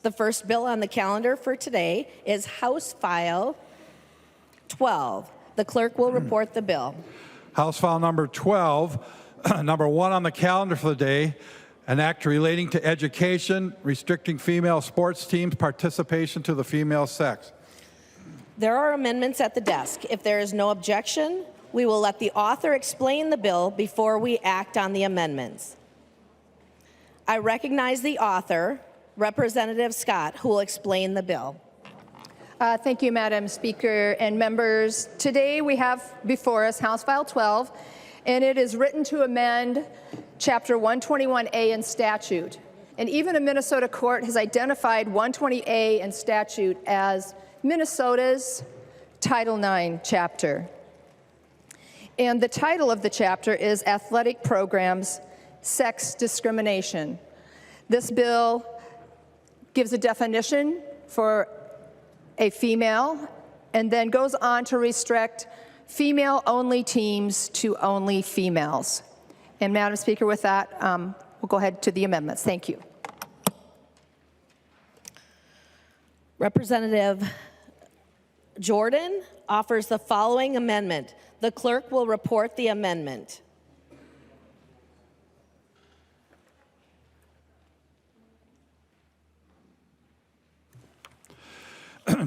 The first bill on the calendar for today is House File 12. The clerk will report the bill. House File number 12, number 1 on the calendar for the day, an act relating to education, restricting female sports teams' participation to the female sex. There are amendments at the desk. If there is no objection, we will let the author explain the bill before we act on the amendments. I recognize the author, Representative Scott, who will explain the bill. Thank you, Madam Speaker and members. Today we have before us House File 12, and it is written to amend Chapter 121A in statute. And even a Minnesota court has identified 120A in statute as Minnesota's Title IX chapter. And the title of the chapter is Athletic Programs, Sex Discrimination. This bill gives a definition for a female and then goes on to restrict female-only teams to only females. And Madam Speaker, with that, we'll go ahead to the amendments. Thank you. Representative Jordan offers the following amendment. The clerk will report the amendment.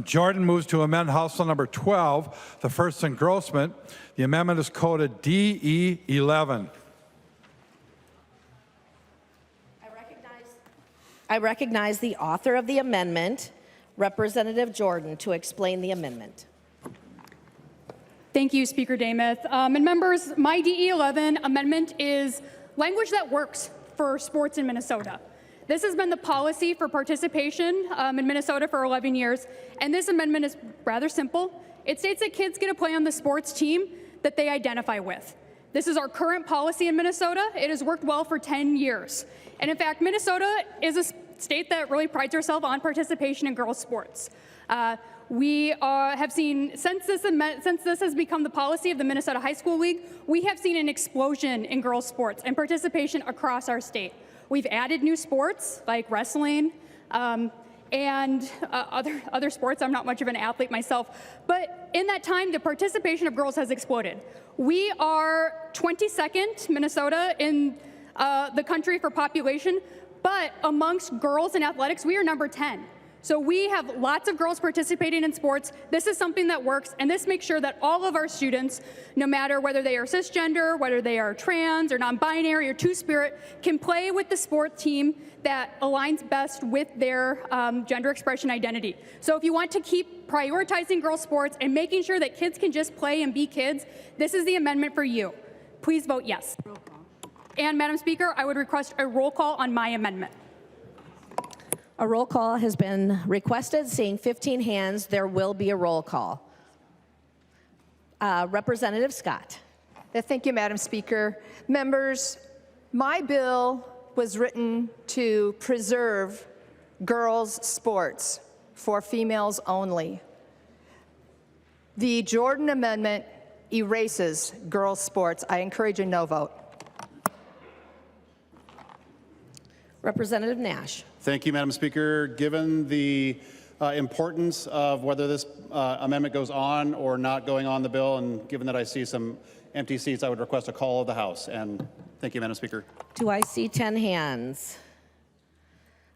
Jordan moves to amend House File number 12, the first engrossment. The amendment is coded DE11. I recognize the author of the amendment, Representative Jordan, to explain the amendment. Thank you, Speaker Demuth. And members, my DE11 amendment is language that works for sports in Minnesota. This has been the policy for participation in Minnesota for 11 years, and this amendment is rather simple. It states that kids get to play on the sports team that they identify with. This is our current policy in Minnesota. It has worked well for 10 years. And in fact, Minnesota is a state that really prides herself on participation in girls' sports. We have seen, since this has become the policy of the Minnesota High School League, we have seen an explosion in girls' sports and participation across our state. We've added new sports like wrestling and other sports. I'm not much of an athlete myself, but in that time, the participation of girls has exploded. We are 22nd, Minnesota, in the country for population, but amongst girls in athletics, we are number 10. So we have lots of girls participating in sports. This is something that works, and this makes sure that all of our students, no matter whether they are cisgender, whether they are trans or non-binary or two-spirit, can play with the sport team that aligns best with their gender expression identity. So if you want to keep prioritizing girls' sports and making sure that kids can just play and be kids, this is the amendment for you. Please vote yes. And Madam Speaker, I would request a roll call on my amendment. A roll call has been requested. Seeing 15 hands, there will be a roll call. Representative Scott. Thank you, Madam Speaker. Members, my bill was written to preserve girls' sports for females only. The Jordan Amendment erases girls' sports. I encourage a no vote. Representative Nash. Thank you, Madam Speaker. Given the importance of whether this amendment goes on or not going on the bill, and given that I see some empty seats, I would request a call of the House. And thank you, Madam Speaker. Do I see 10 hands?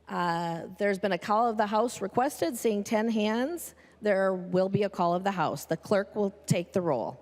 There's been a call of the House requested. Seeing 10 hands, there will be a call of the House. The clerk will take the roll.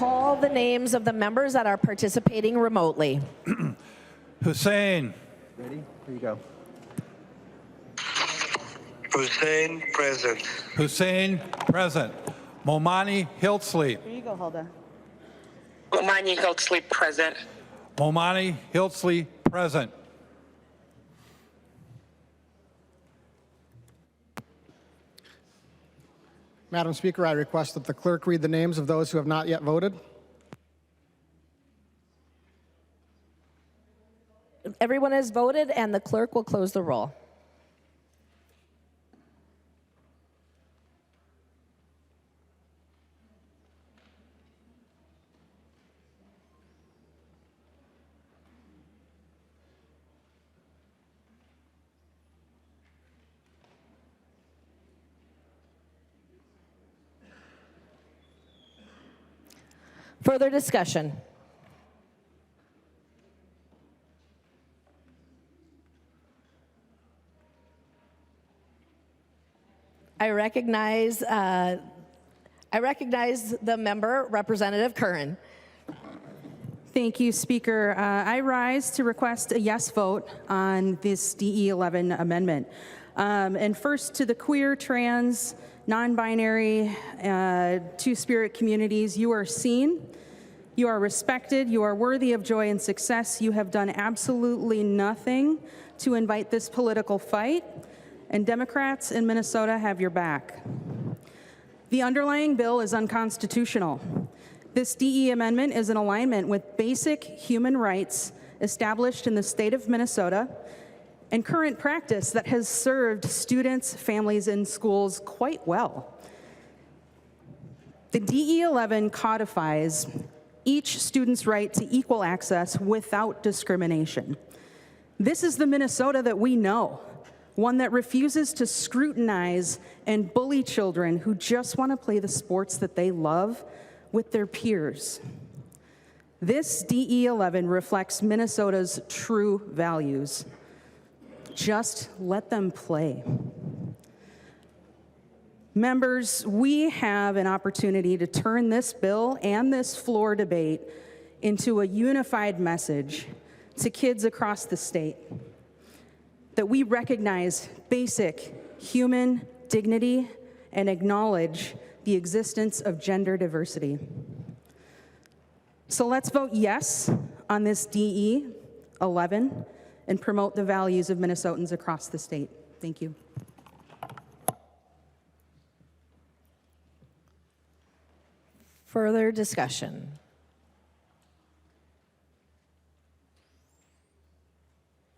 call the names of the members that are participating remotely. Hussein. Ready? Here you go. Hussein, present. Hussein, present. Momani Hiltsley. Here you go, Hulda. Momani Hiltsley, present. Momani Hiltsley, present. Madam Speaker, I request that the clerk read the names of those who have not yet voted. Everyone has voted, and the clerk will close the roll. Further discussion? I recognize the member, Representative Curran. Thank you, Speaker. I rise to request a yes vote on this DE11 amendment. And first, to the queer, trans, non-binary, two-spirit communities, you are seen, you are respected, you are worthy of joy and success. You have done absolutely nothing to invite this political fight, and Democrats in Minnesota have your back. The underlying bill is unconstitutional. This DE amendment is in alignment with basic human rights established in the state of Minnesota and current practice that has served students, families, and schools quite well. The DE11 codifies each student's right to equal access without discrimination. This is the Minnesota that we know, one that refuses to scrutinize and bully children who just want to play the sports that they love with their peers. This DE11 reflects Minnesota's true values. Just let them play. Members, we have an opportunity to turn this bill and this floor debate into a unified message to kids across the state that we recognize basic human dignity and acknowledge the existence of gender diversity. So let's vote yes on this DE11 and promote the values of Minnesotans across the state. Thank you. Further discussion?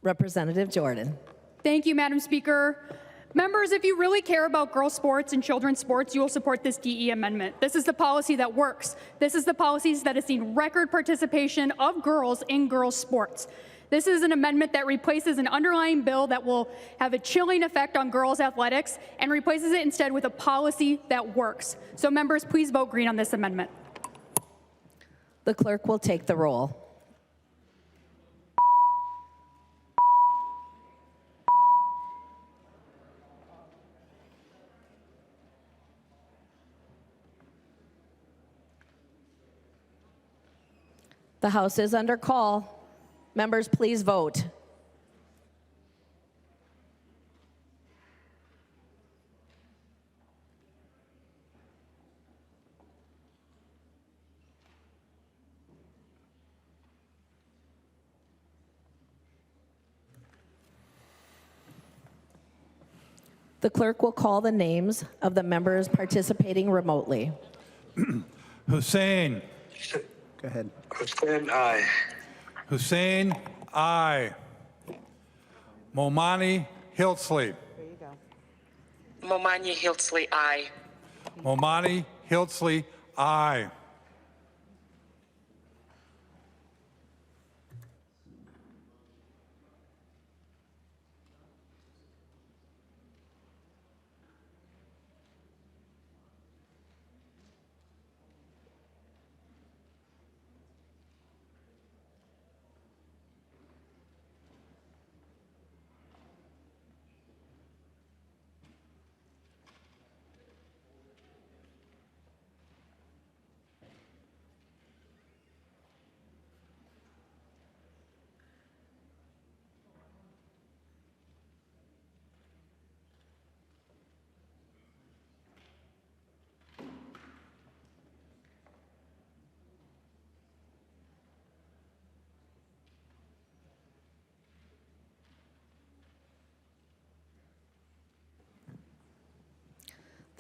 Representative Jordan. Thank you, Madam Speaker. Members, if you really care about girls' sports and children's sports, you will support this DE amendment. This is the policy that works. This is the policies that has seen record participation of girls in girls' sports. This is an amendment that replaces an underlying bill that will have a chilling effect on girls' athletics and replaces it instead with a policy that works. So members, please vote green on this amendment. The clerk will take the roll. The House is under call. Members, please vote. The clerk will call the names of the members participating remotely. Hussein. Go ahead. Hussein, aye. Hussein, aye. Momani Hiltsley. There you go. Momani Hiltsley, aye. Momani Hiltsley, aye.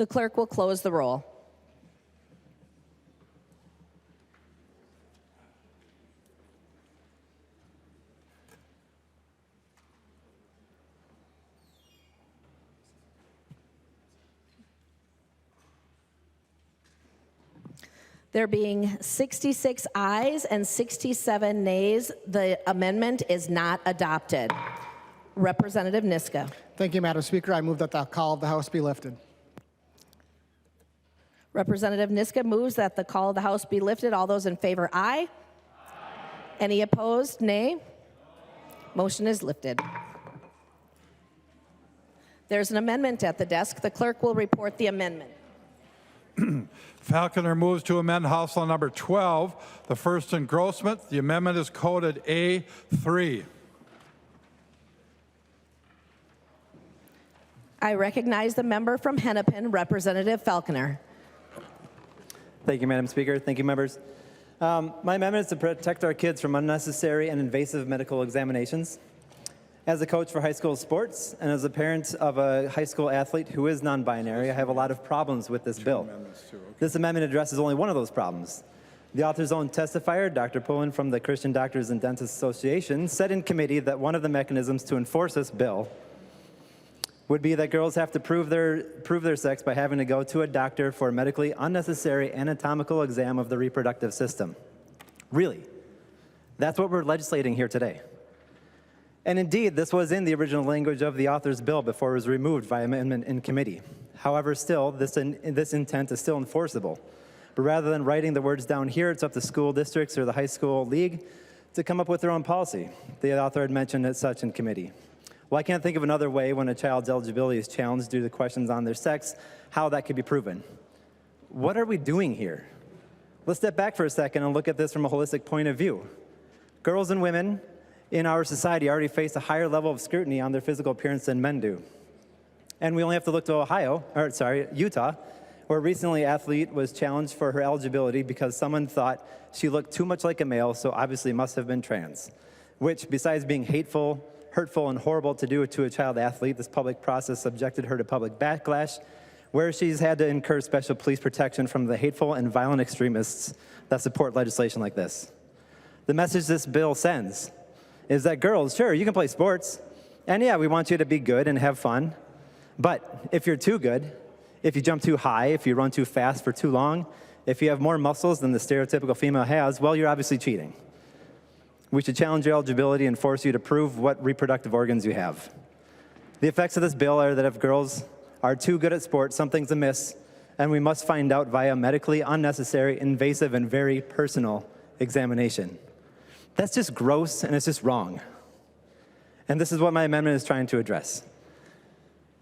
The clerk will close the roll. There being 66 ayes and 67 nays, the amendment is not adopted. Representative Niska. Thank you, Madam Speaker. I move that the call of the House be lifted. Representative Niska moves that the call of the House be lifted. All those in favor, aye. Any opposed, nay. Motion is lifted. There's an amendment at the desk. The clerk will report the amendment. Falconer moves to amend House Law number 12, the first engrossment. The amendment is coded A3. I recognize the member from Hennepin, Representative Falconer. Thank you, Madam Speaker. Thank you, members. My amendment is to protect our kids from unnecessary and invasive medical examinations. As a coach for high school sports and as a parent of a high school athlete who is non-binary, I have a lot of problems with this bill. This amendment addresses only one of those problems. The author's own testifier, Dr. Pullen from the Christian Doctors and Dentists Association, said in committee that one of the mechanisms to enforce this bill would be that girls have to prove their sex by having to go to a doctor for a medically unnecessary anatomical exam of the reproductive system. Really? That's what we're legislating here today. And indeed, this was in the original language of the author's bill before it was removed by amendment in committee. However, still, this intent is still enforceable. But rather than writing the words down here, it's up to school districts or the high school league to come up with their own policy. The author had mentioned as such in committee. Well, I can't think of another way when a child's eligibility is challenged due to questions on their sex, how that could be proven. What are we doing here? Let's step back for a second and look at this from a holistic point of view. Girls and women in our society already face a higher level of scrutiny on their physical appearance than men do. And we only have to look to Utah, where recently an athlete was challenged for her eligibility because someone thought she looked too much like a male, so obviously must have been trans, which, besides being hateful, hurtful, and horrible to do to a child athlete, this public process subjected her to public backlash, where she's had to incur special police protection from the hateful and violent extremists that support legislation like this. The message this bill sends is that girls, sure, you can play sports, and yeah, we want you to be good and have fun, but if you're too good, if you jump too high, if you run too fast for too long, if you have more muscles than the stereotypical female has, well, you're obviously cheating. We should challenge your eligibility and force you to prove what reproductive organs you have. The effects of this bill are that if girls are too good at sports, something's amiss, and we must find out via medically unnecessary, invasive, and very personal examination. That's just gross, and it's just wrong. And this is what my amendment is trying to address.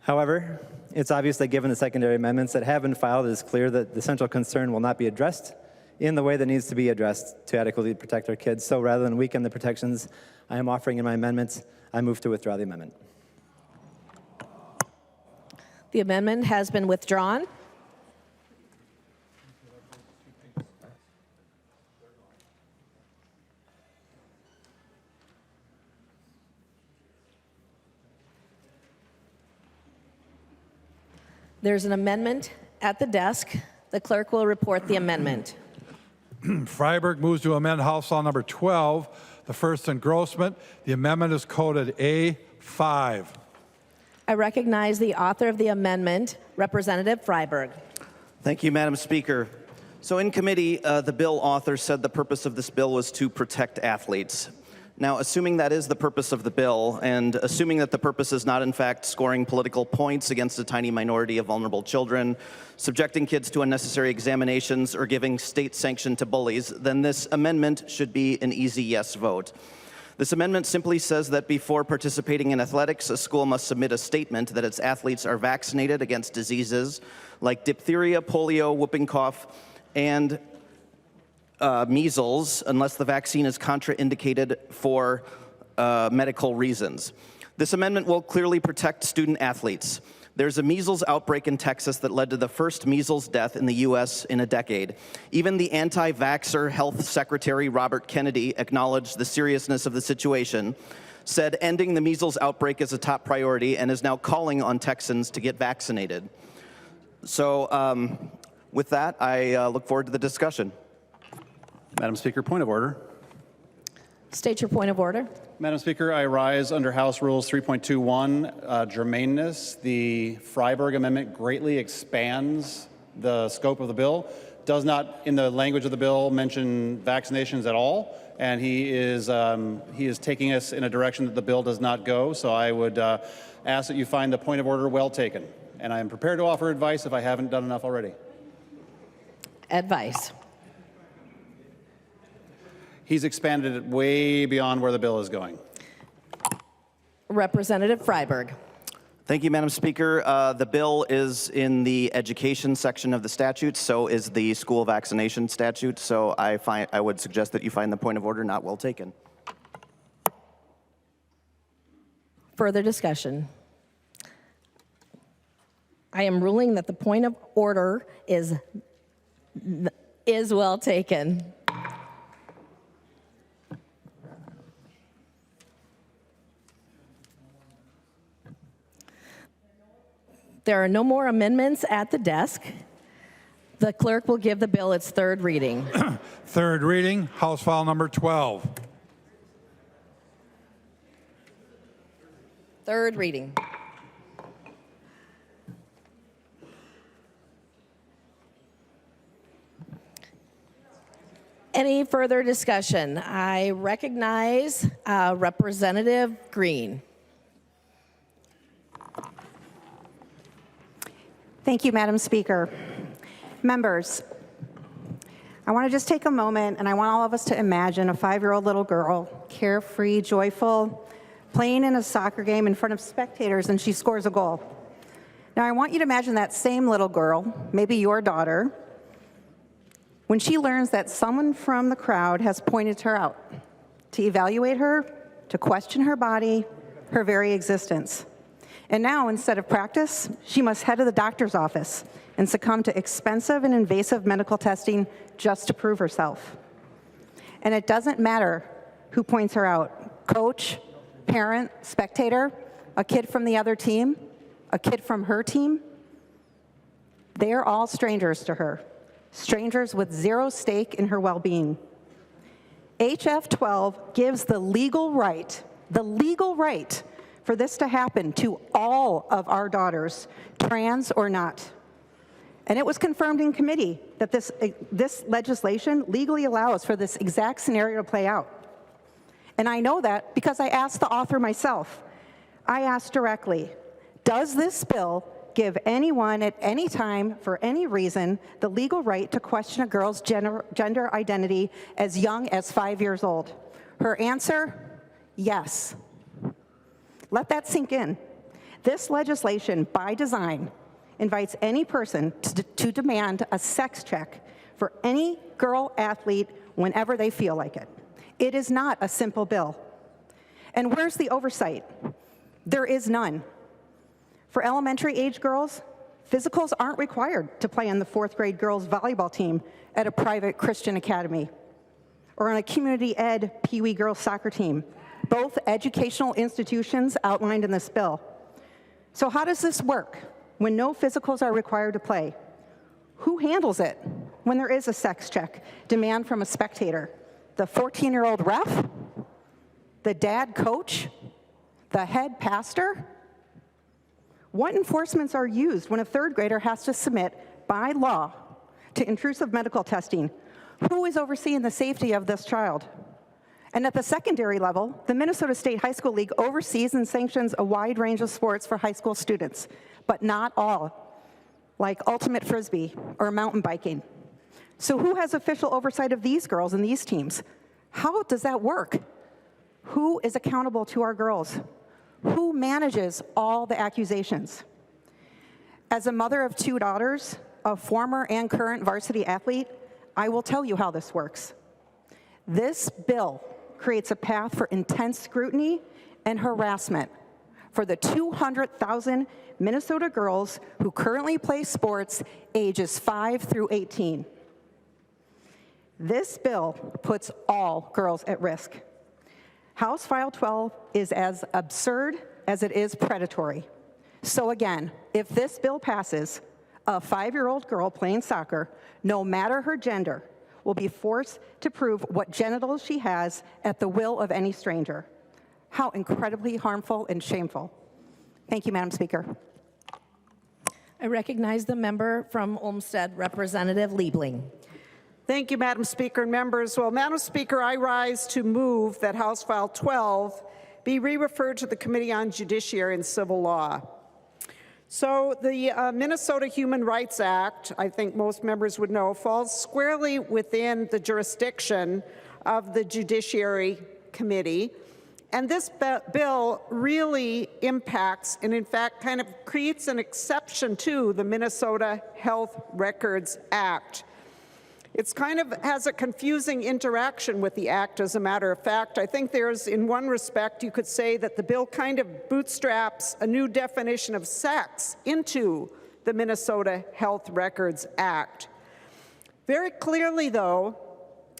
However, it's obvious that given the secondary amendments that have been filed, it is clear that the central concern will not be addressed in the way that needs to be addressed to adequately protect our kids. So rather than weaken the protections I am offering in my amendments, I move to withdraw the amendment. The amendment has been withdrawn. There's an amendment at the desk. The clerk will report the amendment. Freiberg moves to amend House Law number 12, the first engrossment. The amendment is coded A5. I recognize the author of the amendment, Representative Freiberg. Thank you, Madam Speaker. So in committee, the bill author said the purpose of this bill was to protect athletes. Now, assuming that is the purpose of the bill, and assuming that the purpose is not in fact scoring political points against a tiny minority of vulnerable children, subjecting kids to unnecessary examinations, or giving state sanction to bullies, then this amendment should be an easy yes vote. This amendment simply says that before participating in athletics, a school must submit a statement that its athletes are vaccinated against diseases like diphtheria, polio, whooping cough, and measles, unless the vaccine is contraindicated for medical reasons. This amendment will clearly protect student athletes. There's a measles outbreak in Texas that led to the first measles death in the U.S. in a decade. Even the anti-vaxxer Health Secretary Robert Kennedy acknowledged the seriousness of the situation, said ending the measles outbreak is a top priority, and is now calling on Texans to get vaccinated. So with that, I look forward to the discussion. Madam Speaker, point of order. State your point of order. Madam Speaker, I rise under House Rules 3.21, germaneness. The Freiberg Amendment greatly expands the scope of the bill, does not, in the language of the bill, mention vaccinations at all, and he is taking us in a direction that the bill does not go, so I would ask that you find the point of order well taken. And I am prepared to offer advice if I haven't done enough already. Advice. He's expanded it way beyond where the bill is going. Representative Freiberg. Thank you, Madam Speaker. The bill is in the education section of the statute, so is the school vaccination statute, so I would suggest that you find the point of order not well taken. Further discussion. I am ruling that the point of order is well taken. There are no more amendments at the desk. The clerk will give the bill its third reading. Third reading, House File Number 12. Third reading. Any further discussion? I recognize Representative Green. Thank you, Madam Speaker. Members, I want to just take a moment, and I want all of us to imagine a 5-year-old little girl, carefree, joyful, playing in a soccer game in front of spectators, and she scores a goal. Now, I want you to imagine that same little girl, maybe your daughter, when she learns that someone from the crowd has pointed her out to evaluate her, to question her body, her very existence. And now, instead of practice, she must head to the doctor's office and succumb to expensive and invasive medical testing just to prove herself. And it doesn't matter who points her out, coach, parent, spectator, a kid from the other team, a kid from her team. They're all strangers to her, strangers with zero stake in her well-being. HF 12 gives the legal right for this to happen to all of our daughters, trans or not. And it was confirmed in committee that this legislation legally allows for this exact scenario to play out. And I know that because I asked the author myself. I asked directly, does this bill give anyone at any time, for any reason, the legal right to question a girl's gender identity as young as 5 years old? Her answer, yes. Let that sink in. This legislation, by design, invites any person to demand a sex check for any girl athlete whenever they feel like it. It is not a simple bill. And where's the oversight? There is none. For elementary age girls, physicals aren't required to play on the 4th grade girls volleyball team at a private Christian academy or on a community ed Pee Wee girls soccer team, both educational institutions outlined in this bill. So how does this work when no physicals are required to play? Who handles it when there is a sex check demand from a spectator? The 14-year-old ref? The dad coach? The head pastor? What enforcements are used when a 3rd grader has to submit by law to intrusive medical testing? Who is overseeing the safety of this child? And at the secondary level, the Minnesota State High School League oversees and sanctions a wide range of sports for high school students, but not all, like ultimate frisbee or mountain biking. So who has official oversight of these girls and these teams? How does that work? Who is accountable to our girls? Who manages all the accusations? As a mother of 2 daughters, a former and current varsity athlete, I will tell you how this works. This bill creates a path for intense scrutiny and harassment for the 200,000 Minnesota girls who currently play sports ages 5 through 18. This bill puts all girls at risk. House File 12 is as absurd as it is predatory. So again, if this bill passes, A 5-year-old girl playing soccer, no matter her gender, will be forced to prove what genitals she has at the will of any stranger. How incredibly harmful and shameful. Thank you, Madam Speaker. I recognize the member from Olmsted, Representative Liebling. Thank you, Madam Speaker and members. Well, Madam Speaker, I rise to move that House File 12 be re-referred to the Committee on Judiciary and Civil Law. So the Minnesota Human Rights Act, I think most members would know, falls squarely within the jurisdiction of the Judiciary Committee. And this bill really impacts and, in fact, kind of creates an exception to the Minnesota Health Records Act. It's kind of has a confusing interaction with the act, as a matter of fact. I think there's, in one respect, you could say that the bill kind of bootstraps a new definition of sex into the Minnesota Health Records Act. Very clearly, though,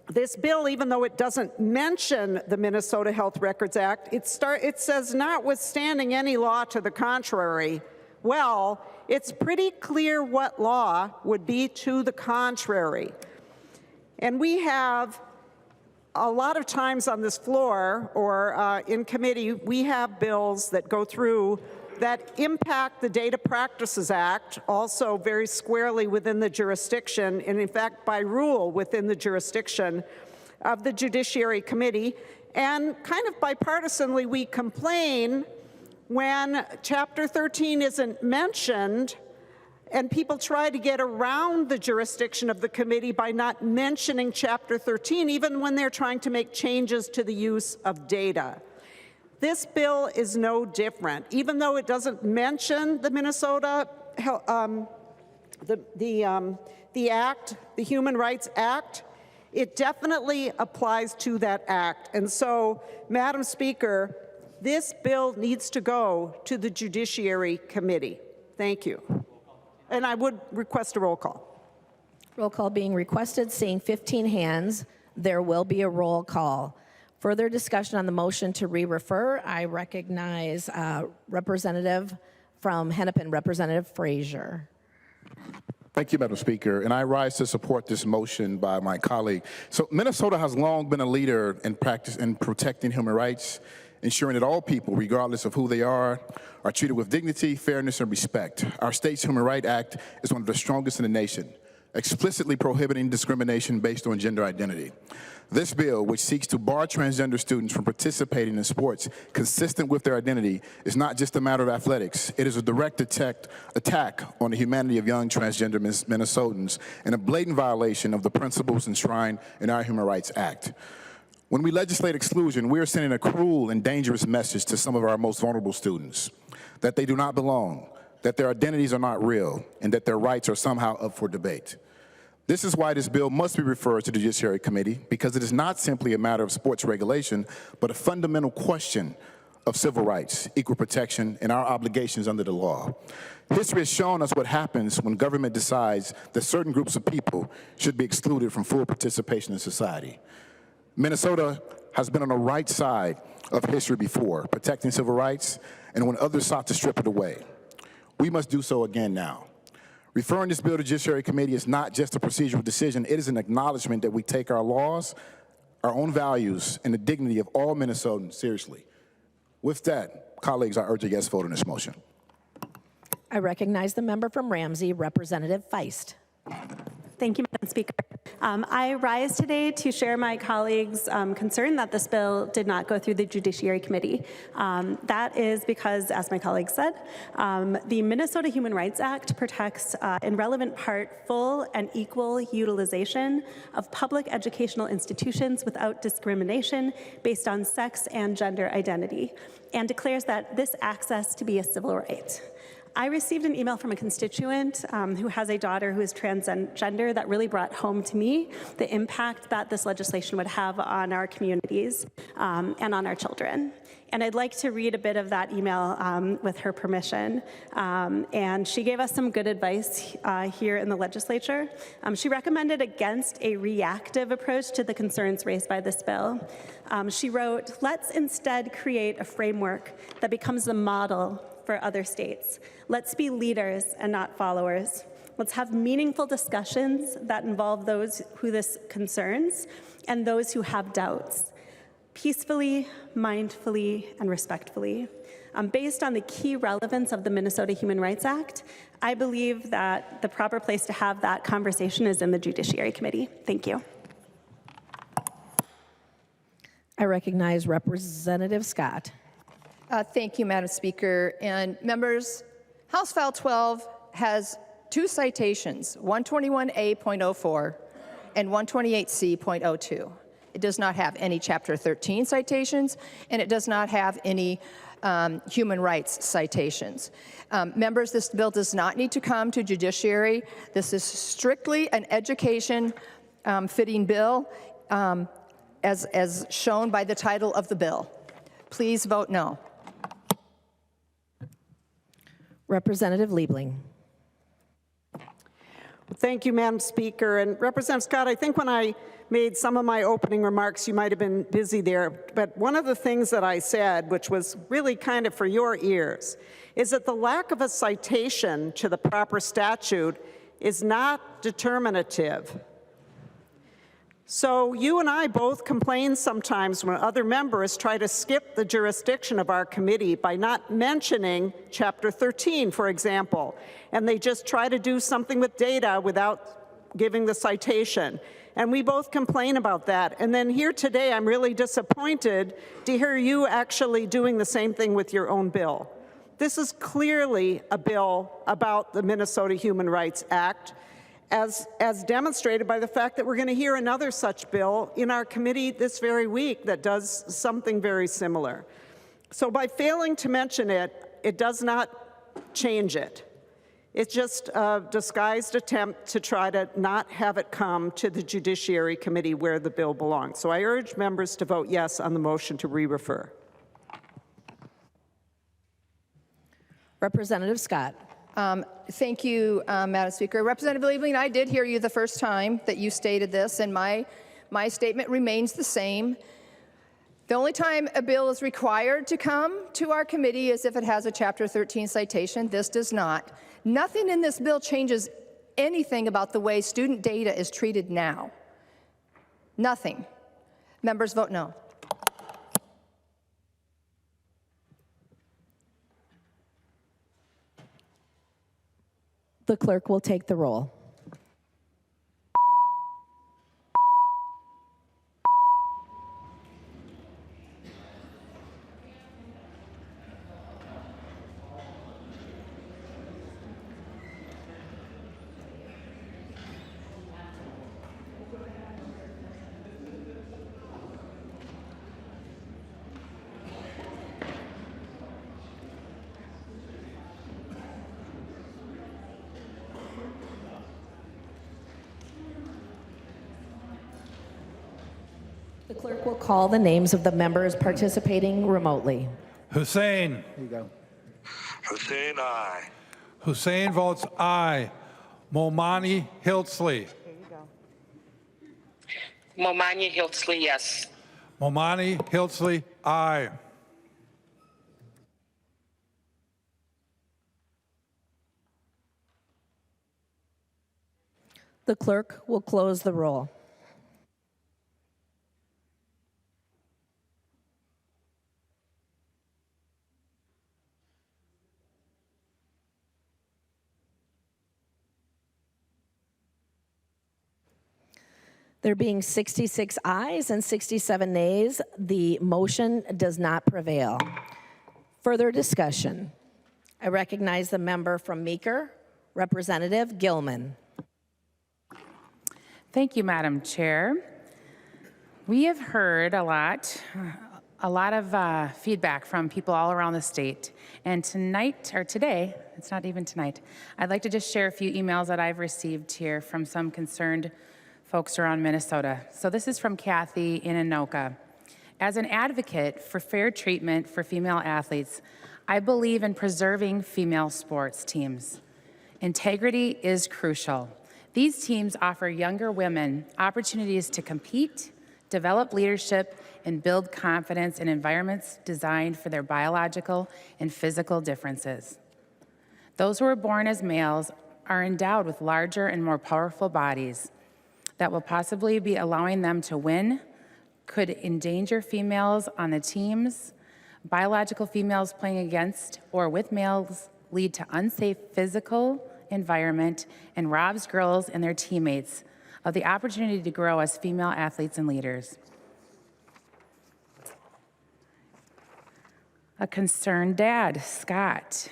this bill, even though it doesn't mention the Minnesota Health Records Act, it says, notwithstanding any law to the contrary. Well, it's pretty clear what law would be to the contrary. And we have a lot of times on this floor or in committee, we have bills that go through that impact the Data Practices Act, also very squarely within the jurisdiction, and in fact by rule within the jurisdiction of the Judiciary Committee. And kind of bipartisanly, we complain when Chapter 13 isn't mentioned, and people try to get around the jurisdiction of the committee by not mentioning Chapter 13, even when they're trying to make changes to the use of data. This bill is no different. Even though it doesn't mention the Minnesota, the Act, the Human Rights Act, it definitely applies to that act. And so, Madam Speaker, this bill needs to go to the Judiciary Committee. Thank you. And I would request a roll call. Roll call being requested, seeing 15 hands, there will be a roll call. Further discussion on the motion to re-refer, I recognize Representative from Hennepin, Representative Frazier. Thank you, Madam Speaker, and I rise to support this motion by my colleague. So Minnesota has long been a leader in practice in protecting human rights, ensuring that all people, regardless of who they are treated with dignity, fairness, and respect. Our state's Human Rights Act is one of the strongest in the nation, explicitly prohibiting discrimination based on gender identity. This bill, which seeks to bar transgender students from participating in sports consistent with their identity, is not just a matter of athletics. It is a direct attack on the humanity of young transgender Minnesotans and a blatant violation of the principles enshrined in our Human Rights Act. When we legislate exclusion, we are sending a cruel and dangerous message to some of our most vulnerable students, that they do not belong, that their identities are not real, and that their rights are somehow up for debate. This is why this bill must be referred to the Judiciary Committee, because it is not simply a matter of sports regulation, but a fundamental question of civil rights, equal protection, and our obligations under the law. History has shown us what happens when government decides that certain groups of people should be excluded from full participation in society. Minnesota has been on the right side of history before, protecting civil rights, and when others sought to strip it away. We must do so again now. Referring this bill to the Judiciary Committee is not just a procedural decision, it is an acknowledgement that we take our laws, our own values, and the dignity of all Minnesotans seriously. With that, colleagues, I urge a yes vote on this motion. I recognize the member from Ramsey, Representative Feist. Thank you, Madam Speaker. I rise today to share my colleagues' concern that this bill did not go through the Judiciary Committee. That is because, as my colleague said, the Minnesota Human Rights Act protects, in relevant part, full and equal utilization of public educational institutions without discrimination based on sex and gender identity, and declares that this access to be a civil right. I received an email from a constituent who has a daughter who is transgender that really brought home to me the impact that this legislation would have on our communities and on our children. And I'd like to read a bit of that email with her permission. And she gave us some good advice here in the legislature. She recommended against a reactive approach to the concerns raised by this bill. She wrote, "Let's instead create a framework that becomes the model for other states. Let's be leaders and not followers. Let's have meaningful discussions that involve those who this concerns and those who have doubts, peacefully, mindfully, and respectfully. Based on the key relevance of the Minnesota Human Rights Act, I believe that the proper place to have that conversation is in the Judiciary Committee. Thank you. I recognize Representative Scott. Thank you, Madam Speaker. And members, House File 12 has 2 citations, 121A.04 and 128C.02. It does not have any Chapter 13 citations, and it does not have any human rights citations. Members, this bill does not need to come to Judiciary. This is strictly an education fitting bill, as shown by the title of the bill. Please vote no. Representative Liebling. Thank you, Madam Speaker. And Representative Scott, I think when I made some of my opening remarks, you might have been busy there, but one of the things that I said, which was really kind of for your ears, is that the lack of a citation to the proper statute is not determinative. So you and I both complain sometimes when other members try to skip the jurisdiction of our committee by not mentioning Chapter 13, for example, and they just try to do something with data without giving the citation. And we both complain about that. And then here today, I'm really disappointed to hear you actually doing the same thing with your own bill. This is clearly a bill about the Minnesota Human Rights Act, as demonstrated by the fact that we're going to hear another such bill in our committee this very week that does something very similar. So by failing to mention it, it does not change it. It's just a disguised attempt to try to not have it come to the Judiciary Committee where the bill belongs. So I urge members to vote yes on the motion to re-refer. Representative Scott. Thank you, Madam Speaker. Representative Liebling, I did hear you the first time that you stated this, and my statement remains the same. The only time a bill is required to come to our committee is if it has a Chapter 13 citation. This does not. Nothing in this bill changes anything about the way student data is treated now. Nothing. Members vote no. The clerk will take the roll. The clerk will call the names of the members participating remotely. Hussein. There you go. Hussein, aye. Hussein votes aye. Momani Hiltsley. Momani Hiltsley, yes. Momani Hiltsley, aye. The clerk will close the roll. There being 66 ayes and 67 nays, the motion does not prevail. Further discussion. I recognize the member from Meeker, Representative Gilman. Thank you, Madam Chair. We have heard a lot of feedback from people all around the state. And tonight, or today, it's not even tonight, I'd like to just share a few emails that I've received here from some concerned folks around Minnesota. So this is from Kathy in Anoka. As an advocate for fair treatment for female athletes, I believe in preserving female sports teams. Integrity is crucial. These teams offer younger women opportunities to compete, develop leadership, and build confidence in environments designed for their biological and physical differences. Those who are born as males are endowed with larger and more powerful bodies that will possibly be allowing them to win, could endanger females on the teams. Biological females playing against or with males lead to unsafe physical environment and robs girls and their teammates of the opportunity to grow as female athletes and leaders. A concerned dad, Scott.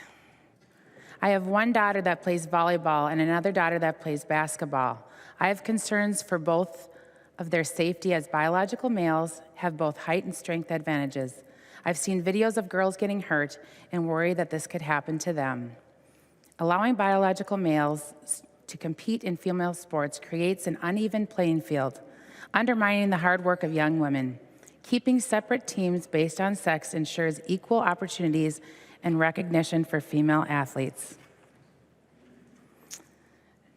I have one daughter that plays volleyball and another daughter that plays basketball. I have concerns for both of their safety as biological males have both height and strength advantages. I've seen videos of girls getting hurt and worry that this could happen to them. Allowing biological males to compete in female sports creates an uneven playing field, undermining the hard work of young women. Keeping separate teams based on sex ensures equal opportunities and recognition for female athletes.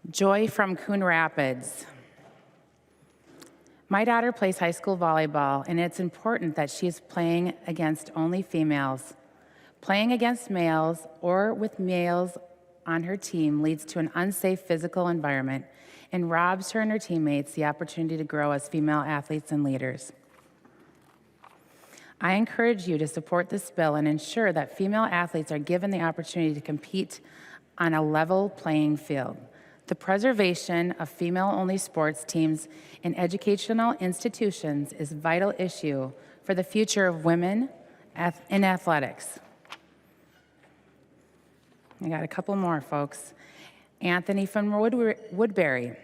Joy from Coon Rapids. My daughter plays high school volleyball, and it's important that she is playing against only females. Playing against males or with males on her team leads to an unsafe physical environment and robs her and her teammates the opportunity to grow as female athletes and leaders. I encourage you to support this bill and ensure that female athletes are given the opportunity to compete on a level playing field. The preservation of female-only sports teams in educational institutions is a vital issue for the future of women in athletics. I got a couple more, folks. Anthony from Woodbury.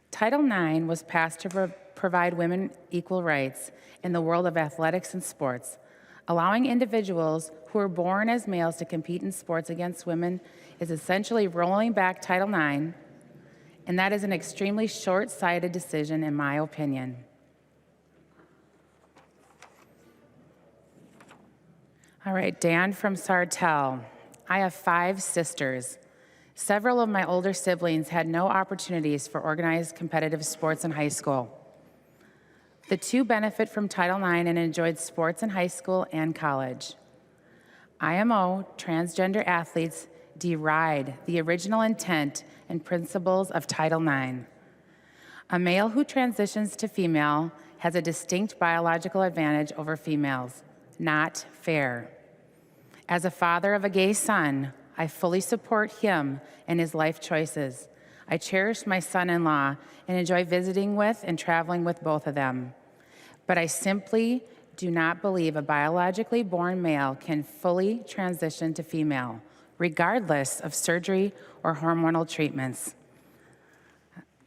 Title IX was passed to provide women equal rights in the world of athletics and sports. Allowing individuals who are born as males to compete in sports against women is essentially rolling back Title IX, and that is an extremely short-sighted decision in my opinion. All right, Dan from Sartell. I have 5 sisters. Several of my older siblings had no opportunities for organized competitive sports in high school. The 2 benefit from Title IX and enjoyed sports in high school and college. IMO transgender athletes deride the original intent and principles of Title IX. A male who transitions to female has a distinct biological advantage over females. Not fair. As a father of a gay son, I fully support him and his life choices. I cherish my son-in-law and enjoy visiting with and traveling with both of them. But I simply do not believe a biologically born male can fully transition to female, regardless of surgery or hormonal treatments.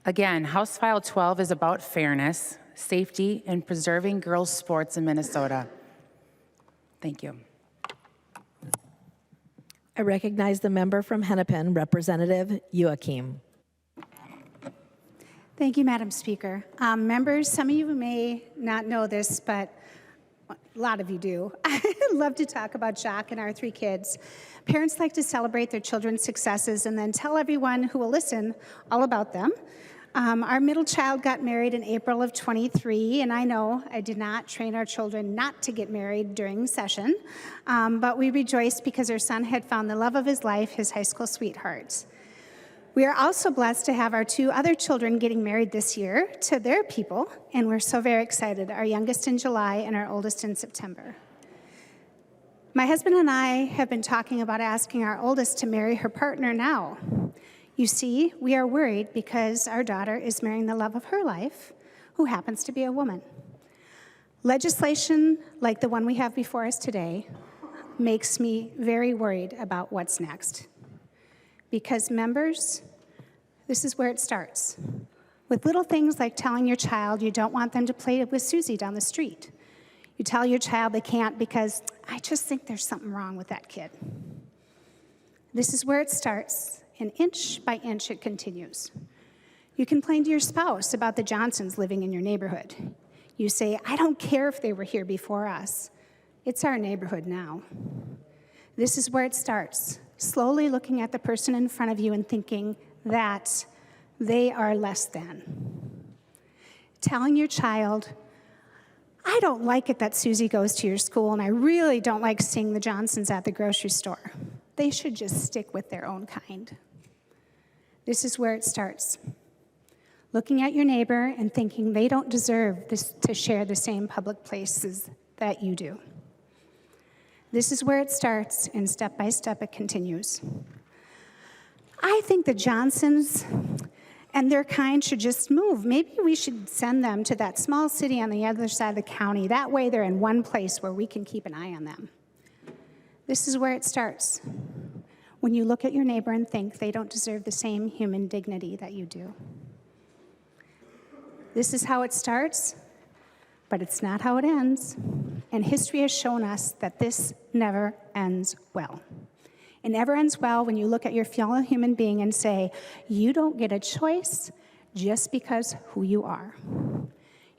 Again, House File 12 is about fairness, safety, and preserving girls' sports in Minnesota. Thank you. I recognize the member from Hennepin, Representative Joachim. Thank you, Madam Speaker. Members, some of you may not know this, but a lot of you do. I love to talk about Jock and our 3 kids. Parents like to celebrate their children's successes and then tell everyone who will listen all about them. Our middle child got married in April of 23, and I know I did not train our children not to get married during session, but we rejoiced because our son had found the love of his life, his high school sweetheart. We are also blessed to have our 2 other children getting married this year to their people, and we're so very excited, our youngest in July and our oldest in September. My husband and I have been talking about asking our oldest to marry her partner now. You see, we are worried because our daughter is marrying the love of her life, who happens to be a woman. Legislation like the one we have before us today makes me very worried about what's next. Because members, this is where it starts. With little things like telling your child you don't want them to play with Susie down the street. You tell your child they can't because I just think there's something wrong with that kid. This is where it starts, and inch by inch it continues. You complain to your spouse about the Johnsons living in your neighborhood. You say, I don't care if they were here before us. It's our neighborhood now. This is where it starts. Slowly looking at the person in front of you and thinking that they are less than. Telling your child, I don't like it that Susie goes to your school, and I really don't like seeing the Johnsons at the grocery store. They should just stick with their own kind. This is where it starts. Looking at your neighbor and thinking they don't deserve to share the same public places that you do. This is where it starts, and step by step it continues. I think the Johnsons and their kind should just move. Maybe we should send them to that small city on the other side of the county. That way they're in one place where we can keep an eye on them. This is where it starts. When you look at your neighbor and think they don't deserve the same human dignity that you do. This is how it starts, but it's not how it ends. And history has shown us that this never ends well. It never ends well when you look at your fellow human being and say, you don't get a choice just because who you are.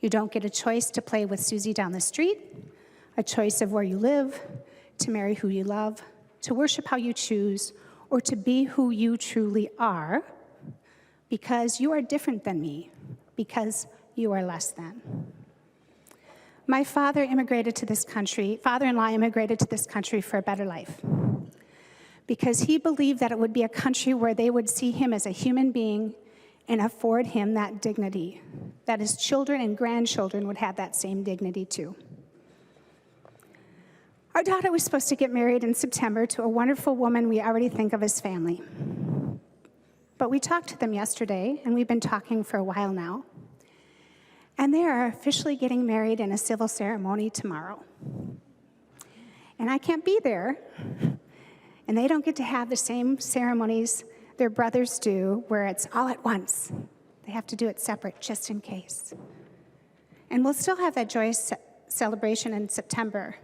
You don't get a choice to play with Susie down the street, a choice of where you live, to marry who you love, to worship how you choose, or to be who you truly are, because you are different than me, because you are less than. My father-in-law immigrated to this country for a better life, because he believed that it would be a country where they would see him as a human being and afford him that dignity, that his children and grandchildren would have that same dignity too. Our daughter was supposed to get married in September to a wonderful woman we already think of as family. But we talked to them yesterday, and we've been talking for a while now, and they are officially getting married in a civil ceremony tomorrow. And I can't be there, and they don't get to have the same ceremonies their brothers do, where it's all at once. They have to do it separate, just in case. And we'll still have that joyous celebration in September.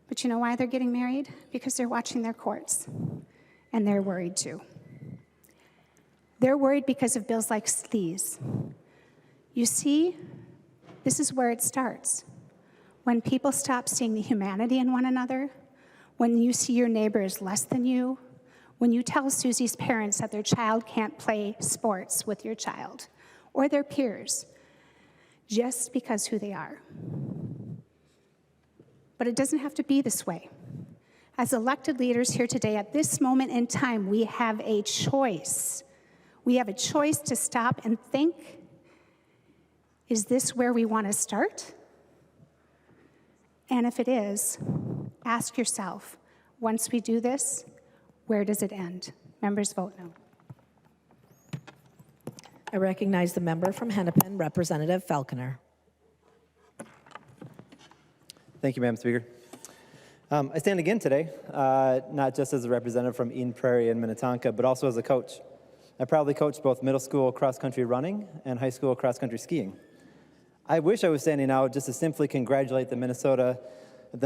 But you know why they're getting married? Because they're watching their courts, and they're worried too. They're worried because of bills like these. You see, this is where it starts. When people stop seeing the humanity in one another, when you see your neighbor as less than you, when you tell Susie's parents that their child can't play sports with your child or their peers just because who they are. But it doesn't have to be this way. As elected leaders here today, at this moment in time, we have a choice. We have a choice to stop and think, is this where we want to start? And if it is, ask yourself, once we do this, where does it end? Members vote no. I recognize the member from Hennepin, Representative Falconer. Thank you, Madam Speaker. I stand again today, not just as a representative from Eden Prairie and Minnetonka, but also as a coach. I proudly coached both middle school cross-country running and high school cross-country skiing. I wish I was standing out just to simply congratulate the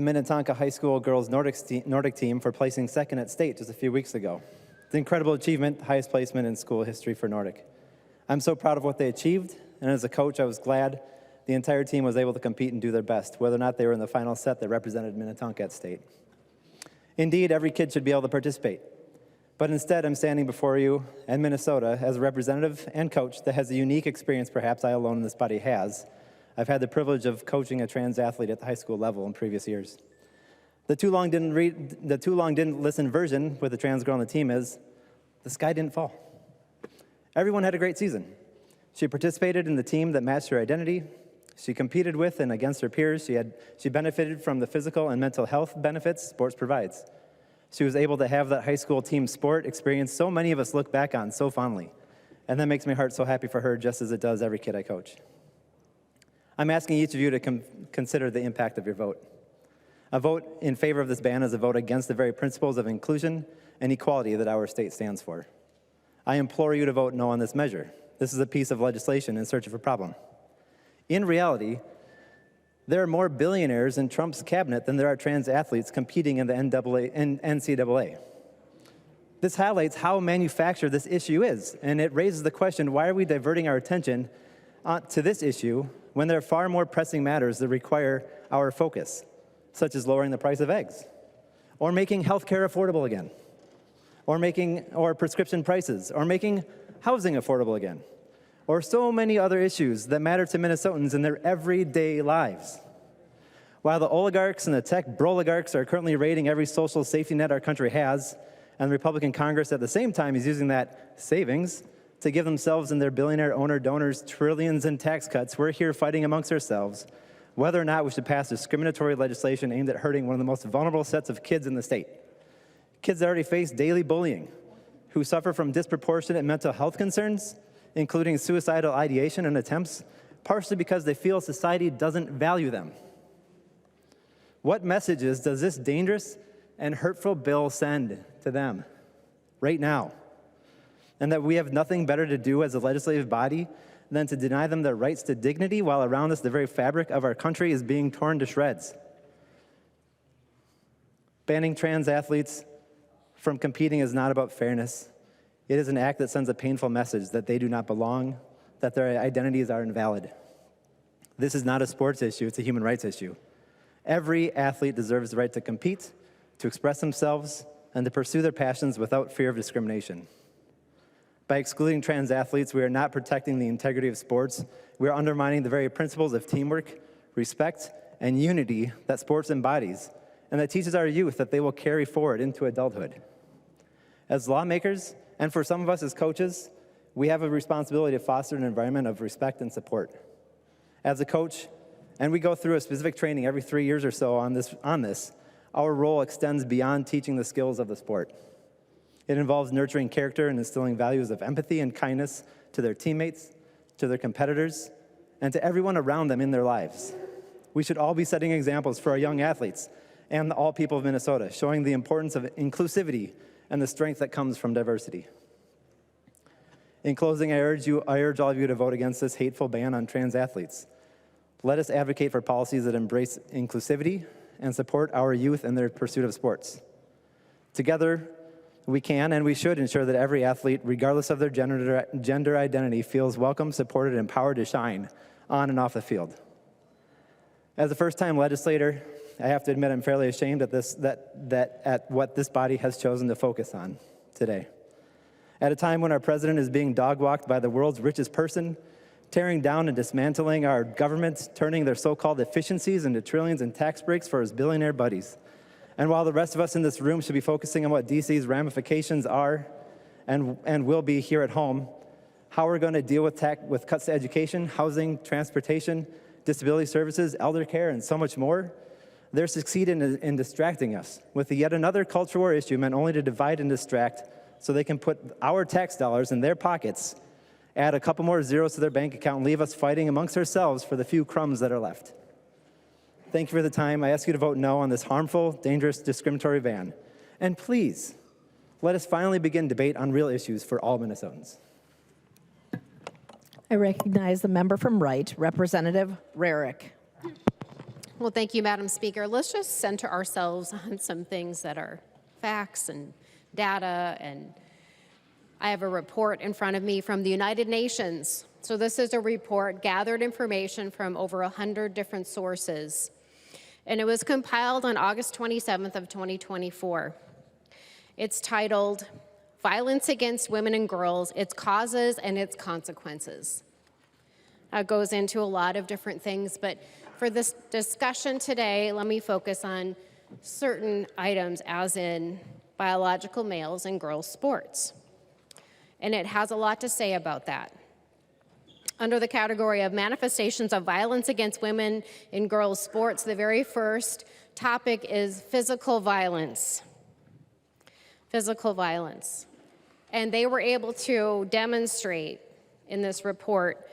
Minnetonka High School girls Nordic team for placing second at state just a few weeks ago. It's an incredible achievement, highest placement in school history for Nordic. I'm so proud of what they achieved, and as a coach, I was glad the entire team was able to compete and do their best, whether or not they were in the final set that represented Minnetonka at state. Indeed, every kid should be able to participate. But instead, I'm standing before you and Minnesota as a representative and coach that has a unique experience perhaps I alone in this body has. I've had the privilege of coaching a trans athlete at the high school level in previous years. The too long didn't listen version with the trans girl on the team is, the sky didn't fall. Everyone had a great season. She participated in the team that matched her identity. She competed with and against her peers. She benefited from the physical and mental health benefits sports provides. She was able to have that high school team sport experience so many of us look back on so fondly. And that makes my heart so happy for her, just as it does every kid I coach. I'm asking each of you to consider the impact of your vote. A vote in favor of this ban is a vote against the very principles of inclusion and equality that our state stands for. I implore you to vote no on this measure. This is a piece of legislation in search of a problem. In reality, there are more billionaires in Trump's cabinet than there are trans athletes competing in the NCAA. This highlights how manufactured this issue is, and it raises the question, why are we diverting our attention to this issue when there are far more pressing matters that require our focus, such as lowering the price of eggs, or making healthcare affordable again, or prescription prices, or making housing affordable again, or so many other issues that matter to Minnesotans in their everyday lives. While the oligarchs and the tech broligarchs are currently raiding every social safety net our country has, And the Republican Congress at the same time is using that savings to give themselves and their billionaire owner donors trillions in tax cuts. We're here fighting amongst ourselves whether or not we should pass discriminatory legislation aimed at hurting one of the most vulnerable sets of kids in the state. Kids that already face daily bullying, who suffer from disproportionate mental health concerns, including suicidal ideation and attempts, partially because they feel society doesn't value them. What messages does this dangerous and hurtful bill send to them right now? And that we have nothing better to do as a legislative body than to deny them their rights to dignity while around us the very fabric of our country is being torn to shreds. Banning trans athletes from competing is not about fairness. It is an act that sends a painful message that they do not belong, that their identities are invalid. This is not a sports issue, it's a human rights issue. Every athlete deserves the right to compete, to express themselves, and to pursue their passions without fear of discrimination. By excluding trans athletes, we are not protecting the integrity of sports. We are undermining the very principles of teamwork, respect, and unity that sports embodies, and that teaches our youth that they will carry forward into adulthood. As lawmakers, and for some of us as coaches, we have a responsibility to foster an environment of respect and support. As a coach, and we go through a specific training every 3 years or so on this, our role extends beyond teaching the skills of the sport. It involves nurturing character and instilling values of empathy and kindness to their teammates, to their competitors, and to everyone around them in their lives. We should all be setting examples for our young athletes and all people of Minnesota, showing the importance of inclusivity and the strength that comes from diversity. In closing, I urge all of you to vote against this hateful ban on trans athletes. Let us advocate for policies that embrace inclusivity and support our youth in their pursuit of sports. Together, we can and we should ensure that every athlete, regardless of their gender identity, feels welcome, supported, and empowered to shine on and off the field. As a first-time legislator, I have to admit I'm fairly ashamed at what this body has chosen to focus on today. At a time when our president is being dog-walked by the world's richest person, tearing down and dismantling our government, turning their so-called efficiencies into trillions in tax breaks for his billionaire buddies. And while the rest of us in this room should be focusing on what DC's ramifications are and will be here at home, how we're going to deal with cuts to education, housing, transportation, disability services, elder care, and so much more, they're succeeding in distracting us with yet another cultural war issue meant only to divide and distract so they can put our tax dollars in their pockets, add a couple more zeros to their bank account, and leave us fighting amongst ourselves for the few crumbs that are left. Thank you for the time. I ask you to vote no on this harmful, dangerous, discriminatory ban. And please, let us finally begin debate on real issues for all Minnesotans. I recognize the member from Wright, Representative Rarick. Well, thank you, Madam Speaker. Let's just center ourselves on some things that are facts and data. And I have a report in front of me from the United Nations. So this is a report, gathered information from over 100 different sources. And it was compiled on August 27th of 2024. It's titled, Violence Against Women and Girls, Its Causes and Its Consequences. It goes into a lot of different things, but for this discussion today, let me focus on certain items, as in biological males and girls' sports. And it has a lot to say about that. Under the category of manifestations of violence against women in girls' sports, the very first topic is physical violence. Physical violence. And they were able to demonstrate in this report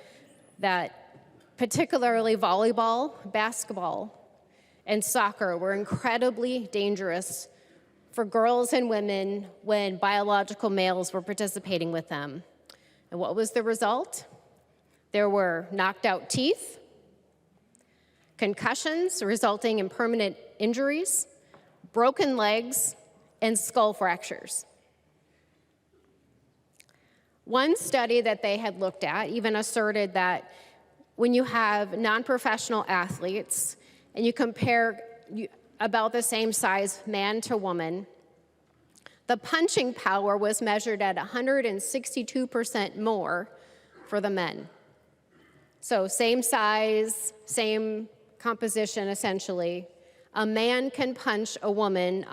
that particularly volleyball, basketball, and soccer were incredibly dangerous for girls and women when biological males were participating with them. And what was the result? There were knocked out teeth, concussions resulting in permanent injuries, broken legs, and skull fractures. One study that they had looked at even asserted that when you have non-professional athletes and you compare about the same size man to woman, the punching power was measured at 162% more for the men. So same size, same composition essentially, a man can punch a woman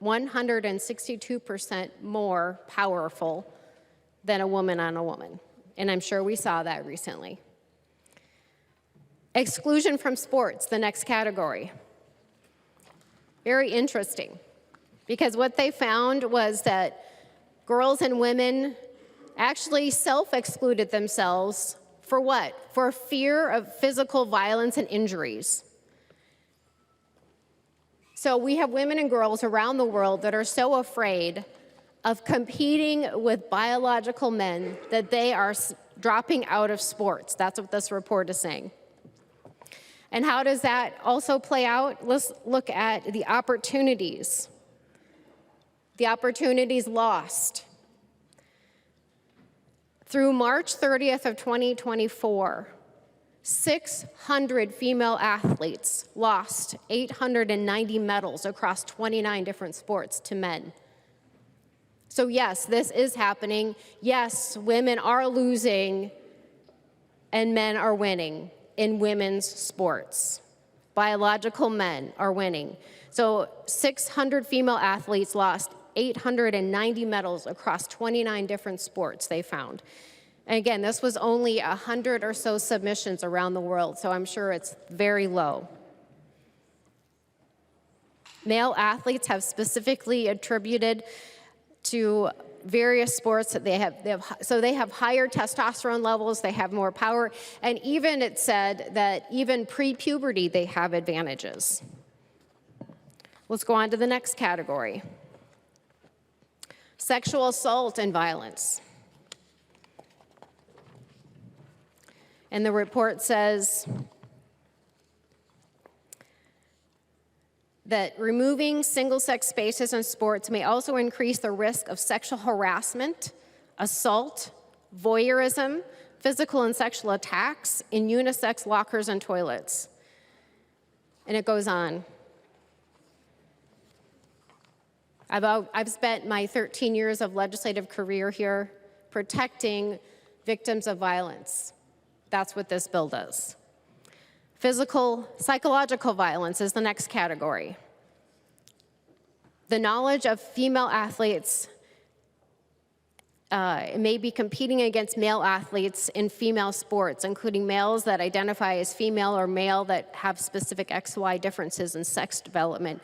162% more powerful than a woman on a woman. And I'm sure we saw that recently. Exclusion from sports, the next category. Very interesting, because what they found was that girls and women actually self-excluded themselves for what? For fear of physical violence and injuries. So we have women and girls around the world that are so afraid of competing with biological men that they are dropping out of sports. That's what this report is saying. And how does that also play out? Let's look at the opportunities. The opportunities lost. Through March 30th of 2024, 600 female athletes lost 890 medals across 29 different sports to men. So yes, this is happening. Yes, women are losing and men are winning in women's sports. Biological men are winning. So 600 female athletes lost 890 medals across 29 different sports they found. And again, this was only 100 or so submissions around the world, so I'm sure it's very low. Male athletes have specifically attributed to various sports that they have higher testosterone levels, they have more power, and even it said that even pre-puberty they have advantages. Let's go on to the next category. Sexual assault and violence. And the report says that removing single-sex spaces in sports may also increase the risk of sexual harassment, assault, voyeurism, physical and sexual attacks in unisex lockers and toilets. And it goes on. I've spent my 13 years of legislative career here protecting victims of violence. That's what this bill does. Psychological violence is the next category. The knowledge of female athletes may be competing against male athletes in female sports, including males that identify as female or male that have specific XY differences in sex development,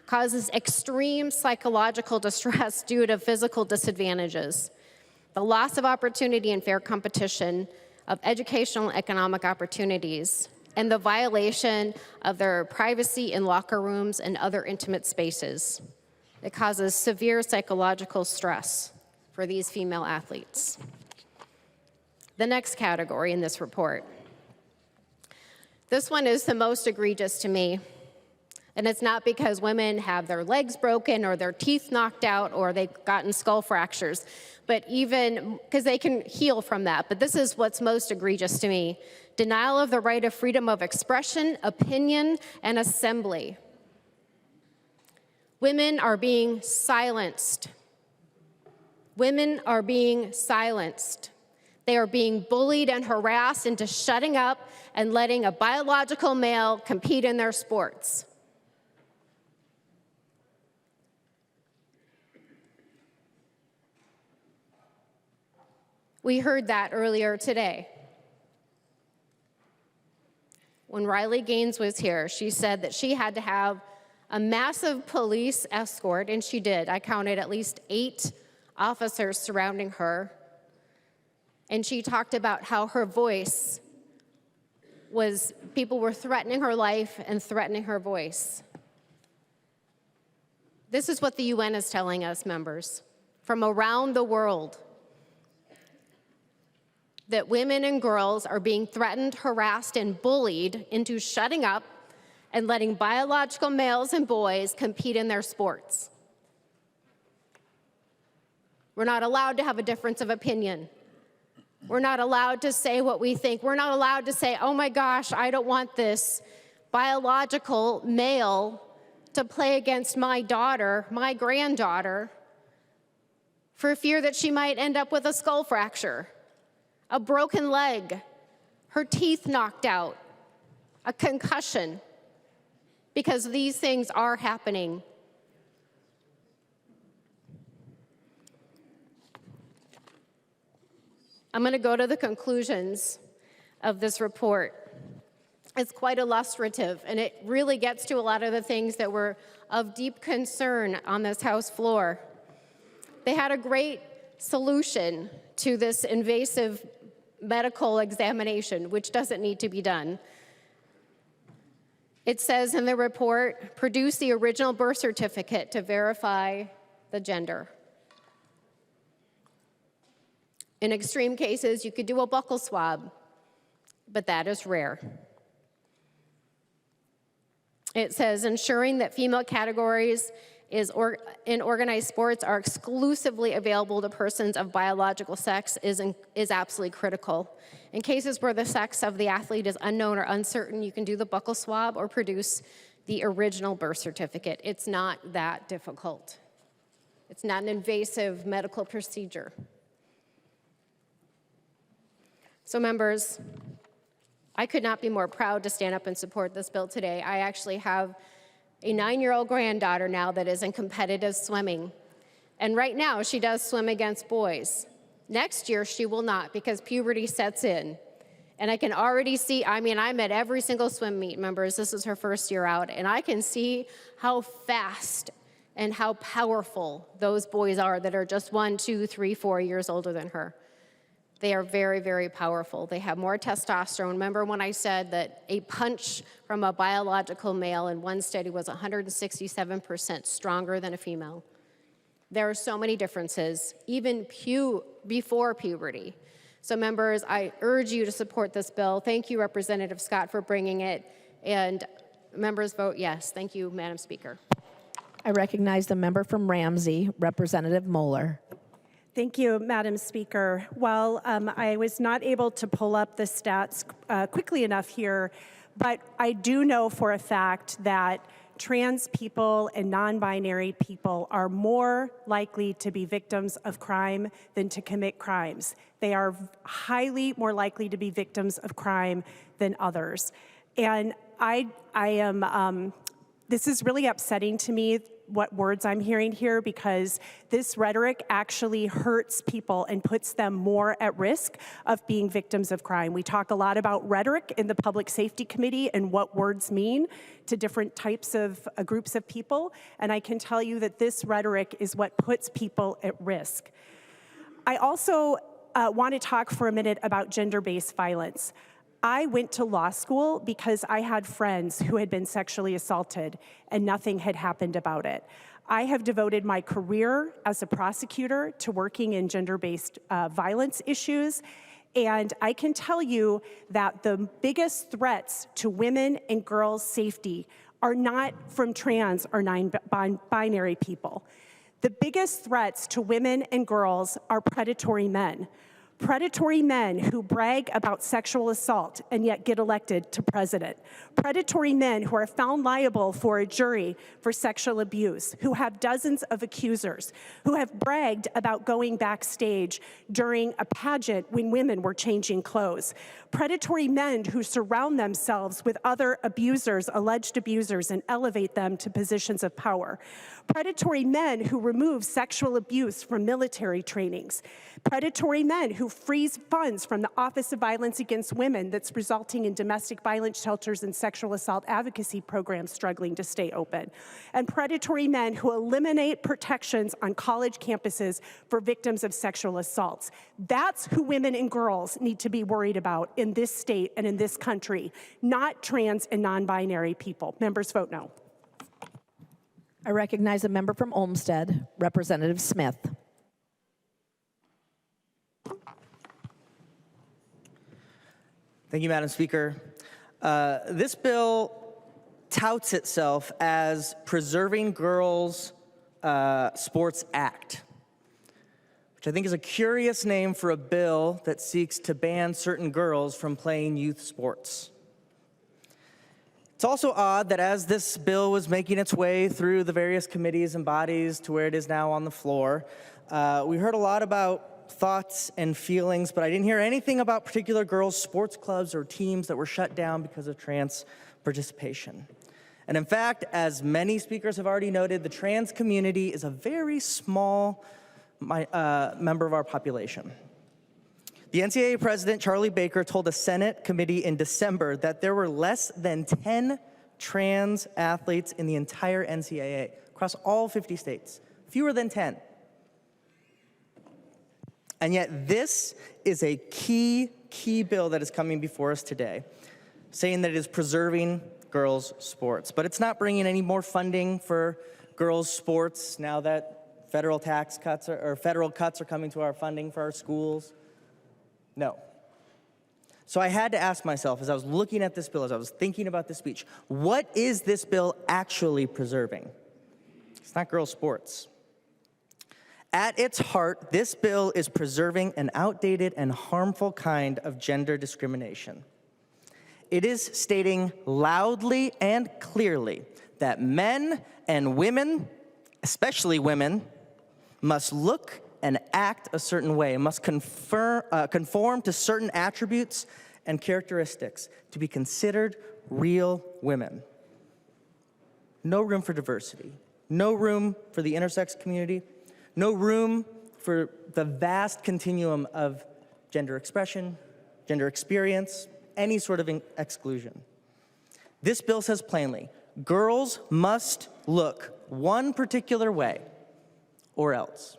causes extreme psychological distress due to physical disadvantages, the loss of opportunity and fair competition, of educational and economic opportunities, and the violation of their privacy in locker rooms and other intimate spaces. It causes severe psychological stress for these female athletes. The next category in this report. This one is the most egregious to me. And it's not because women have their legs broken or their teeth knocked out or they've gotten skull fractures, but even because they can heal from that. But this is what's most egregious to me. Denial of the right of freedom of expression, opinion, and assembly. Women are being silenced. Women are being silenced. They are being bullied and harassed into shutting up and letting a biological male compete in their sports. We heard that earlier today. When Riley Gaines was here, she said that she had to have a massive police escort, and she did. I counted at least 8 officers surrounding her. And she talked about how her voice was, people were threatening her life and threatening her voice. This is what the UN is telling us, members, from around the world. That women and girls are being threatened, harassed, and bullied into shutting up and letting biological males and boys compete in their sports. We're not allowed to have a difference of opinion. We're not allowed to say what we think. We're not allowed to say, oh my gosh, I don't want this biological male to play against my daughter, my granddaughter, for fear that she might end up with a skull fracture, a broken leg, her teeth knocked out, a concussion. because these things are happening. I'm going to go to the conclusions of this report. It's quite illustrative, and it really gets to a lot of the things that were of deep concern on this House floor. They had a great solution to this invasive medical examination, which doesn't need to be done. It says in the report, produce the original birth certificate to verify the gender. In extreme cases, you could do a buccal swab, but that is rare. It says ensuring that female categories in organized sports are exclusively available to persons of biological sex is absolutely critical. In cases where the sex of the athlete is unknown or uncertain, you can do the buccal swab or produce the original birth certificate. It's not that difficult. It's not an invasive medical procedure. So members, I could not be more proud to stand up and support this bill today. I actually have a 9-year-old granddaughter now that is in competitive swimming. And right now, she does swim against boys. Next year, she will not because puberty sets in. And I can already see, I'm at every single swim meet, members. This is her first year out. And I can see how fast and how powerful those boys are that are just 1, 2, 3, 4 years older than her. They are very, very powerful. They have more testosterone. Remember when I said that a punch from a biological male in one study was 167% stronger than a female? There are so many differences, even before puberty. So members, I urge you to support this bill. Thank you, Representative Scott, for bringing it. And members vote yes. Thank you, Madam Speaker. I recognize the member from Ramsey, Representative Moeller. Thank you, Madam Speaker. Well, I was not able to pull up the stats quickly enough here, but I do know for a fact that trans people and non-binary people are more likely to be victims of crime than to commit crimes. They are highly more likely to be victims of crime than others. And this is really upsetting to me, what words I'm hearing here, because this rhetoric actually hurts people and puts them more at risk of being victims of crime. We talk a lot about rhetoric in the Public Safety Committee and what words mean to different types of groups of people, and I can tell you that this rhetoric is what puts people at risk. I also want to talk for a minute about gender-based violence. I went to law school because I had friends who had been sexually assaulted and nothing had happened about it. I have devoted my career as a prosecutor to working in gender-based violence issues, and I can tell you that the biggest threats to women and girls' safety are not from trans or non-binary people. The biggest threats to women and girls are predatory men. Predatory men who brag about sexual assault and yet get elected to president. Predatory men who are found liable for a jury for sexual abuse, who have dozens of accusers, who have bragged about going backstage during a pageant when women were changing clothes. Predatory men who surround themselves with other abusers, alleged abusers, and elevate them to positions of power. Predatory men who remove sexual abuse from military trainings. Predatory men who freeze funds from the Office of Violence Against Women that's resulting in domestic violence shelters and sexual assault advocacy programs struggling to stay open. And predatory men who eliminate protections on college campuses for victims of sexual assaults. That's who women and girls need to be worried about in this state and in this country, not trans and non-binary people. Members vote no. I recognize a member from Olmsted, Representative Smith. Thank you, Madam Speaker. This bill touts itself as Preserving Girls' Sports Act, which I think is a curious name for a bill that seeks to ban certain girls from playing youth sports. It's also odd that as this bill was making its way through the various committees and bodies to where it is now on the floor, we heard a lot about thoughts and feelings, but I didn't hear anything about particular girls' sports clubs or teams that were shut down because of trans participation. And in fact, as many speakers have already noted, the trans community is a very small member of our population. The NCAA president, Charlie Baker, told a Senate committee in December that there were less than 10 trans athletes in the entire NCAA across all 50 states, fewer than 10. And yet this is a key bill that is coming before us today, saying that it is preserving girls' sports. But it's not bringing any more funding for girls' sports now that federal tax cuts or federal cuts are coming to our funding for our schools. No. So I had to ask myself, as I was looking at this bill, as I was thinking about this speech, what is this bill actually preserving? It's not girls' sports. At its heart, this bill is preserving an outdated and harmful kind of gender discrimination. It is stating loudly and clearly that men and women, especially women, must look and act a certain way, must conform to certain attributes and characteristics to be considered real women. No room for diversity, no room for the intersex community, no room for the vast continuum of gender expression, gender experience, any sort of exclusion. This bill says plainly, girls must look one particular way or else.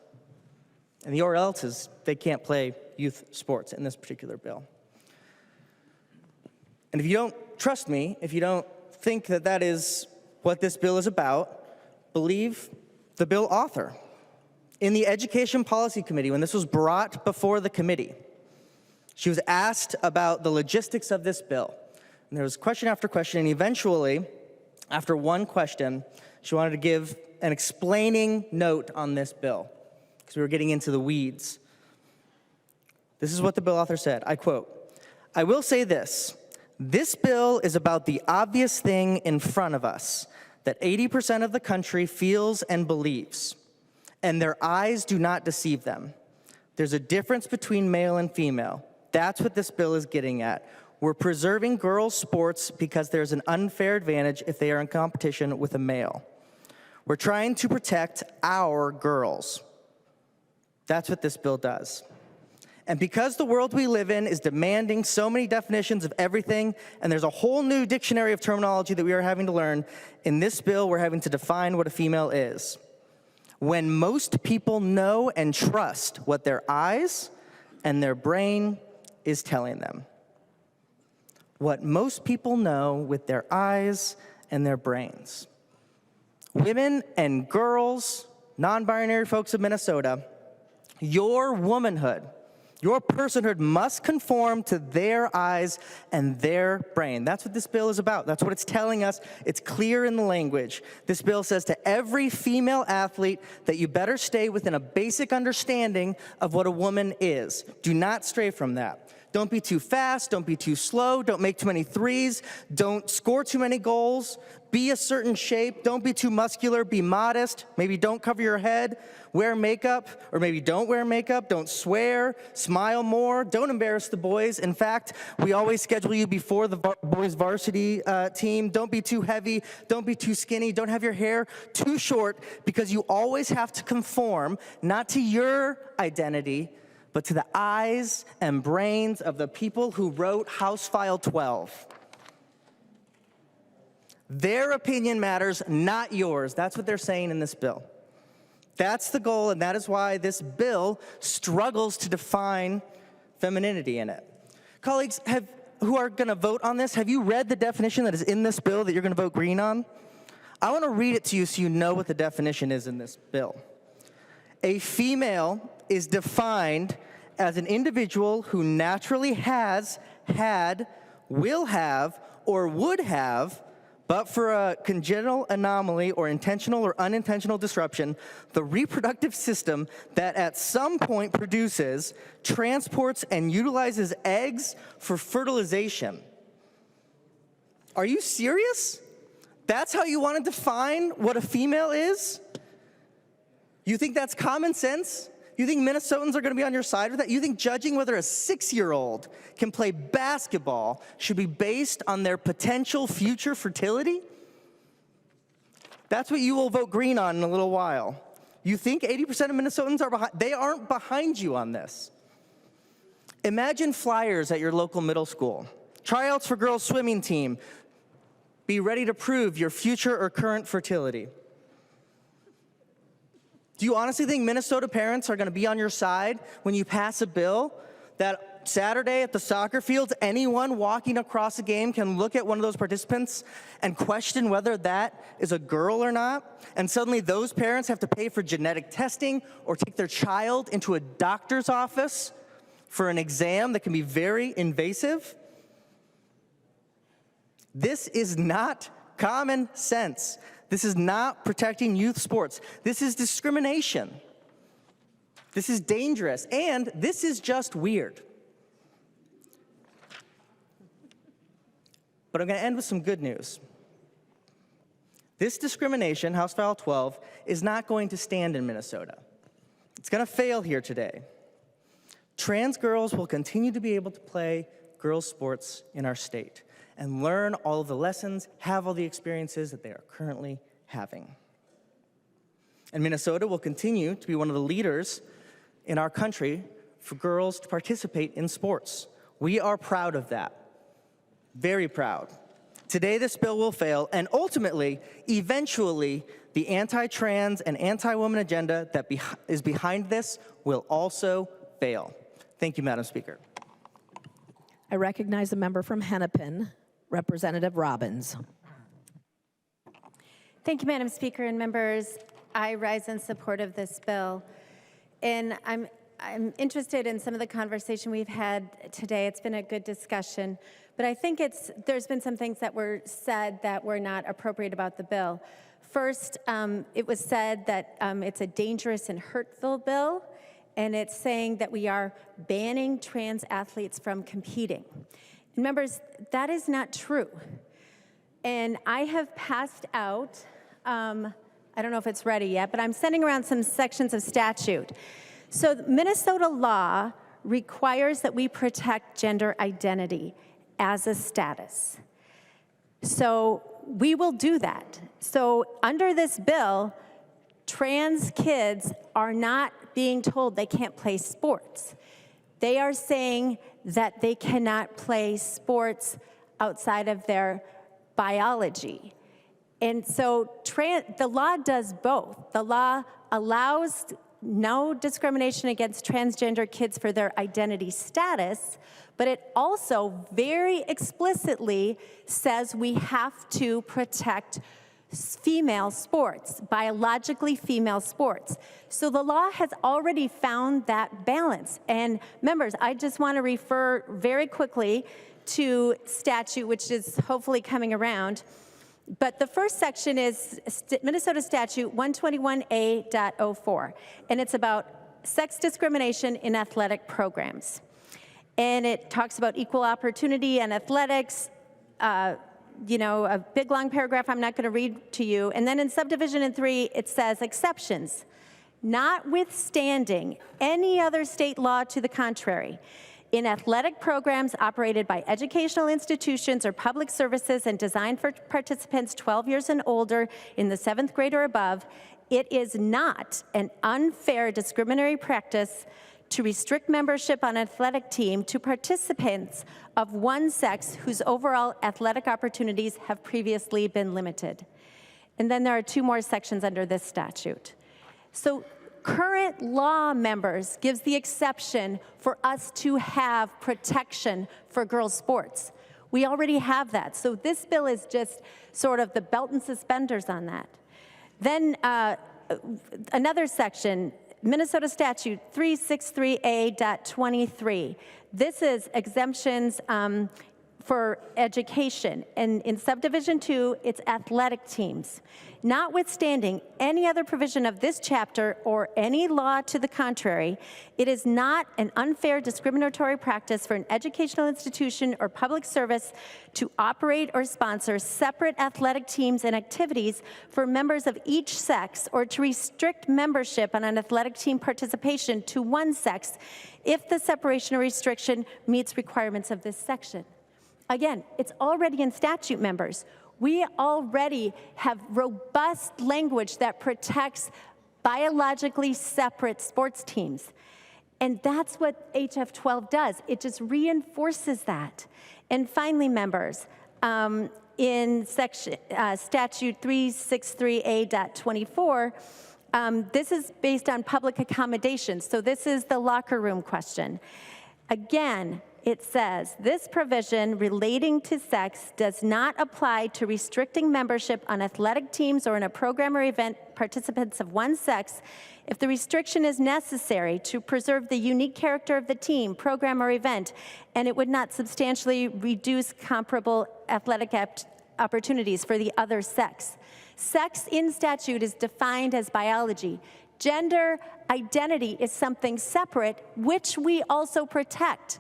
And the or else is they can't play youth sports in this particular bill. And if you don't trust me, if you don't think that that is what this bill is about, believe the bill author. In the Education Policy Committee, when this was brought before the committee, she was asked about the logistics of this bill. And there was question after question, and eventually, after one question, she wanted to give an explaining note on this bill, because we were getting into the weeds. This is what the bill author said, I quote, "I will say this bill is about the obvious thing in front of us that 80% of the country feels and believes, and their eyes do not deceive them. There's a difference between male and female. That's what this bill is getting at. We're preserving girls' sports because there's an unfair advantage if they are in competition with a male. We're trying to protect our girls. That's what this bill does. And because the world we live in is demanding so many definitions of everything, and there's a whole new dictionary of terminology that we are having to learn, in this bill we're having to define what a female is. When most people know and trust what their eyes and their brain is telling them. What most people know with their eyes and their brains. Women and girls, non-binary folks of Minnesota, your womanhood, your personhood must conform to their eyes and their brain. That's what this bill is about. That's what it's telling us. It's clear in the language. This bill says to every female athlete that you better stay within a basic understanding of what a woman is. Do not stray from that. Don't be too fast, don't be too slow, don't make too many threes, don't score too many goals, be a certain shape, don't be too muscular, be modest, maybe don't cover your head, wear makeup, or maybe don't wear makeup, don't swear, smile more, don't embarrass the boys. In fact, we always schedule you before the boys varsity team. Don't be too heavy, don't be too skinny, don't have your hair too short, because you always have to conform, not to your identity, but to the eyes and brains of the people who wrote House File 12. Their opinion matters, not yours. That's what they're saying in this bill. That's the goal, and that is why this bill struggles to define femininity in it. Colleagues who are going to vote on this, have you read the definition that is in this bill that you're going to vote green on? I want to read it to you so you know what the definition is in this bill. A female is defined as an individual who naturally has, had, will have, or would have, but for a congenital anomaly or intentional or unintentional disruption, the reproductive system that at some point produces, transports, and utilizes eggs for fertilization. Are you serious? That's how you want to define what a female is? You think that's common sense? You think Minnesotans are going to be on your side with that? You think judging whether a 6-year-old can play basketball should be based on their potential future fertility? That's what you will vote green on in a little while. You think 80% of Minnesotans are behind? They aren't behind you on this. Imagine flyers at your local middle school. Tryouts for girls' swimming team. Be ready to prove your future or current fertility. Do you honestly think Minnesota parents are going to be on your side when you pass a bill that Saturday at the soccer fields, anyone walking across a game can look at one of those participants and question whether that is a girl or not? And suddenly those parents have to pay for genetic testing or take their child into a doctor's office for an exam that can be very invasive? This is not common sense. This is not protecting youth sports. This is discrimination. This is dangerous, and this is just weird. But I'm going to end with some good news. This discrimination, House File 12, is not going to stand in Minnesota. It's going to fail here today. Trans girls will continue to be able to play girls' sports in our state and learn all of the lessons, have all the experiences that they are currently having. And Minnesota will continue to be one of the leaders in our country for girls to participate in sports. We are proud of that. Very proud. Today, this bill will fail, and ultimately, eventually, the anti-trans and anti-woman agenda that is behind this will also fail. Thank you, Madam Speaker. I recognize the member from Hennepin, Representative Robbins. Thank you, Madam Speaker and members. I rise in support of this bill. And I'm interested in some of the conversation we've had today. It's been a good discussion. But I think there's been some things that were said that were not appropriate about the bill. First, it was said that it's a dangerous and hurtful bill, and it's saying that we are banning trans athletes from competing. And members, that is not true. And I have passed out, I don't know if it's ready yet, but I'm sending around some sections of statute. So Minnesota law requires that we protect gender identity as a status. So we will do that. So under this bill, trans kids are not being told they can't play sports. They are saying that they cannot play sports outside of their biology. And so the law does both. The law allows no discrimination against transgender kids for their identity status, but it also very explicitly says we have to protect female sports, biologically female sports. So the law has already found that balance. And members, I just want to refer very quickly to statute, which is hopefully coming around. But the first section is Minnesota Statute 121A.04, and it's about sex discrimination in athletic programs. And it talks about equal opportunity and athletics, you know, a big long paragraph I'm not going to read to you. And then in subdivision 3, it says exceptions, notwithstanding any other state law to the contrary. In athletic programs operated by educational institutions or public services and designed for participants 12 years and older in the 7th grade or above, it is not an unfair discriminatory practice to restrict membership on an athletic team to participants of one sex whose overall athletic opportunities have previously been limited. And then there are 2 more sections under this statute. So current law, members, gives the exception for us to have protection for girls' sports. We already have that. So this bill is just sort of the belt and suspenders on that. Then another section, Minnesota Statute 363A.23. This is exemptions for education. And in subdivision 2, it's athletic teams. Notwithstanding any other provision of this chapter or any law to the contrary, it is not an unfair discriminatory practice for an educational institution or public service to operate or sponsor separate athletic teams and activities for members of each sex, or to restrict membership on an athletic team participation to one sex if the separation or restriction meets requirements of this section. Again, it's already in statute, members. We already have robust language that protects biologically separate sports teams. And that's what HF 12 does. It just reinforces that. And finally, members, in section, statute 363A.24, this is based on public accommodations. So this is the locker room question. Again, it says, this provision relating to sex does not apply to restricting membership on athletic teams or in a program or event participants of one sex if the restriction is necessary to preserve the unique character of the team, program, or event, and it would not substantially reduce comparable athletic opportunities for the other sex. Sex in statute is defined as biology. Gender identity is something separate, which we also protect.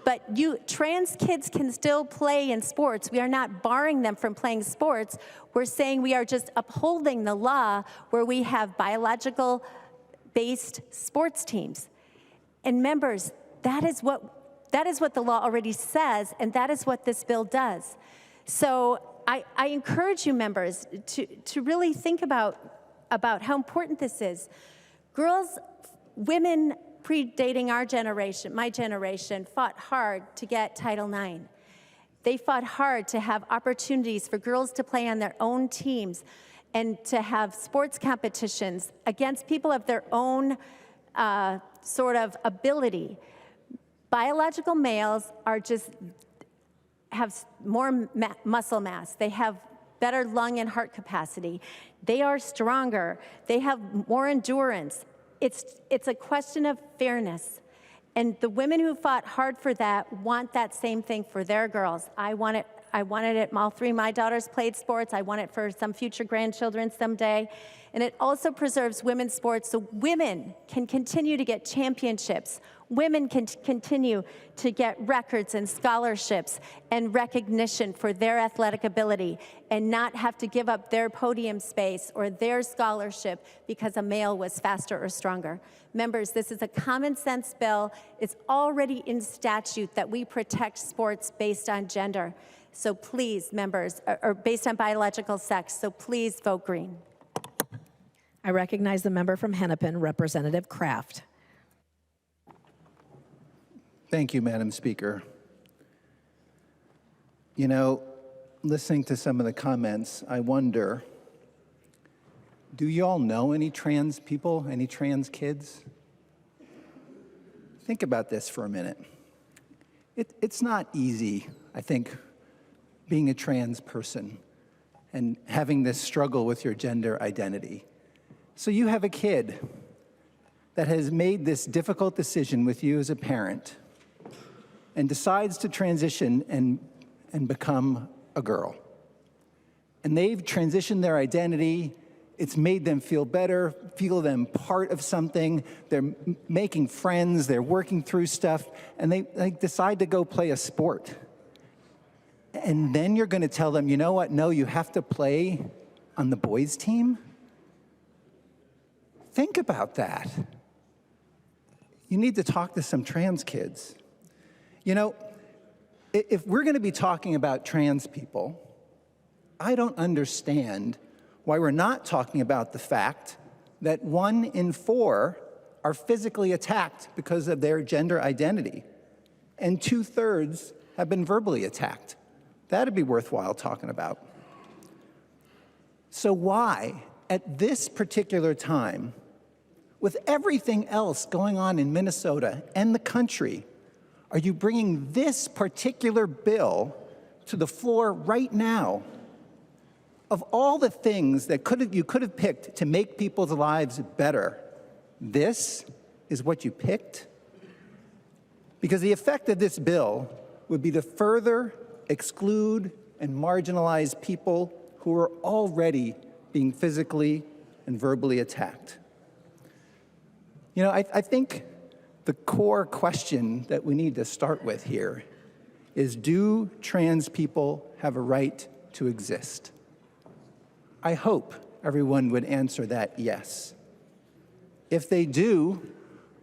But trans kids can still play in sports. We are not barring them from playing sports. We're saying we are just upholding the law where we have biological-based sports teams. And members, that is what the law already says, and that is what this bill does. So I encourage you, members, to really think about how important this is. Girls, women predating our generation, my generation, fought hard to get Title IX. They fought hard to have opportunities for girls to play on their own teams and to have sports competitions against people of their own sort of ability. Biological males have more muscle mass. They have better lung and heart capacity. They are stronger. They have more endurance. It's a question of fairness. And the women who fought hard for that want that same thing for their girls. I wanted it, all three of my daughters played sports. I want it for some future grandchildren someday. And it also preserves women's sports so women can continue to get championships. Women can continue to get records and scholarships and recognition for their athletic ability and not have to give up their podium space or their scholarship because a male was faster or stronger. Members, this is a common sense bill. It's already in statute that we protect sports based on gender. So please, members, or based on biological sex, so please vote green. I recognize the member from Hennepin, Representative Kraft. Thank you, Madam Speaker. You know, listening to some of the comments, I wonder, do you all know any trans people, any trans kids? Think about this for a minute. It's not easy, I think, being a trans person and having this struggle with your gender identity. So you have a kid that has made this difficult decision with you as a parent and decides to transition and become a girl. And they've transitioned their identity. It's made them feel better, feel them part of something. They're making friends, they're working through stuff, and they decide to go play a sport. And then you're gonna tell them, you know what, no, you have to play on the boys' team? Think about that. You need to talk to some trans kids. You know, if we're going to be talking about trans people, I don't understand why we're not talking about the fact that 1 in 4 are physically attacked because of their gender identity, and 2/3 have been verbally attacked. That'd be worthwhile talking about. So why, at this particular time, with everything else going on in Minnesota and the country, are you bringing this particular bill to the floor right now? Of all the things that you could have picked to make people's lives better, this is what you picked? Because the effect of this bill would be to further exclude and marginalize people who are already being physically and verbally attacked. You know, I think the core question that we need to start with here is, do trans people have a right to exist? I hope everyone would answer that yes. If they do,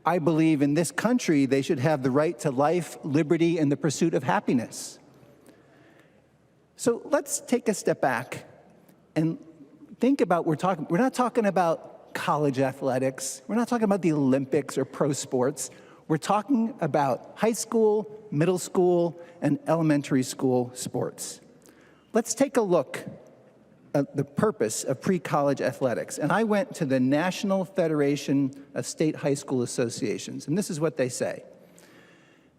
I believe in this country they should have the right to life, liberty, and the pursuit of happiness. So let's take a step back and think about, we're not talking about college athletics. We're not talking about the Olympics or pro sports. We're talking about high school, middle school, and elementary school sports. Let's take a look at the purpose of pre-college athletics. And I went to the National Federation of State High School Associations, and this is what they say.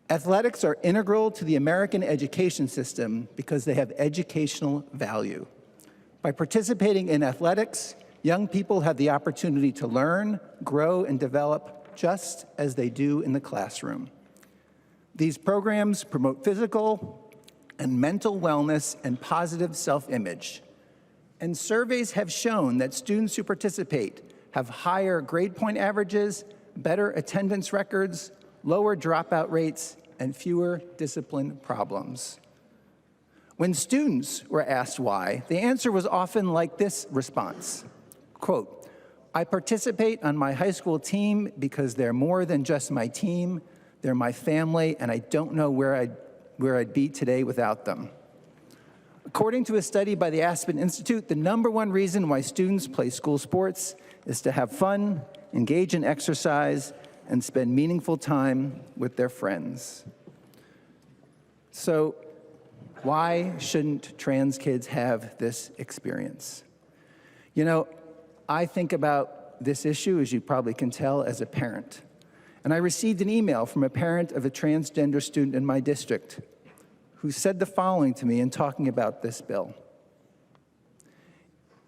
Athletics are integral to the American education system because they have educational value. By participating in athletics, young people have the opportunity to learn, grow, and develop just as they do in the classroom. These programs promote physical and mental wellness and positive self-image. And surveys have shown that students who participate have higher grade point averages, better attendance records, lower dropout rates, and fewer discipline problems. When students were asked why, the answer was often like this response, quote, "I participate on my high school team because they're more than just my team, they're my family, and I don't know where I'd be today without them." According to a study by the Aspen Institute, the #1 reason why students play school sports is to have fun, engage in exercise, and spend meaningful time with their friends. So why shouldn't trans kids have this experience? You know, I think about this issue, as you probably can tell, as a parent. And I received an email from a parent of a transgender student in my district who said the following to me in talking about this bill.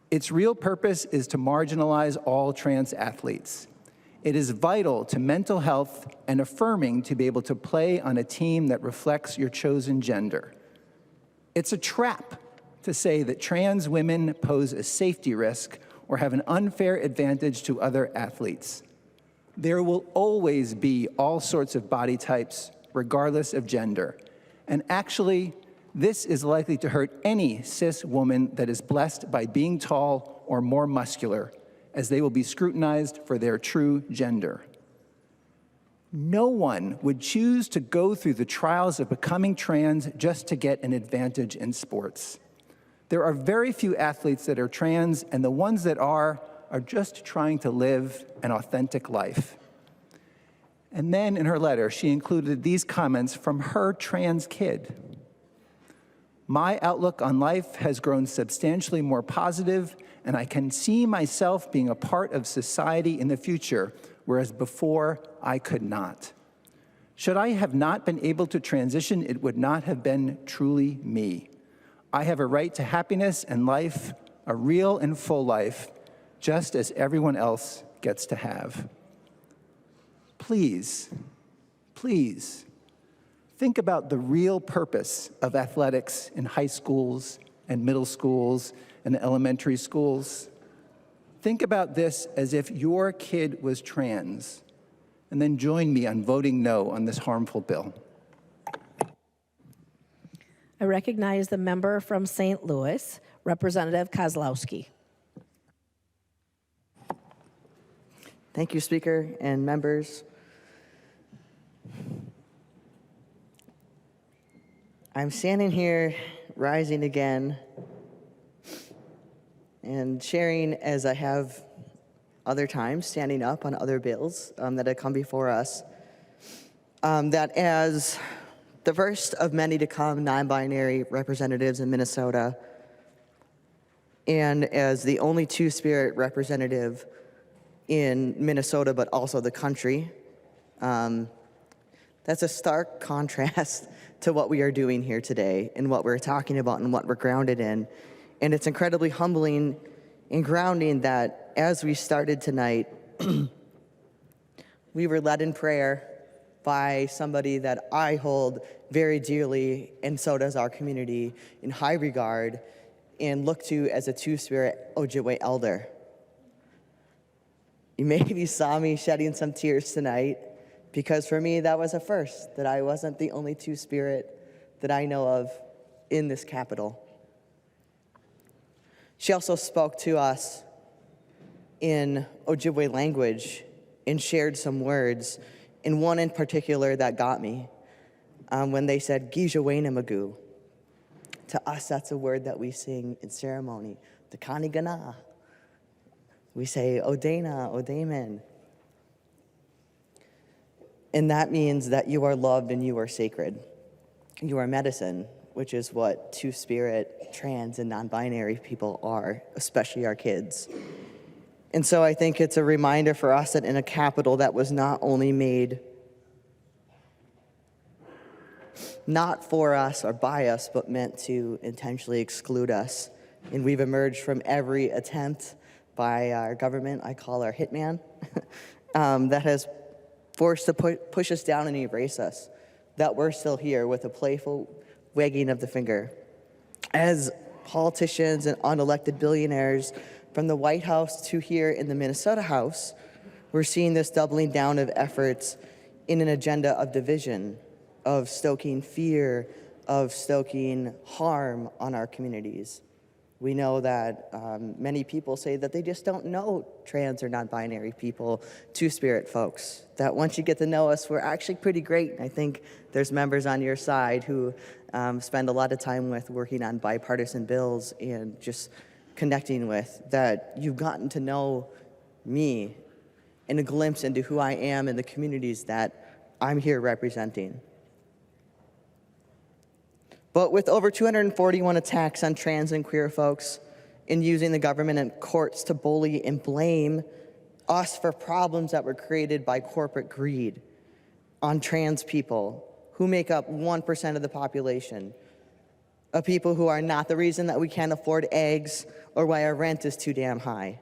Its real purpose is to marginalize all trans athletes. It is vital to mental health and affirming to be able to play on a team that reflects your chosen gender. It's a trap to say that trans women pose a safety risk or have an unfair advantage to other athletes. There will always be all sorts of body types, regardless of gender. And actually, this is likely to hurt any cis woman that is blessed by being tall or more muscular, as they will be scrutinized for their true gender. No one would choose to go through the trials of becoming trans just to get an advantage in sports. There are very few athletes that are trans, and the ones that are just trying to live an authentic life. And then in her letter, she included these comments from her trans kid. "My outlook on life has grown substantially more positive, and I can see myself being a part of society in the future, whereas before I could not. Should I have not been able to transition, it would not have been truly me. I have a right to happiness and life, a real and full life, just as everyone else gets to have." Please, please, think about the real purpose of athletics in high schools and middle schools and elementary schools. Think about this as if your kid was trans, and then join me on voting no on this harmful bill. I recognize the member from St. Louis, Representative Kozlowski. Thank you, Speaker and members. I'm standing here, rising again, and sharing, as I have other times, standing up on other bills that have come before us, that as the first of many to come non-binary representatives in Minnesota, and as the only two-spirit representative in Minnesota, but also the country, that's a stark contrast to what we are doing here today and what we're talking about and what we're grounded in. And it's incredibly humbling and grounding that as we started tonight, we were led in prayer by somebody that I hold very dearly, and so does our community, in high regard, and look to as a two-spirit Ojibwe elder. You maybe saw me shedding some tears tonight, because for me, that was a first, that I wasn't the only two-spirit that I know of in this Capitol. She also spoke to us in Ojibwe language and shared some words, and one in particular that got me, when they said, "Gijawena Magoo," To us, that's a word that we sing in ceremony. The kanigana. We say Odena, Odamen. And that means that you are loved and you are sacred. You are medicine, which is what two-spirit, trans, and non-binary people are, especially our kids. And so I think it's a reminder for us that in a capital that was not only made not for us or by us, but meant to intentionally exclude us. And we've emerged from every attempt by our government, I call our hitman, that has forced to push us down and erase us, that we're still here with a playful wagging of the finger. As politicians and unelected billionaires, from the White House to here in the Minnesota House, we're seeing this doubling down of efforts in an agenda of division, of stoking fear, of stoking harm on our communities. We know that many people say that they just don't know trans or non-binary people, two-spirit folks, that once you get to know us, we're actually pretty great. I think there's members on your side who spend a lot of time with working on bipartisan bills and just connecting with, that you've gotten to know me and a glimpse into who I am and the communities that I'm here representing. But with over 241 attacks on trans and queer folks, in using the government and courts to bully and blame us for problems that were created by corporate greed on trans people who make up 1% of the population, of people who are not the reason that we can't afford eggs or why our rent is too damn high.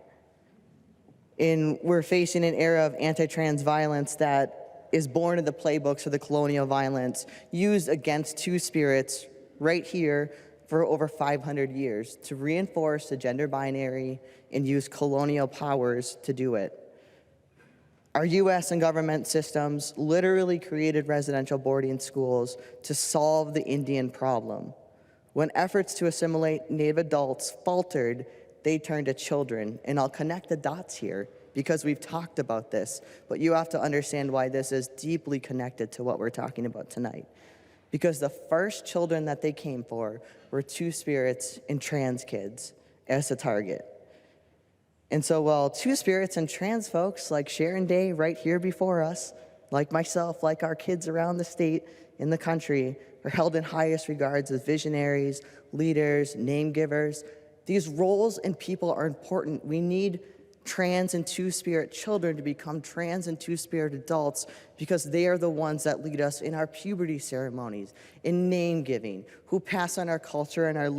And we're facing an era of anti-trans violence that is born of the playbooks of the colonial violence used against two-spirits right here for over 500 years to reinforce the gender binary and use colonial powers to do it. Our US and government systems literally created residential boarding schools to solve the Indian problem. When efforts to assimilate Native adults faltered, they turned to children. And I'll connect the dots here because we've talked about this, but you have to understand why this is deeply connected to what we're talking about tonight. Because the first children that they came for were two-spirits and trans kids as a target. And so while two-spirits and trans folks like Sharon Day right here before us, like myself, like our kids around the state and the country, are held in highest regards as visionaries, leaders, name givers, these roles and people are important. We need trans and two-spirit children to become trans and two-spirit adults because they are the ones that lead us in our puberty ceremonies, in name giving, who pass on our culture and our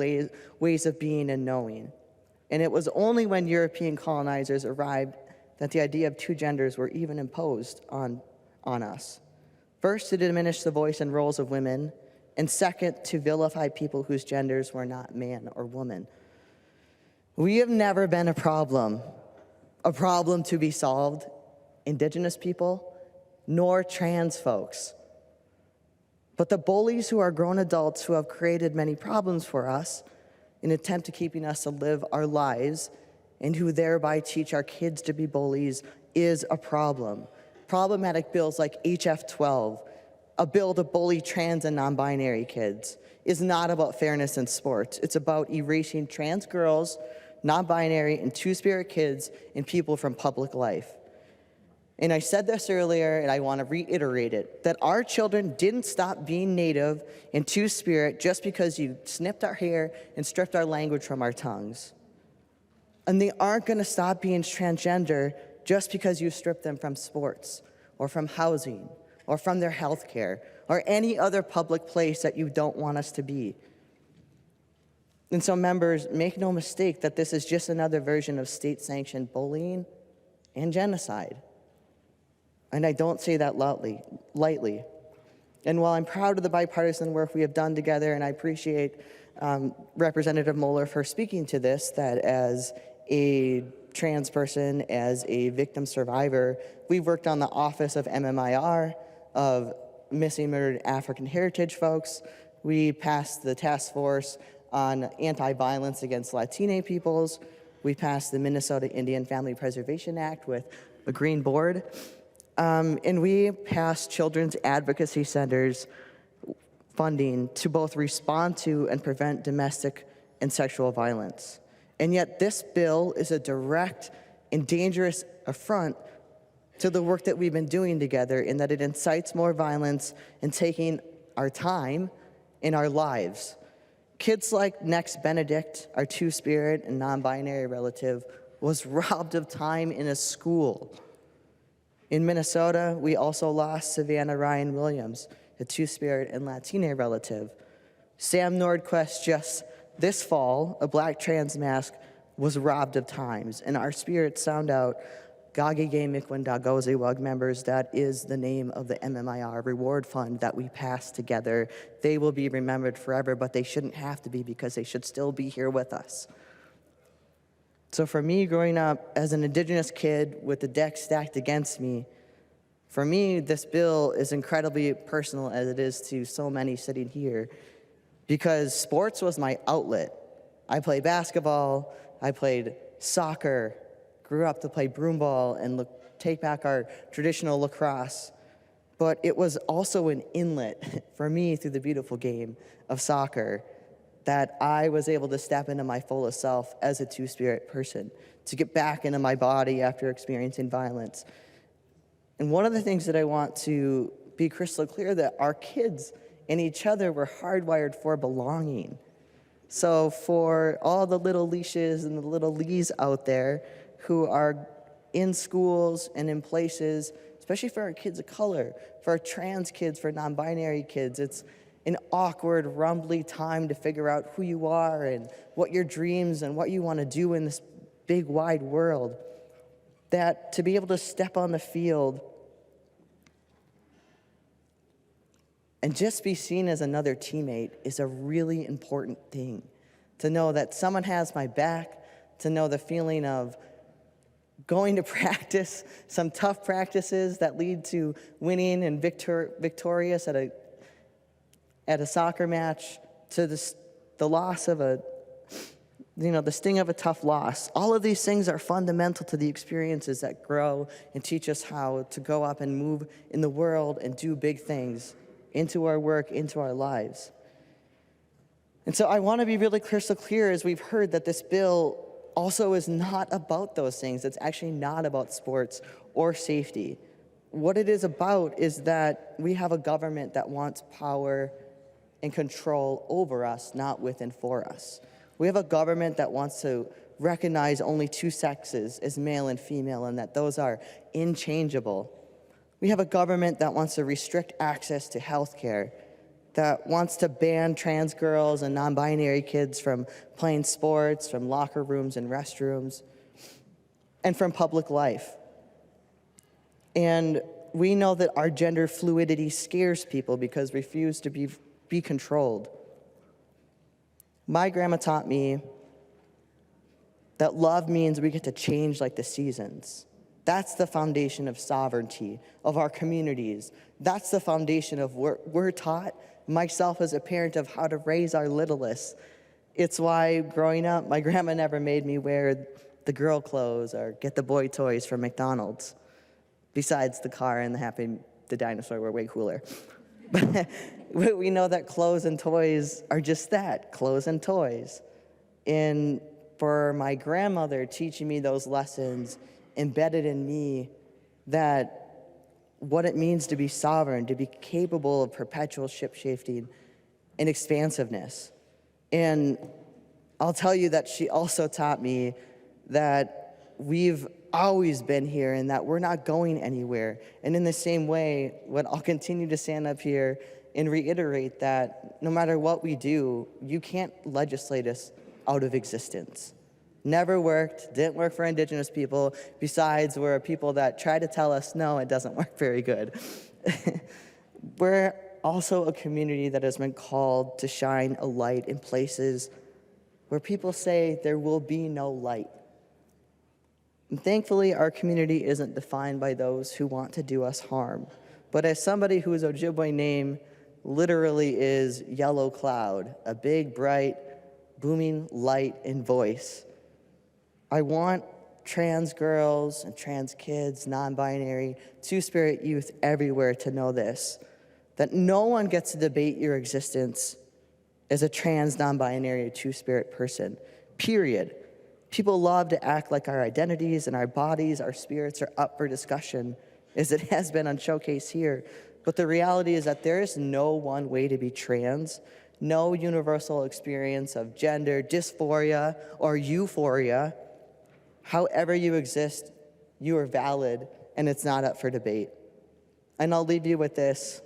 ways of being and knowing. And it was only when European colonizers arrived that the idea of two genders were even imposed on us. First, to diminish the voice and roles of women, and second, to vilify people whose genders were not man or woman. We have never been a problem to be solved, Indigenous people, nor trans folks. But the bullies who are grown adults who have created many problems for us in an attempt to keeping us to live our lives and who thereby teach our kids to be bullies is a problem. Problematic bills like HF 12, a bill to bully trans and non-binary kids, is not about fairness in sports. It's about erasing trans girls, non-binary, and two-spirit kids and people from public life. And I said this earlier, and I want to reiterate it, that our children didn't stop being Native and two-spirit just because you snipped our hair and stripped our language from our tongues. And they aren't going to stop being transgender just because you stripped them from sports or from housing or from their health care or any other public place that you don't want us to be. And so members, make no mistake that this is just another version of state-sanctioned bullying and genocide. And I don't say that lightly. And while I'm proud of the bipartisan work we have done together, and I appreciate Representative Moeller for speaking to this, that as a trans person, as a victim survivor, we've worked on the Office of MMIR, of Missing Murdered African Heritage folks. We passed the task force on anti-violence against Latina peoples. We passed the Minnesota Indian Family Preservation Act with a green board. And we passed children's advocacy centers funding to both respond to and prevent domestic and sexual violence. And yet this bill is a direct and dangerous affront to the work that we've been doing together, in that it incites more violence and taking our time in our lives. Kids like Next Benedict, our two-spirit and non-binary relative, was robbed of time in a school. In Minnesota, we also lost Savannah Ryan Williams, a two-spirit and Latina relative. Sam Nordquist, just this fall, a black trans mask, was robbed of times. And our spirits sound out, Gagi Gay Mikwin Dagozi Wug members, that is the name of the MMIR reward fund that we passed together. They will be remembered forever, but they shouldn't have to be, because they should still be here with us. So for me, growing up as an Indigenous kid with the deck stacked against me, for me, this bill is incredibly personal, as it is to so many sitting here, because sports was my outlet. I played basketball, I played soccer, grew up to play broomball and take back our traditional lacrosse. But it was also an inlet for me through the beautiful game of soccer, that I was able to step into my fullest self as a two-spirit person, to get back into my body after experiencing violence. And one of the things that I want to be crystal clear, that our kids and each other were hardwired for belonging. So for all the little Liishes and the little Lees out there who are in schools and in places, especially for our kids of color, for our trans kids, for non-binary kids, it's an awkward, rumbly time to figure out who you are and what your dreams and what you want to do in this big, wide world. That to be able to step on the field and just be seen as another teammate is a really important thing. To know that someone has my back, to know the feeling of going to practice, some tough practices that lead to winning and victorious at a soccer match, to the loss of the sting of a tough loss. All of these things are fundamental to the experiences that grow and teach us how to go up and move in the world and do big things into our work, into our lives. And so I want to be really crystal clear, as we've heard, that this bill also is not about those things. It's actually not about sports or safety. What it is about is that we have a government that wants power and control over us, not with and for us. We have a government that wants to recognize only two sexes as male and female, and that those are inchangeable. We have a government that wants to restrict access to health care, that wants to ban trans girls and non-binary kids from playing sports, from locker rooms and restrooms, and from public life. And we know that our gender fluidity scares people because we refuse to be controlled. My grandma taught me that love means we get to change like the seasons. That's the foundation of sovereignty, of our communities. That's the foundation of what we're taught, myself as a parent, of how to raise our littlest. It's why growing up, my grandma never made me wear the girl clothes or get the boy toys from McDonald's. Besides the car and the dinosaur were way cooler. But we know that clothes and toys are just that, clothes and toys. And for my grandmother teaching me those lessons embedded in me, that what it means to be sovereign, to be capable of perpetual ship-shifting and expansiveness. And I'll tell you that she also taught me that we've always been here and that we're not going anywhere. And in the same way, what I'll continue to stand up here and reiterate that no matter what we do, you can't legislate us out of existence. Never worked, didn't work for Indigenous people. Besides, we're people that try to tell us, no, it doesn't work very good. We're also a community that has been called to shine a light in places where people say there will be no light. And thankfully, our community isn't defined by those who want to do us harm. But as somebody whose Ojibwe name literally is yellow cloud, a big, bright, booming light and voice, I want trans girls and trans kids, non-binary, two-spirit youth everywhere to know this. that no one gets to debate your existence as a trans, non-binary, two-spirit person, period. People love to act like our identities and our bodies, our spirits are up for discussion, as it has been on Showcase here. But the reality is that there is no one way to be trans, no universal experience of gender, dysphoria, or euphoria. However you exist, you are valid, and it's not up for debate. And I'll leave you with this.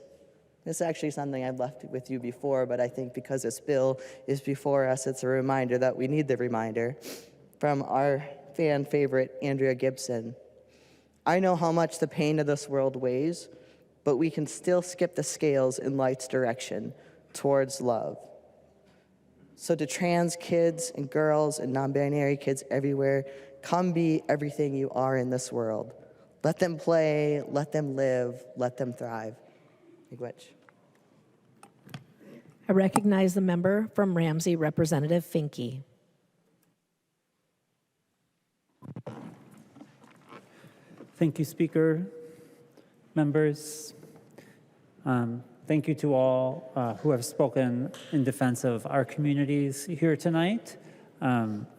This is actually something I've left with you before, but I think because this bill is before us, it's a reminder that we need the reminder from our fan favorite, Andrea Gibson. I know how much the pain of this world weighs, but we can still skip the scales in light's direction towards love. So to trans kids and girls and non-binary kids everywhere, come be everything you are in this world. Let them play, let them live, let them thrive. Miigwech. I recognize the member from Ramsey, Representative Finke. Thank you, Speaker, members. Thank you to all who have spoken in defense of our communities here tonight,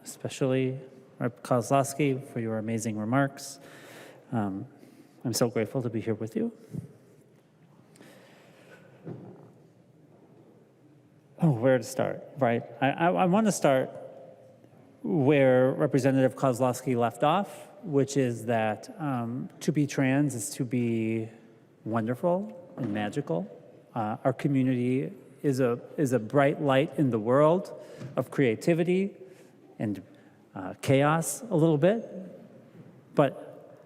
especially Rep. Kozlowski for your amazing remarks. I'm so grateful to be here with you. Oh, where to start, right? I want to start where Representative Kozlowski left off, which is that to be trans is to be wonderful and magical. Our community is a bright light in the world of creativity and chaos a little bit, but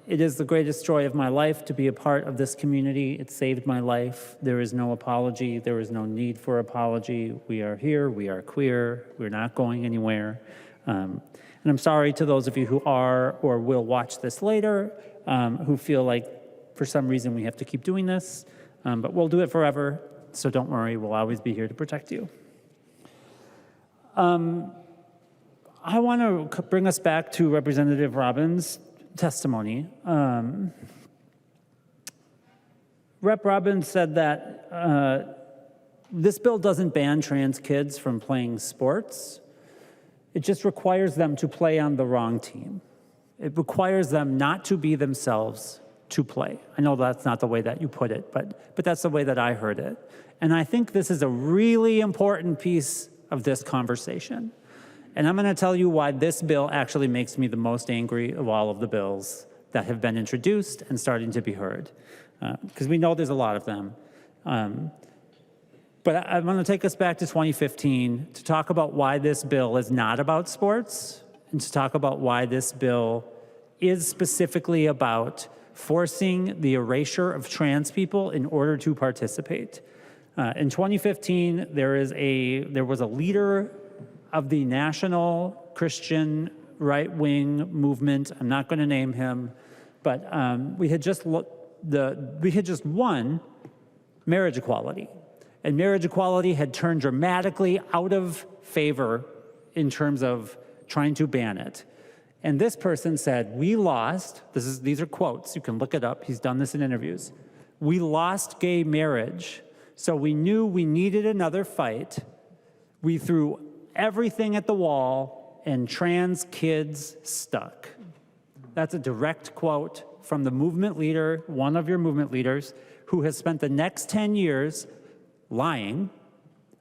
it is the greatest joy of my life to be a part of this community. It saved my life. There is no apology. There is no need for apology. We are here. We are queer. We're not going anywhere. And I'm sorry to those of you who are or will watch this later, who feel like for some reason we have to keep doing this, but we'll do it forever, so don't worry, we'll always be here to protect you. I want to bring us back to Representative Robbins' testimony. Rep. Robbins said that this bill doesn't ban trans kids from playing sports. It just requires them to play on the wrong team. It requires them not to be themselves to play. I know that's not the way that you put it, but that's the way that I heard it. And I think this is a really important piece of this conversation. And I'm going to tell you why this bill actually makes me the most angry of all of the bills that have been introduced and starting to be heard. Because we know there's a lot of them. But I want to take us back to 2015 to talk about why this bill is not about sports and to talk about why this bill is specifically about forcing the erasure of trans people in order to participate. In 2015, there was a leader of the national Christian right-wing movement. I'm not going to name him, but we had just won marriage equality. And marriage equality had turned dramatically out of favor in terms of trying to ban it. And this person said, we lost, these are quotes, you can look it up, he's done this in interviews. We lost gay marriage, so we knew we needed another fight. We threw everything at the wall and trans kids stuck. That's a direct quote from the movement leader, one of your movement leaders, who has spent the next 10 years lying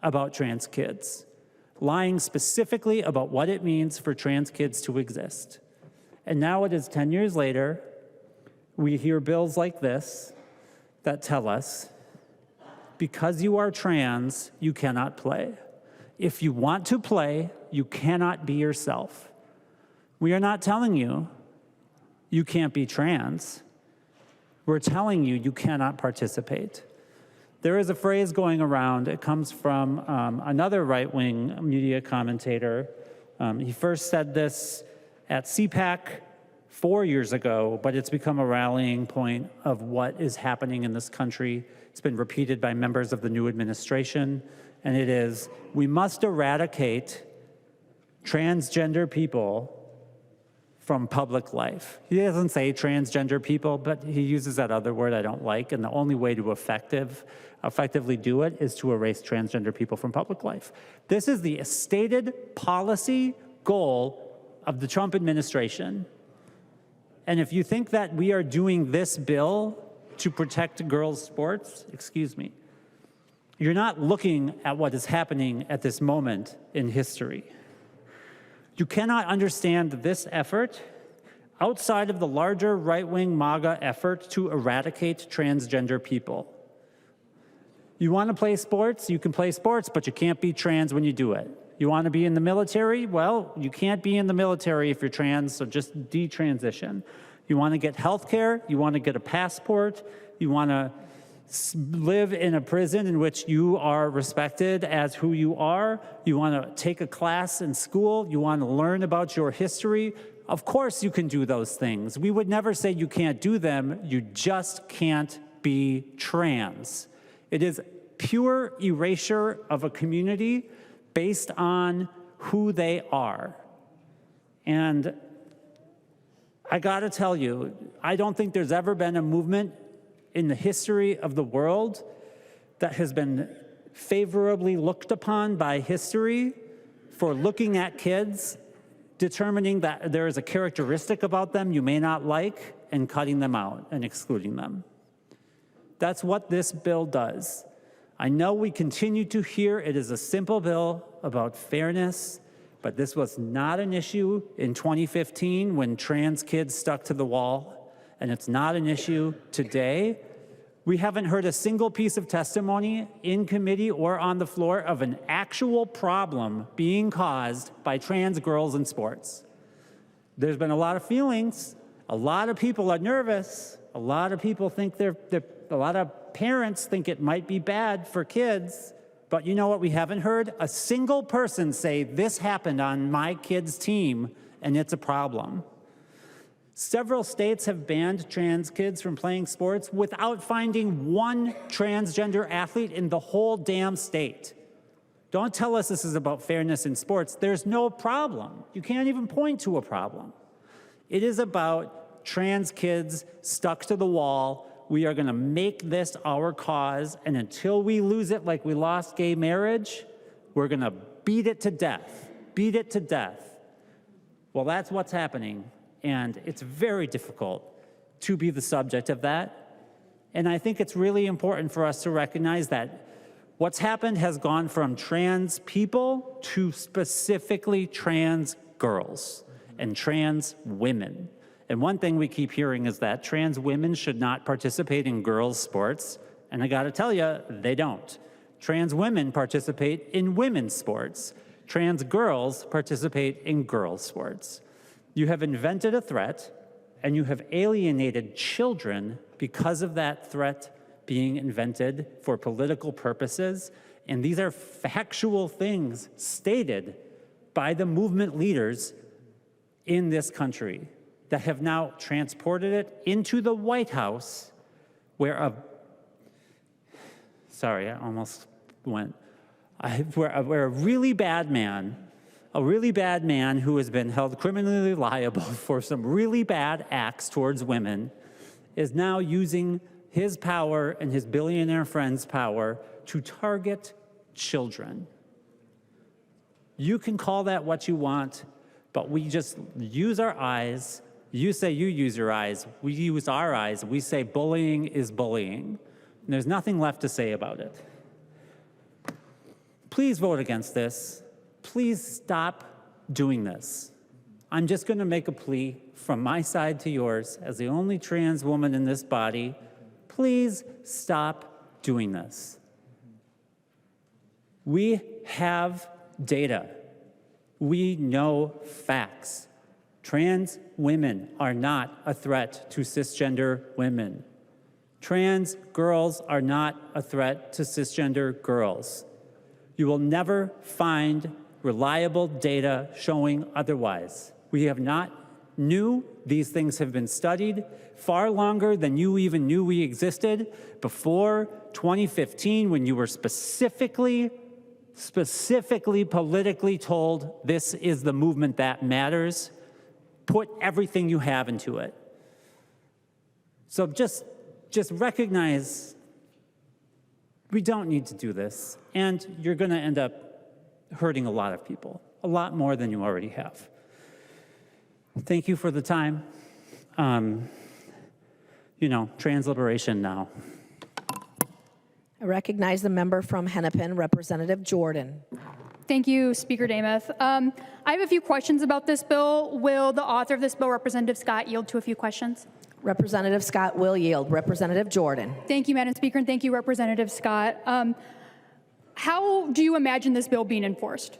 about trans kids, lying specifically about what it means for trans kids to exist. And now it is 10 years later, we hear bills like this that tell us, because you are trans, you cannot play. If you want to play, you cannot be yourself. We are not telling you you can't be trans. We're telling you you cannot participate. There is a phrase going around, it comes from another right-wing media commentator. He first said this at CPAC 4 years ago, but it's become a rallying point of what is happening in this country. It's been repeated by members of the new administration, and it is, we must eradicate transgender people from public life. He doesn't say transgender people, but he uses that other word I don't like, and the only way to effectively do it is to erase transgender people from public life. This is the stated policy goal of the Trump administration. And if you think that we are doing this bill to protect girls' sports, excuse me, you're not looking at what is happening at this moment in history. You cannot understand this effort outside of the larger right-wing MAGA effort to eradicate transgender people. You want to play sports? You can play sports, but you can't be trans when you do it. You want to be in the military? Well, you can't be in the military if you're trans, so just detransition. You want to get health care? You want to get a passport? You want to live in a prison in which you are respected as who you are? You want to take a class in school? You want to learn about your history? Of course you can do those things. We would never say you can't do them. You just can't be trans. It is pure erasure of a community based on who they are. And I gotta tell you, I don't think there's ever been a movement in the history of the world that has been favorably looked upon by history for looking at kids, determining that there is a characteristic about them you may not like, and cutting them out and excluding them. That's what this bill does. I know we continue to hear it is a simple bill about fairness, but this was not an issue in 2015 when trans kids stuck to the wall, and it's not an issue today. We haven't heard a single piece of testimony in committee or on the floor of an actual problem being caused by trans girls in sports. There's been a lot of feelings. A lot of people are nervous. A lot of people think a lot of parents think it might be bad for kids. But you know what we haven't heard? A single person say, this happened on my kid's team, and it's a problem. Several states have banned trans kids from playing sports without finding one transgender athlete in the whole damn state. Don't tell us this is about fairness in sports. There's no problem. You can't even point to a problem. It is about trans kids stuck to the wall. We are going to make this our cause, and until we lose it like we lost gay marriage, we're going to beat it to death. Beat it to death. Well, that's what's happening, and it's very difficult to be the subject of that. And I think it's really important for us to recognize that what's happened has gone from trans people to specifically trans girls and trans women. And one thing we keep hearing is that trans women should not participate in girls' sports. And I gotta tell you, they don't. Trans women participate in women's sports. Trans girls participate in girls' sports. You have invented a threat, and you have alienated children because of that threat being invented for political purposes. And these are factual things stated by the movement leaders in this country that have now transported it into the White House, where a really bad man who has been held criminally liable for some really bad acts towards women is now using his power and his billionaire friend's power to target children. You can call that what you want, but we just use our eyes. You say you use your eyes, we use our eyes. We say bullying is bullying. And there's nothing left to say about it. Please vote against this. Please stop doing this. I'm just going to make a plea from my side to yours as the only trans woman in this body. Please stop doing this. We have data. We know facts. Trans women are not a threat to cisgender women. Trans girls are not a threat to cisgender girls. You will never find reliable data showing otherwise. We have not knew. These things have been studied far longer than you even knew we existed before 2015, when you were specifically politically told this is the movement that matters. put everything you have into it. So just recognize we don't need to do this, and you're going to end up hurting a lot of people, a lot more than you already have. Thank you for the time. Trans liberation now. I recognize the member from Hennepin, Representative Jordan. Thank you, Speaker Namath. I have a few questions about this bill. Will the author of this bill, Representative Scott, yield to a few questions? Representative Scott will yield. Representative Jordan. Thank you, Madam Speaker, and thank you, Representative Scott. How do you imagine this bill being enforced?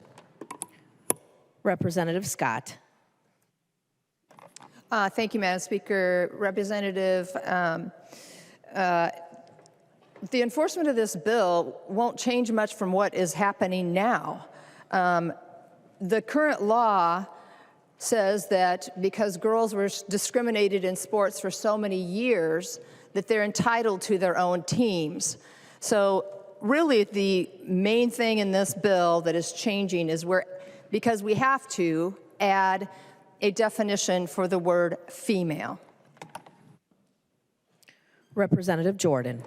Representative Scott. Thank you, Madam Speaker. Representative, the enforcement of this bill won't change much from what is happening now. The current law says that because girls were discriminated in sports for so many years, that they're entitled to their own teams. So really the main thing in this bill that is changing is because we have to add a definition for the word female. Representative Jordan.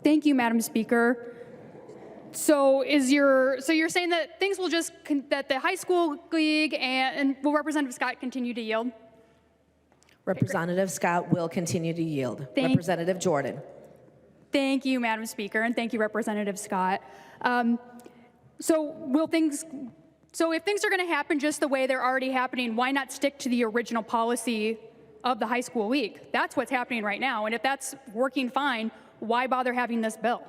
Thank you, Madam Speaker. So you're saying that things will that the high school league and will Representative Scott continue to yield? Representative Scott will continue to yield. Representative Jordan. Thank you, Madam Speaker, and thank you, Representative Scott. So if things are going to happen just the way they're already happening, why not stick to the original policy of the high school league? That's what's happening right now, and if that's working fine, why bother having this bill?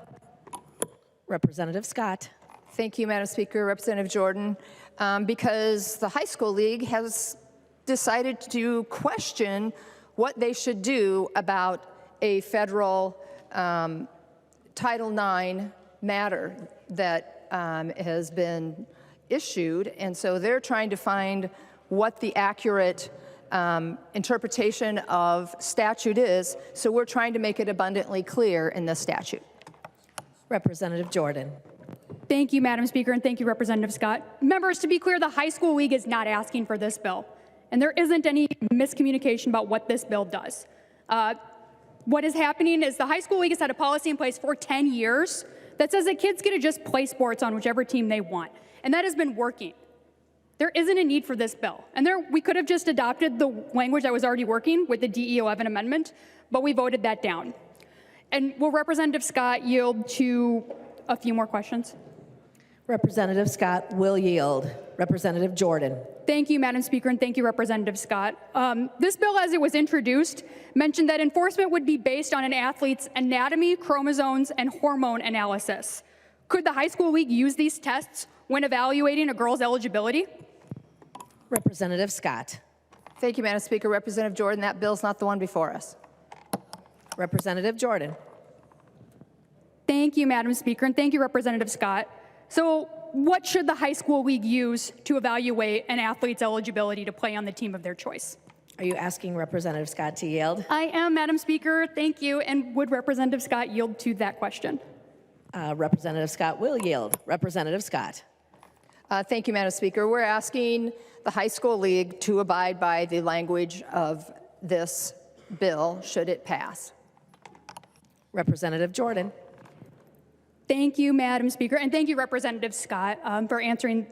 Representative Scott. Thank you, Madam Speaker. Representative Jordan. Because the high school league has decided to question what they should do about a federal Title IX matter that has been issued, and so they're trying to find what the accurate interpretation of statute is, so we're trying to make it abundantly clear in the statute. Representative Jordan. Thank you, Madam Speaker, and thank you, Representative Scott. Members, to be clear, the high school league is not asking for this bill, and there isn't any miscommunication about what this bill does. What is happening is the high school league has had a policy in place for 10 years that says that kids get to just play sports on whichever team they want, and that has been working. There isn't a need for this bill, and we could have just adopted the language that was already working with the DE11 amendment, but we voted that down. And will Representative Scott yield to a few more questions? Representative Scott will yield. Representative Jordan. Thank you, Madam Speaker, and thank you, Representative Scott. This bill, as it was introduced, mentioned that enforcement would be based on an athlete's anatomy, chromosomes, and hormone analysis. Could the high school league use these tests when evaluating a girl's eligibility? Representative Scott. Thank you, Madam Speaker. Representative Jordan, that bill's not the one before us. Representative Jordan. Thank you, Madam Speaker, and thank you, Representative Scott. So what should the high school league use to evaluate an athlete's eligibility to play on the team of their choice? Are you asking Representative Scott to yield? I am, Madam Speaker. Thank you. And would Representative Scott yield to that question? Representative Scott will yield. Representative Scott. Thank you, Madam Speaker. We're asking the high school league to abide by the language of this bill, should it pass. Representative Jordan. Thank you, Madam Speaker, and thank you, Representative Scott, for answering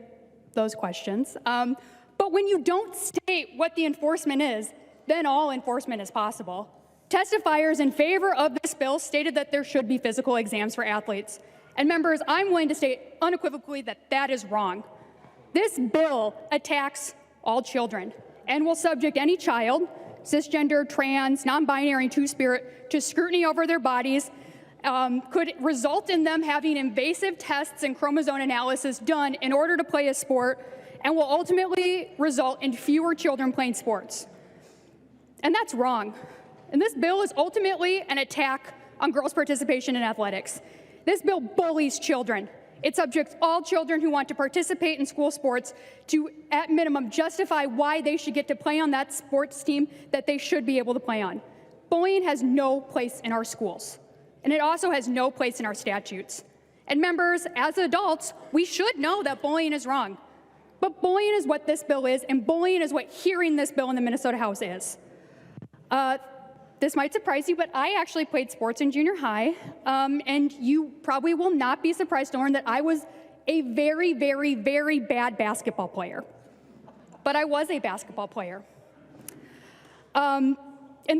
those questions. But when you don't state what the enforcement is, then all enforcement is possible. Testifiers in favor of this bill stated that there should be physical exams for athletes. And members, I'm willing to state unequivocally that that is wrong. This bill attacks all children and will subject any child, cisgender, trans, non-binary, and two-spirit, to scrutiny over their bodies, could result in them having invasive tests and chromosome analysis done in order to play a sport, and will ultimately result in fewer children playing sports. And that's wrong. And this bill is ultimately an attack on girls' participation in athletics. This bill bullies children. It subjects all children who want to participate in school sports to, at minimum, justify why they should get to play on that sports team that they should be able to play on. Bullying has no place in our schools, and it also has no place in our statutes. And members, as adults, we should know that bullying is wrong. But bullying is what this bill is, and bullying is what hearing this bill in the Minnesota House is. This might surprise you, but I actually played sports in junior high, and you probably will not be surprised to learn that I was a very, very, very bad basketball player. But I was a basketball player. And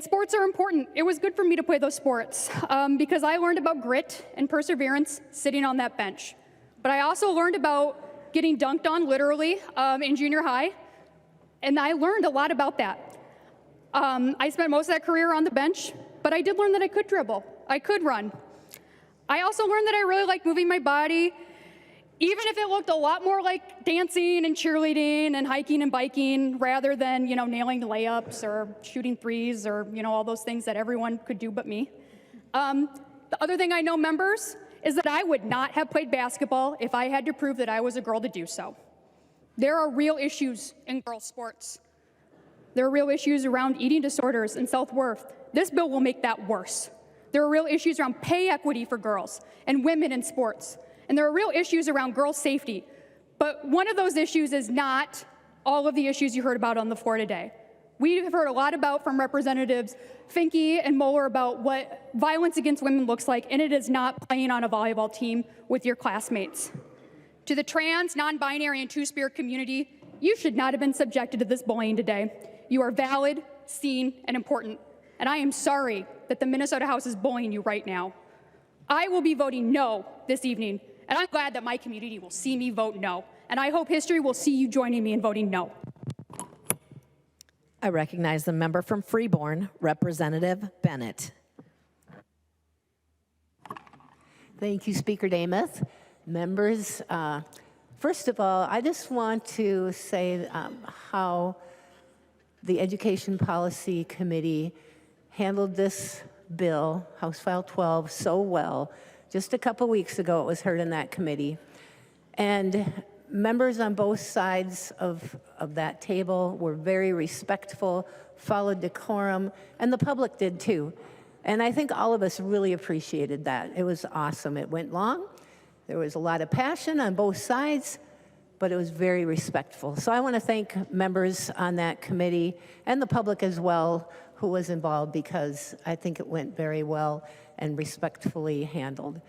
sports are important. It was good for me to play those sports because I learned about grit and perseverance sitting on that bench. But I also learned about getting dunked on, literally, in junior high, and I learned a lot about that. I spent most of that career on the bench, but I did learn that I could dribble. I could run. I also learned that I really liked moving my body, even if it looked a lot more like dancing and cheerleading and hiking and biking rather than, nailing layups or shooting threes or, all those things that everyone could do but me. The other thing I know, members, is that I would not have played basketball if I had to prove that I was a girl to do so. There are real issues in girls' sports. There are real issues around eating disorders and self-worth. This bill will make that worse. There are real issues around pay equity for girls and women in sports. And there are real issues around girls' safety. But one of those issues is not all of the issues you heard about on the floor today. We have heard a lot about from Representatives Finke and Moeller about what violence against women looks like, and it is not playing on a volleyball team with your classmates. To the trans, non-binary, and two-spirit community, you should not have been subjected to this bullying today. You are valid, seen, and important. And I am sorry that the Minnesota House is bullying you right now. I will be voting no this evening, and I'm glad that my community will see me vote no. And I hope history will see you joining me in voting no. I recognize the member from Freeborn, Representative Bennett. Thank you, Speaker Damath. Members, first of all, I just want to say how the Education Policy Committee handled this bill, House File 12, so well. Just a couple weeks ago, it was heard in that committee. And members on both sides of that table were very respectful, followed decorum, and the public did too. And I think all of us really appreciated that. It was awesome. It went long. There was a lot of passion on both sides, but it was very respectful. So I want to thank members on that committee and the public as well who was involved, because I think it went very well and respectfully handled.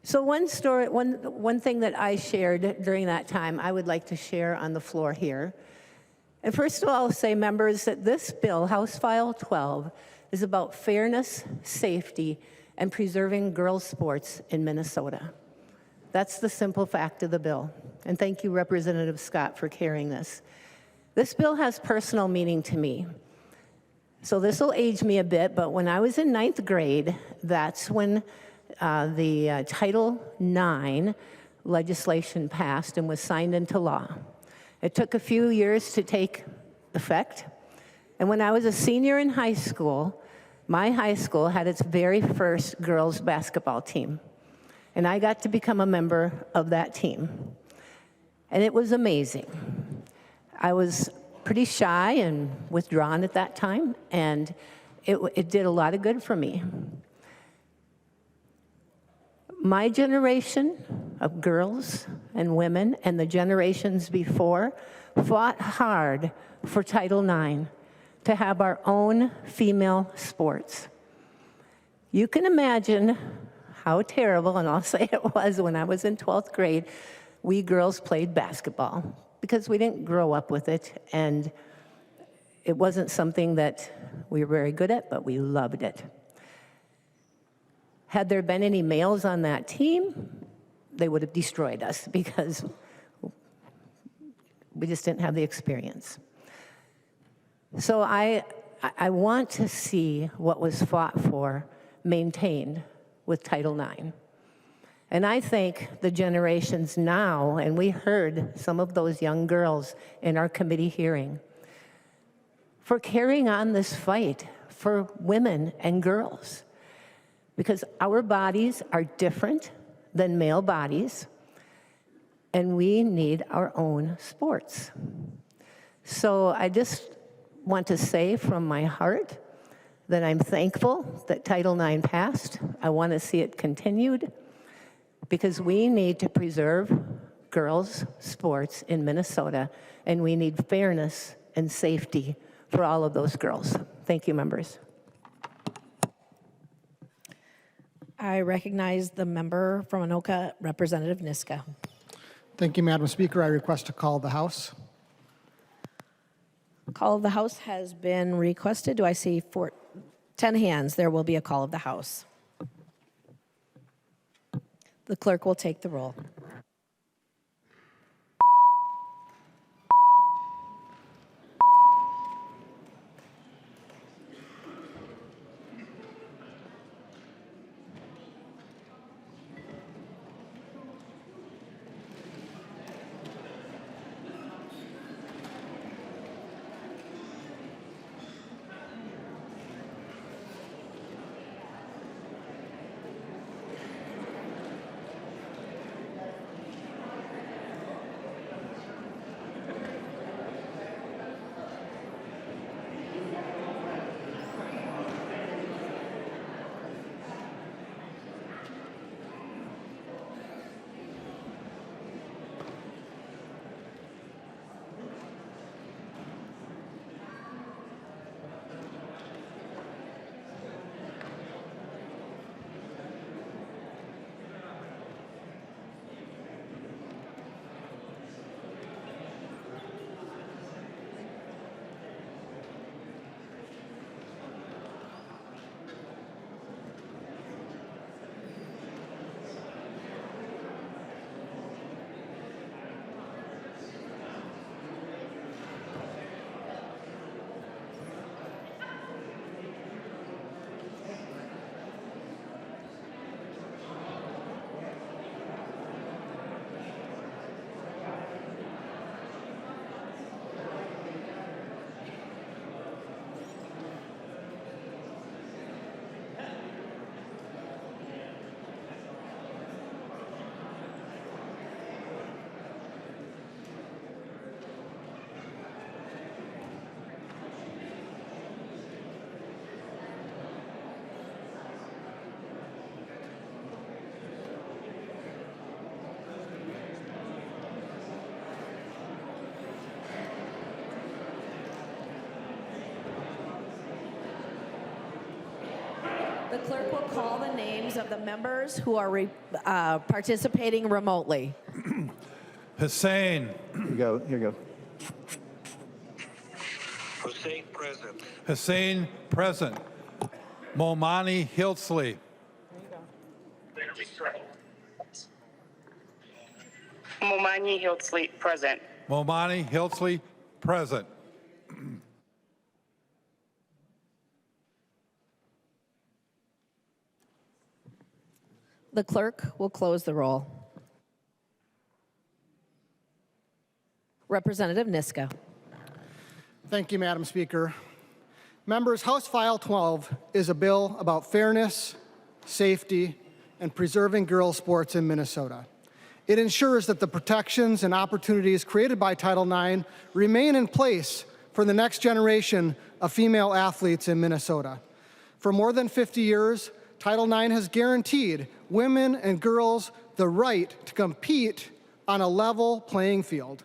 So one thing that I shared during that time, I would like to share on the floor here. And first of all, I'll say, members, that this bill, House File 12, is about fairness, safety, and preserving girls' sports in Minnesota. That's the simple fact of the bill. And thank you, Representative Scott, for carrying this. This bill has personal meaning to me. So this will age me a bit, but when I was in 9th grade, that's when the Title IX legislation passed and was signed into law. It took a few years to take effect. And when I was a senior in high school, my high school had its very first girls basketball team. And I got to become a member of that team. And it was amazing. I was pretty shy and withdrawn at that time, and it did a lot of good for me. My generation of girls and women and the generations before fought hard for Title IX to have our own female sports. You can imagine how terrible, and I'll say it was when I was in 12th grade, we girls played basketball because we didn't grow up with it, and it wasn't something that we were very good at, but we loved it. Had there been any males on that team, they would have destroyed us because we just didn't have the experience. So I want to see what was fought for maintained with Title IX. And I think the generations now, and we heard some of those young girls in our committee hearing, for carrying on this fight for women and girls. Because our bodies are different than male bodies, and we need our own sports. So I just want to say from my heart that I'm thankful that Title IX passed. I want to see it continued, because we need to preserve girls' sports in Minnesota, and we need fairness and safety for all of those girls. Thank you, members. I recognize the member from Anoka, Representative Niska. Thank you, Madam Speaker. I request to call the House. Call of the House has been requested. Do I see 10 hands? There will be a call of the House. The clerk will take the roll. The clerk will call the names of the members who are participating remotely. Hussein. Here you go. Here you go. Hussein present. Hussein, present. Momani Hiltsley. Momani Hiltsley present. Momani Hiltsley, present. The clerk will close the roll. Representative Niska. Thank you, Madam Speaker. Members, House File 12 is a bill about fairness, safety, and preserving girls' sports in Minnesota. It ensures that the protections and opportunities created by Title IX remain in place for the next generation of female athletes in Minnesota. For more than 50 years, Title IX has guaranteed women and girls the right to compete on a level playing field.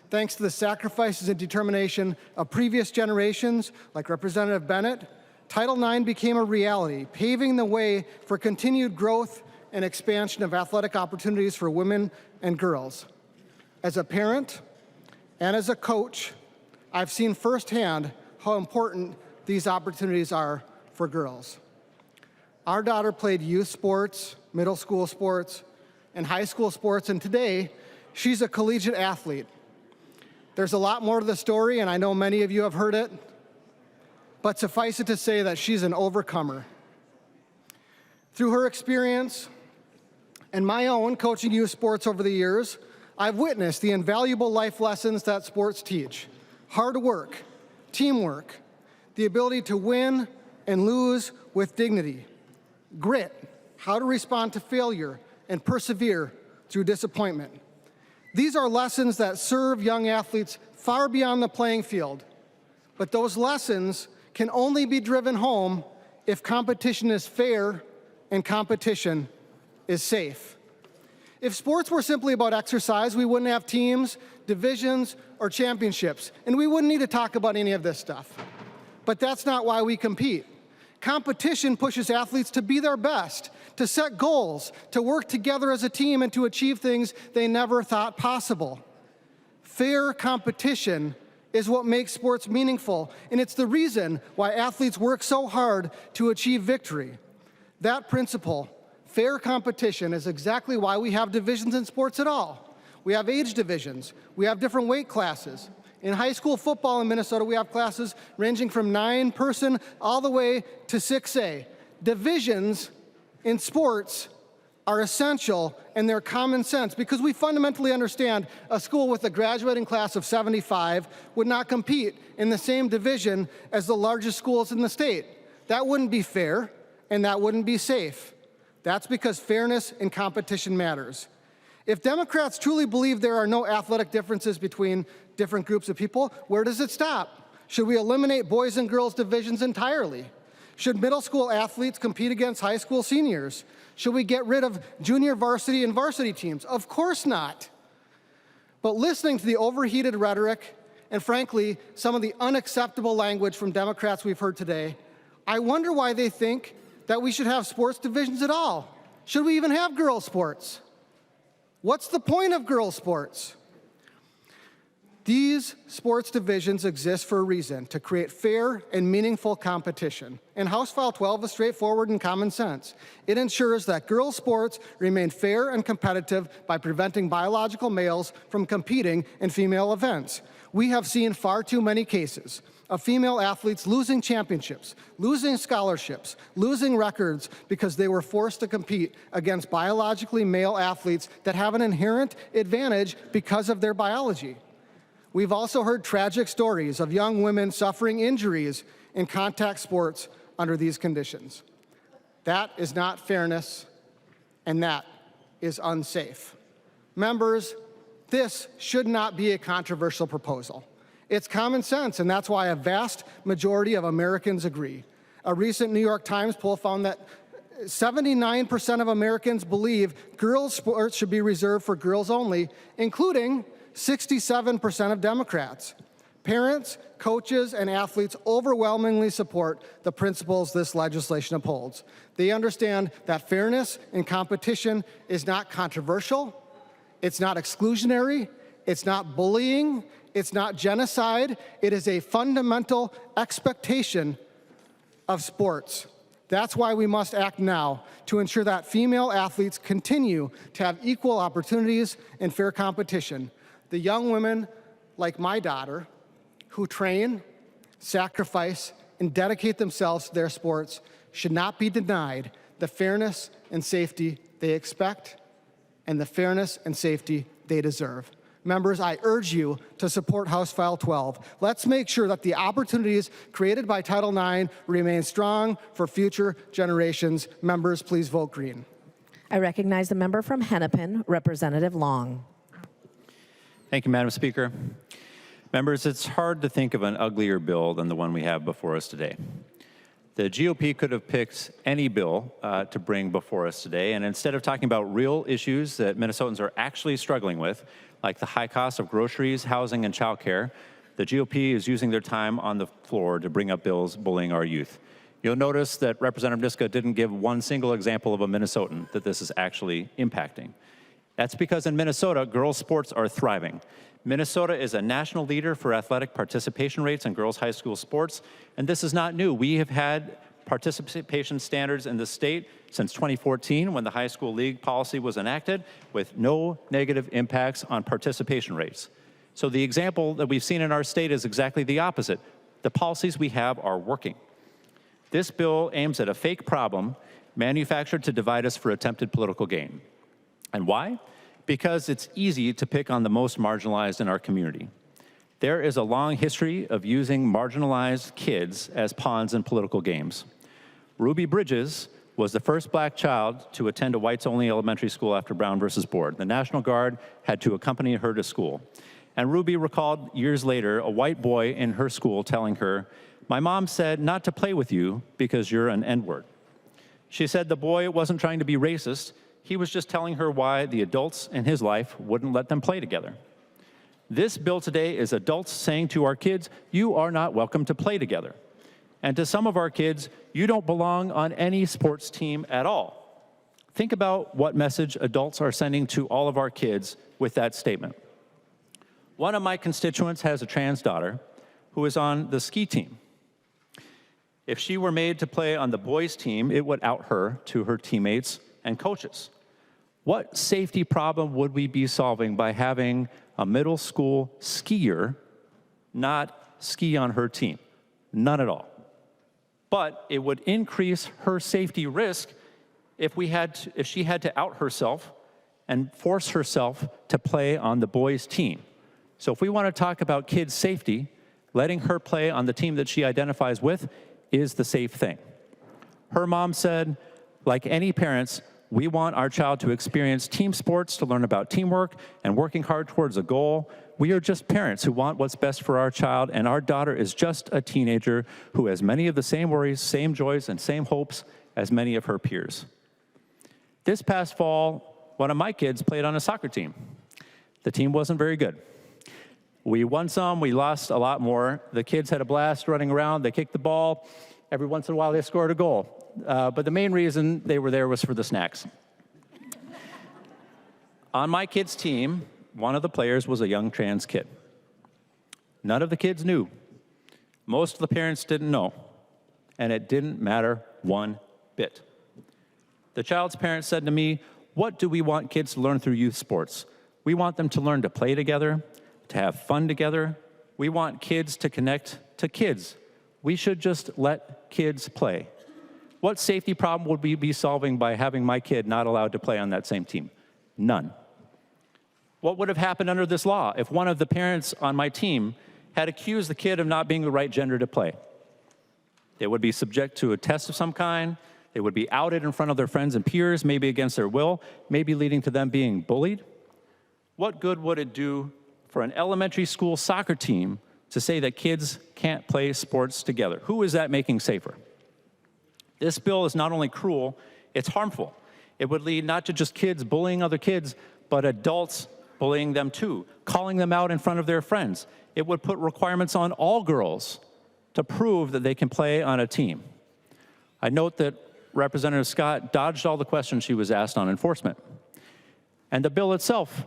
Thanks to the sacrifices and determination of previous generations, like Representative Bennett, Title IX became a reality, paving the way for continued growth and expansion of athletic opportunities for women and girls. As a parent and as a coach, I've seen firsthand how important these opportunities are for girls. Our daughter played youth sports, middle school sports, and high school sports, and today she's a collegiate athlete. There's a lot more to the story, and I know many of you have heard it, but suffice it to say that she's an overcomer. Through her experience and my own coaching youth sports over the years, I've witnessed the invaluable life lessons that sports teach: hard work, teamwork, the ability to win and lose with dignity, grit, how to respond to failure, and persevere through disappointment. These are lessons that serve young athletes far beyond the playing field, but those lessons can only be driven home if competition is fair and competition is safe. If sports were simply about exercise, we wouldn't have teams, divisions, or championships, and we wouldn't need to talk about any of this stuff. But that's not why we compete. Competition pushes athletes to be their best, to set goals, to work together as a team, and to achieve things they never thought possible. Fair competition is what makes sports meaningful, and it's the reason why athletes work so hard to achieve victory. That principle, fair competition, is exactly why we have divisions in sports at all. We have age divisions. We have different weight classes. In high school football in Minnesota, we have classes ranging from 9-person all the way to 6A. Divisions in sports are essential, and they're common sense because we fundamentally understand a school with a graduating class of 75 would not compete in the same division as the largest schools in the state. That wouldn't be fair, and that wouldn't be safe. That's because fairness in competition matters. If Democrats truly believe there are no athletic differences between different groups of people, where does it stop? Should we eliminate boys and girls divisions entirely? Should middle school athletes compete against high school seniors? Should we get rid of junior varsity and varsity teams? Of course not. But listening to the overheated rhetoric and, frankly, some of the unacceptable language from Democrats we've heard today, I wonder why they think that we should have sports divisions at all. Should we even have girls' sports? What's the point of girls' sports? These sports divisions exist for a reason, to create fair and meaningful competition. And House File 12 is straightforward and common sense. It ensures that girls' sports remain fair and competitive by preventing biological males from competing in female events. We have seen far too many cases of female athletes losing championships, losing scholarships, losing records because they were forced to compete against biologically male athletes that have an inherent advantage because of their biology. We've also heard tragic stories of young women suffering injuries in contact sports under these conditions. That is not fairness, and that is unsafe. Members, this should not be a controversial proposal. It's common sense, and that's why a vast majority of Americans agree. A recent New York Times poll found that 79% of Americans believe girls' sports should be reserved for girls only, including 67% of Democrats. Parents, coaches, and athletes overwhelmingly support the principles this legislation upholds. They understand that fairness in competition is not controversial, it's not exclusionary, it's not bullying, it's not genocide. It is a fundamental expectation of sports. That's why we must act now to ensure that female athletes continue to have equal opportunities in fair competition. The young women, like my daughter, who train, sacrifice, and dedicate themselves to their sports should not be denied the fairness and safety they expect and the fairness and safety they deserve. Members, I urge you to support House File 12. Let's make sure that the opportunities created by Title IX remain strong for future generations. Members, please vote green. I recognize the member from Hennepin, Representative Long. Thank you, Madam Speaker. Members, it's hard to think of an uglier bill than the one we have before us today. The GOP could have picked any bill to bring before us today, and instead of talking about real issues that Minnesotans are actually struggling with, like the high cost of groceries, housing, and childcare, the GOP is using their time on the floor to bring up bills bullying our youth. You'll notice that Representative Niska didn't give one single example of a Minnesotan that this is actually impacting. That's because in Minnesota, girls' sports are thriving. Minnesota is a national leader for athletic participation rates in girls' high school sports, and this is not new. We have had participation standards in the state since 2014 when the high school league policy was enacted with no negative impacts on participation rates. So the example that we've seen in our state is exactly the opposite. The policies we have are working. This bill aims at a fake problem manufactured to divide us for attempted political gain. And why? Because it's easy to pick on the most marginalized in our community. There is a long history of using marginalized kids as pawns in political games. Ruby Bridges was the first black child to attend a whites-only elementary school after Brown versus Board. The National Guard had to accompany her to school. And Ruby recalled years later a white boy in her school telling her, "My mom said not to play with you because you're an N-word." She said the boy wasn't trying to be racist. He was just telling her why the adults in his life wouldn't let them play together. This bill today is adults saying to our kids, you are not welcome to play together. And to some of our kids, you don't belong on any sports team at all. Think about what message adults are sending to all of our kids with that statement. One of my constituents has a trans daughter who is on the ski team. If she were made to play on the boys' team, it would out her to her teammates and coaches. What safety problem would we be solving by having a middle school skier not ski on her team? None at all. But it would increase her safety risk if she had to out herself and force herself to play on the boys' team. So if we want to talk about kids' safety, letting her play on the team that she identifies with is the safe thing. Her mom said, like any parents, we want our child to experience team sports, to learn about teamwork and working hard towards a goal. We are just parents who want what's best for our child, and our daughter is just a teenager who has many of the same worries, same joys, and same hopes as many of her peers. This past fall, one of my kids played on a soccer team. The team wasn't very good. We won some, we lost a lot more. The kids had a blast running around, they kicked the ball. Every once in a while they scored a goal. But the main reason they were there was for the snacks. On my kids' team, one of the players was a young trans kid. None of the kids knew. Most of the parents didn't know. And it didn't matter one bit. The child's parents said to me, what do we want kids to learn through youth sports? We want them to learn to play together, to have fun together. We want kids to connect to kids. We should just let kids play. What safety problem would we be solving by having my kid not allowed to play on that same team? None. What would have happened under this law if one of the parents on my team had accused the kid of not being the right gender to play? They would be subject to a test of some kind. They would be outed in front of their friends and peers, maybe against their will, maybe leading to them being bullied. What good would it do for an elementary school soccer team to say that kids can't play sports together? Who is that making safer? This bill is not only cruel, it's harmful. It would lead not to just kids bullying other kids, but adults bullying them too, calling them out in front of their friends. It would put requirements on all girls to prove that they can play on a team. I note that Representative Scott dodged all the questions she was asked on enforcement. And the bill itself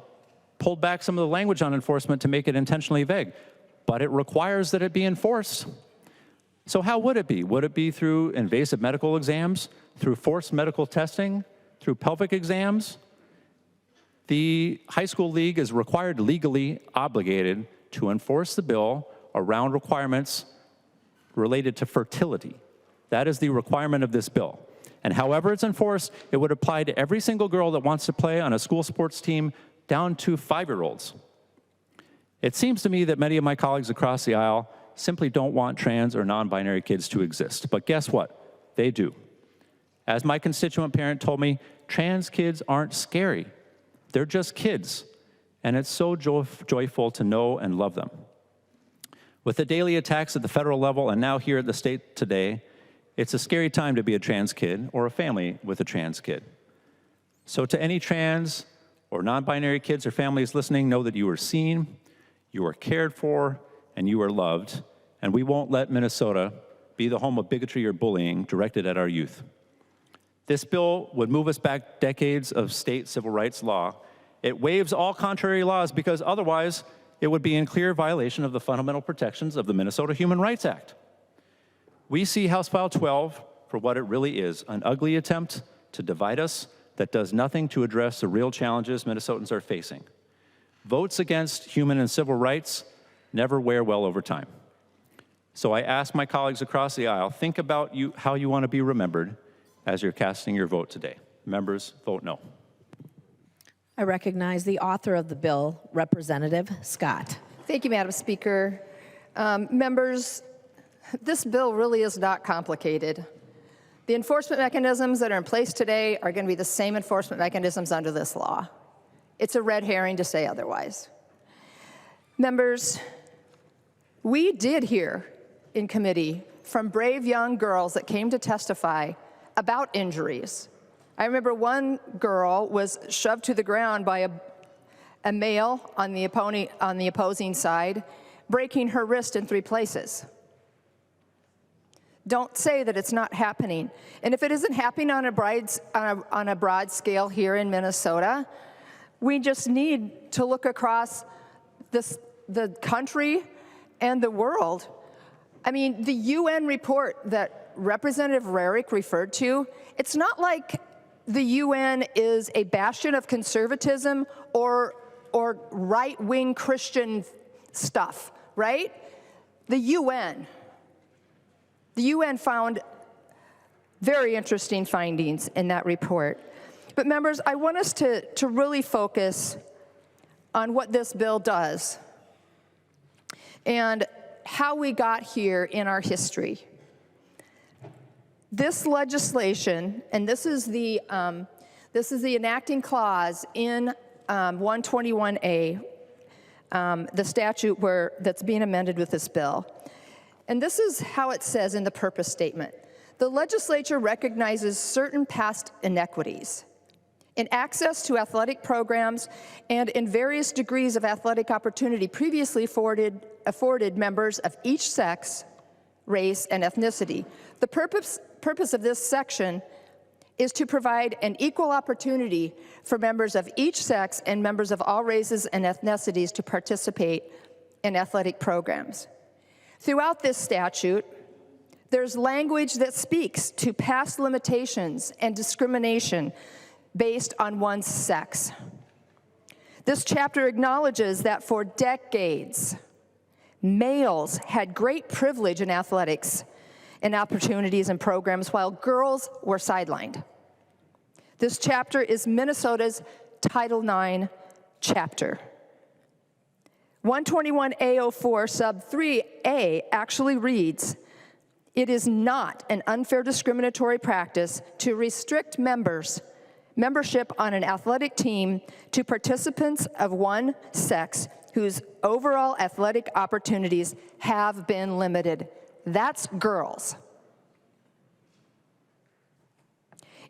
pulled back some of the language on enforcement to make it intentionally vague, but it requires that it be enforced. So how would it be? Would it be through invasive medical exams, through forced medical testing, through pelvic exams? The high school league is legally obligated to enforce the bill around requirements related to fertility. That is the requirement of this bill. And however it's enforced, it would apply to every single girl that wants to play on a school sports team down to 5-year-olds. It seems to me that many of my colleagues across the aisle simply don't want trans or non-binary kids to exist. But guess what? They do. As my constituent parent told me, trans kids aren't scary. They're just kids. And it's so joyful to know and love them. With the daily attacks at the federal level and now here at the state today, it's a scary time to be a trans kid or a family with a trans kid. So to any trans or non-binary kids or families listening, know that you are seen, you are cared for, and you are loved, and we won't let Minnesota be the home of bigotry or bullying directed at our youth. This bill would move us back decades of state civil rights law. It waives all contrary laws because otherwise it would be in clear violation of the fundamental protections of the Minnesota Human Rights Act. We see House File 12 for what it really is, an ugly attempt to divide us that does nothing to address the real challenges Minnesotans are facing. Votes against human and civil rights never wear well over time. So I ask my colleagues across the aisle, think about how you want to be remembered as you're casting your vote today. Members, vote no. I recognize the author of the bill, Representative Scott. Thank you, Madam Speaker. Members, this bill really is not complicated. The enforcement mechanisms that are in place today are going to be the same enforcement mechanisms under this law. It's a red herring to say otherwise. Members, we did hear in committee from brave young girls that came to testify about injuries, I remember one girl was shoved to the ground by a male on the opposing side, breaking her wrist in 3 places. Don't say that it's not happening. And if it isn't happening on a broad scale here in Minnesota, we just need to look across the country and the world. I mean, the UN report that Representative Rarick referred to, it's not like the UN is a bastion of conservatism or right-wing Christian stuff, right? The UN found very interesting findings in that report. But members, I want us to really focus on what this bill does and how we got here in our history. This legislation, and this is the enacting clause in 121A, the statute that's being amended with this bill. And this is how it says in the purpose statement. The legislature recognizes certain past inequities in access to athletic programs and in various degrees of athletic opportunity previously afforded members of each sex, race, and ethnicity. The purpose of this section is to provide an equal opportunity for members of each sex and members of all races and ethnicities to participate in athletic programs. Throughout this statute, there's language that speaks to past limitations and discrimination based on one's sex. This chapter acknowledges that for decades, males had great privilege in athletics and opportunities and programs while girls were sidelined. This chapter is Minnesota's Title IX chapter. 121A04 sub 3A actually reads, "It is not an unfair discriminatory practice to restrict membership on an athletic team to participants of one sex whose overall athletic opportunities have been limited." That's girls.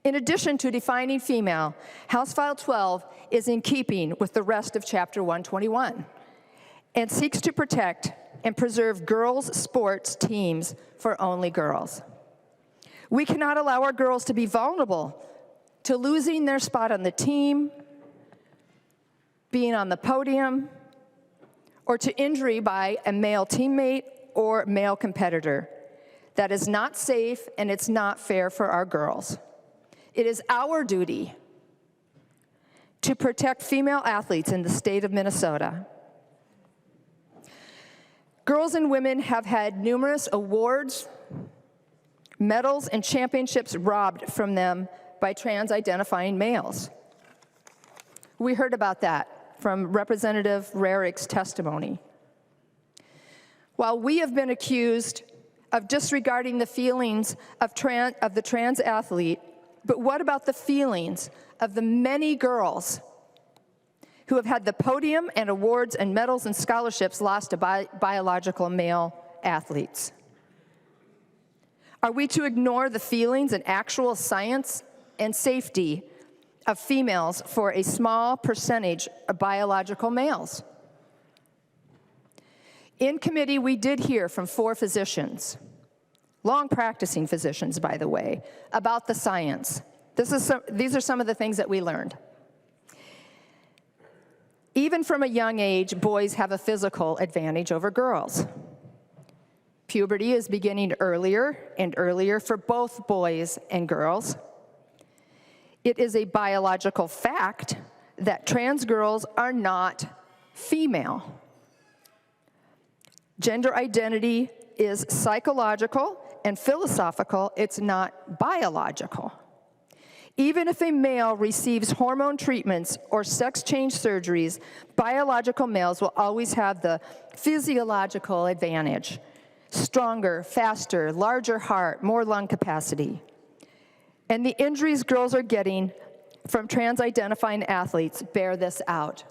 In addition to defining female, House File 12 is in keeping with the rest of Chapter 121 and seeks to protect and preserve girls' sports teams for only girls. We cannot allow our girls to be vulnerable to losing their spot on the team, being on the podium, or to injury by a male teammate or male competitor. That is not safe, and it's not fair for our girls. It is our duty to protect female athletes in the state of Minnesota. Girls and women have had numerous awards, medals, and championships robbed from them by trans-identifying males. We heard about that from Representative Rarick's testimony. While we have been accused of disregarding the feelings of the trans athlete, but what about the feelings of the many girls who have had the podium and awards and medals and scholarships lost to biological male athletes? Are we to ignore the feelings and actual science and safety of females for a small percentage of biological males? In committee, we did hear from 4 physicians, long-practicing physicians, by the way, about the science. These are some of the things that we learned. Even from a young age, boys have a physical advantage over girls. Puberty is beginning earlier and earlier for both boys and girls. It is a biological fact that trans girls are not female. Gender identity is psychological and philosophical, it's not biological. Even if a male receives hormone treatments or sex change surgeries, biological males will always have the physiological advantage: stronger, faster, larger heart, more lung capacity. And the injuries girls are getting from trans-identifying athletes bear this out.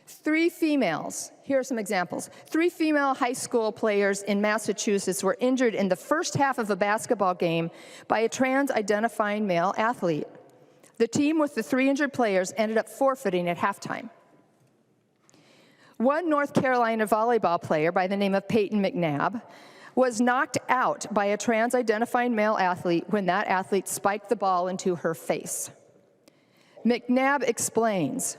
3 females, here are some examples. 3 female high school players in Massachusetts were injured in the first half of a basketball game by a trans-identifying male athlete. The team with the 3 injured players ended up forfeiting at halftime. 1 North Carolina volleyball player by the name of Peyton McNabb was knocked out by a trans-identifying male athlete when that athlete spiked the ball into her face. McNabb explains,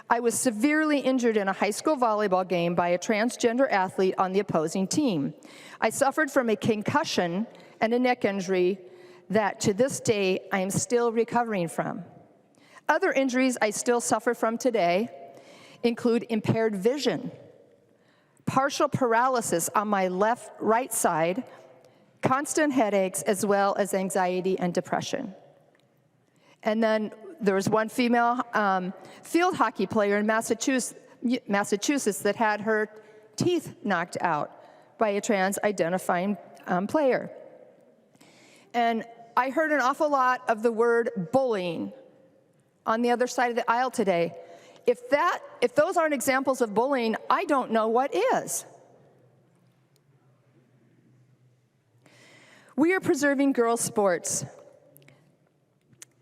"I was severely injured in a high school volleyball game by a transgender athlete on the opposing team. I suffered from a concussion and a neck injury that to this day I am still recovering from. Other injuries I still suffer from today include impaired vision, partial paralysis on my right side, constant headaches, as well as anxiety and depression." And then there was 1 female field hockey player in Massachusetts that had her teeth knocked out by a trans-identifying player. And I heard an awful lot of the word bullying on the other side of the aisle today. If those aren't examples of bullying, I don't know what is. We are preserving girls' sports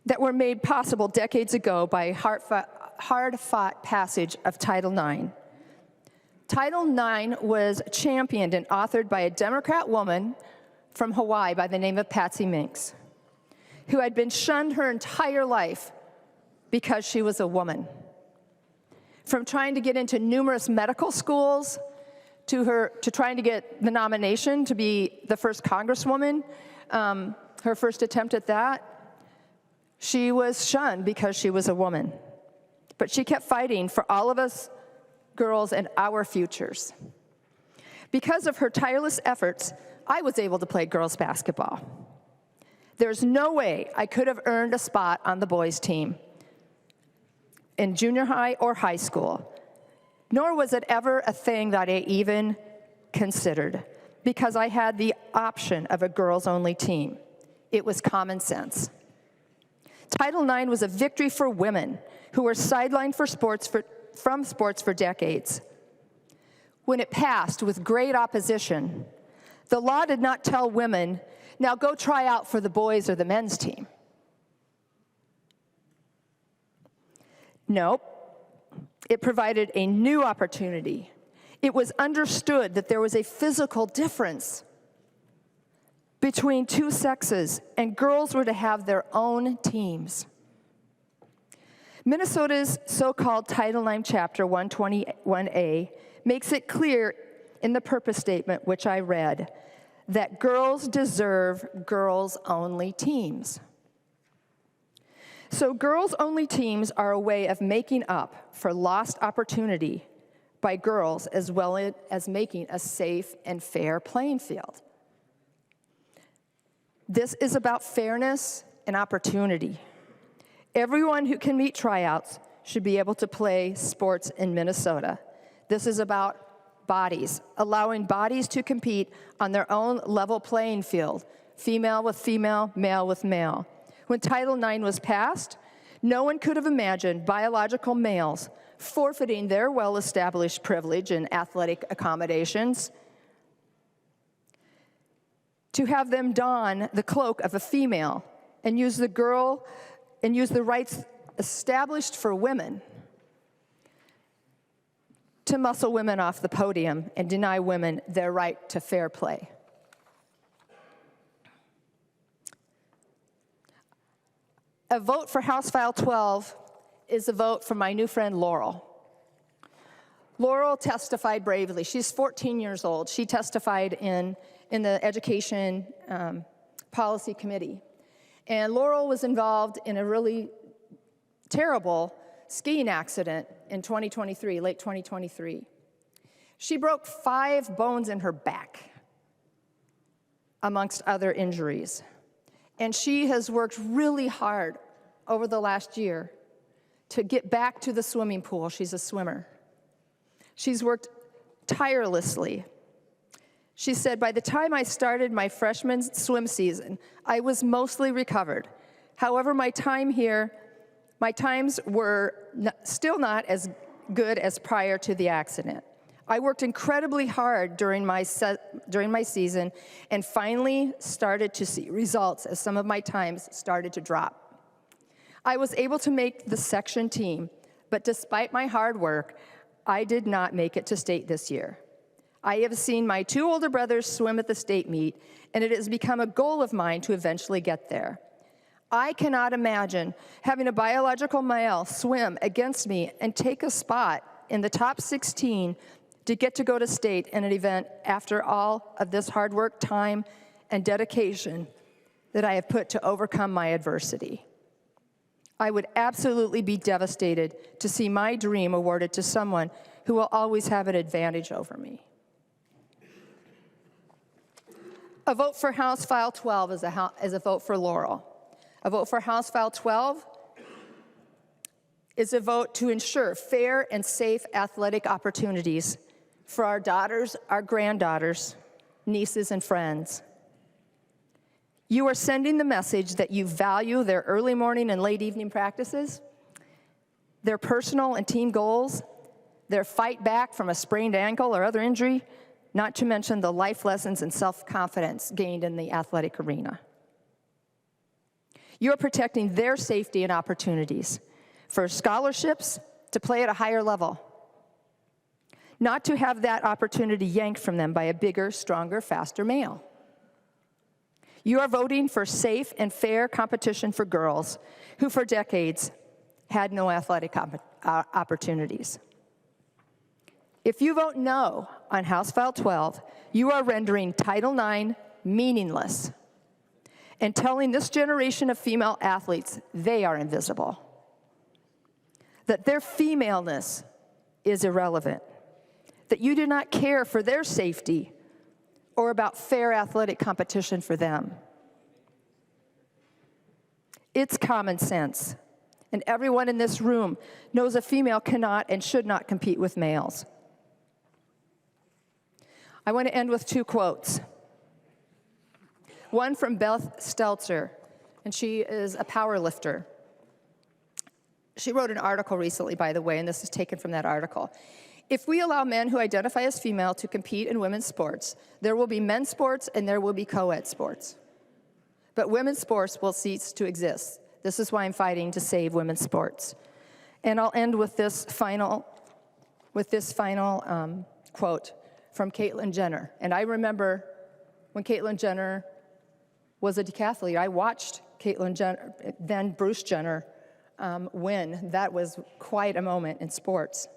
that were made possible decades ago by hard-fought passage of Title IX. Title IX was championed and authored by a Democrat woman from Hawaii by the name of Patsy Minks, who had been shunned her entire life because she was a woman. From trying to get into numerous medical schools to trying to get the nomination to be the first Congresswoman, her first attempt at that, she was shunned because she was a woman. But she kept fighting for all of us girls and our futures. Because of her tireless efforts, I was able to play girls basketball. There's no way I could have earned a spot on the boys' team in junior high or high school, nor was it ever a thing that I even considered, because I had the option of a girls-only team. It was common sense. Title IX was a victory for women who were sidelined from sports for decades. When it passed with great opposition, the law did not tell women, now go try out for the boys or the men's team. Nope. It provided a new opportunity. It was understood that there was a physical difference between 2 sexes, and girls were to have their own teams. Minnesota's so-called Title IX Chapter 121A makes it clear in the purpose statement, which I read, that girls deserve girls-only teams. So girls-only teams are a way of making up for lost opportunity by girls, as well as making a safe and fair playing field. This is about fairness and opportunity. Everyone who can meet tryouts should be able to play sports in Minnesota. This is about bodies, allowing bodies to compete on their own level playing field, female with female, male with male. When Title IX was passed, no one could have imagined biological males forfeiting their well-established privilege and athletic accommodations to have them don the cloak of a female and use the rights established for women to muscle women off the podium and deny women their right to fair play. A vote for House File 12 is a vote for my new friend Laurel. Laurel testified bravely. She's 14 years old. She testified in the Education Policy Committee. And Laurel was involved in a really terrible skiing accident in 2023, late 2023. She broke 5 bones in her back, amongst other injuries. And she has worked really hard over the last year to get back to the swimming pool. She's a swimmer. She's worked tirelessly. She said, by the time I started my freshman swim season, I was mostly recovered. However, my times were still not as good as prior to the accident. I worked incredibly hard during my season and finally started to see results as some of my times started to drop. I was able to make the section team, but despite my hard work, I did not make it to state this year. I have seen my 2 older brothers swim at the state meet, and it has become a goal of mine to eventually get there. I cannot imagine having a biological male swim against me and take a spot in the top 16 to get to go to state in an event after all of this hard work, time, and dedication that I have put to overcome my adversity. I would absolutely be devastated to see my dream awarded to someone who will always have an advantage over me. A vote for House File 12 is a vote for Laurel. A vote for House File 12 is a vote to ensure fair and safe athletic opportunities for our daughters, our granddaughters, nieces, and friends. You are sending the message that you value their early morning and late evening practices, their personal and team goals, their fight back from a sprained ankle or other injury, not to mention the life lessons and self-confidence gained in the athletic arena. You are protecting their safety and opportunities for scholarships to play at a higher level, not to have that opportunity yanked from them by a bigger, stronger, faster male. You are voting for safe and fair competition for girls who for decades had no athletic opportunities. If you vote no on House File 12, you are rendering Title IX meaningless and telling this generation of female athletes they are invisible, that their femaleness is irrelevant, that you do not care for their safety or about fair athletic competition for them. It's common sense, and everyone in this room knows a female cannot and should not compete with males. I want to end with 2 quotes. One from Beth Stelzer, and she is a power lifter. She wrote an article recently, by the way, and this is taken from that article. If we allow men who identify as female to compete in women's sports, there will be men's sports and there will be co-ed sports. But women's sports will cease to exist. This is why I'm fighting to save women's sports. And I'll end with this final quote from Caitlyn Jenner. And I remember when Caitlyn Jenner was a decathlete. I watched Caitlyn Jenner, then Bruce Jenner, win. That was quite a moment in sports.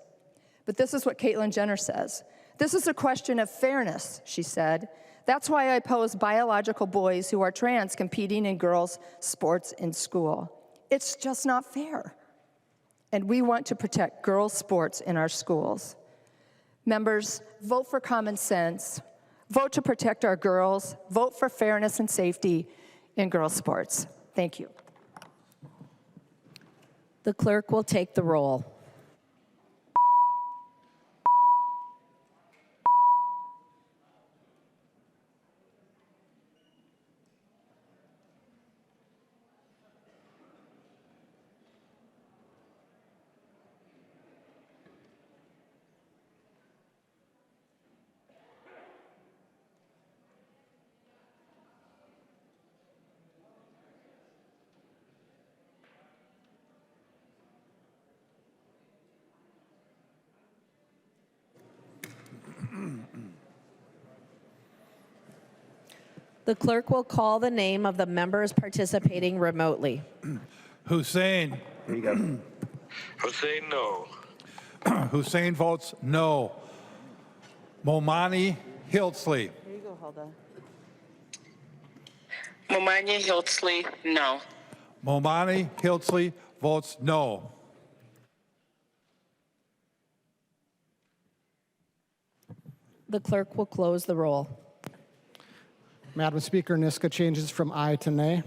But this is what Caitlyn Jenner says. This is a question of fairness, she said. That's why I oppose biological boys who are trans competing in girls' sports in school. It's just not fair. And we want to protect girls' sports in our schools. Members, vote for common sense. Vote to protect our girls. Vote for fairness and safety in girls' sports. Thank you. The clerk will take the roll. The clerk will call the name of the members participating remotely. Hussein. There you go. Hussein, no. Hussein votes no. Momani Hildsley. There you go, Hulda. Momani Hildsley, no. Momani Hildsley votes no. The clerk will close the roll. Madam Speaker, Niska changes from aye to nay.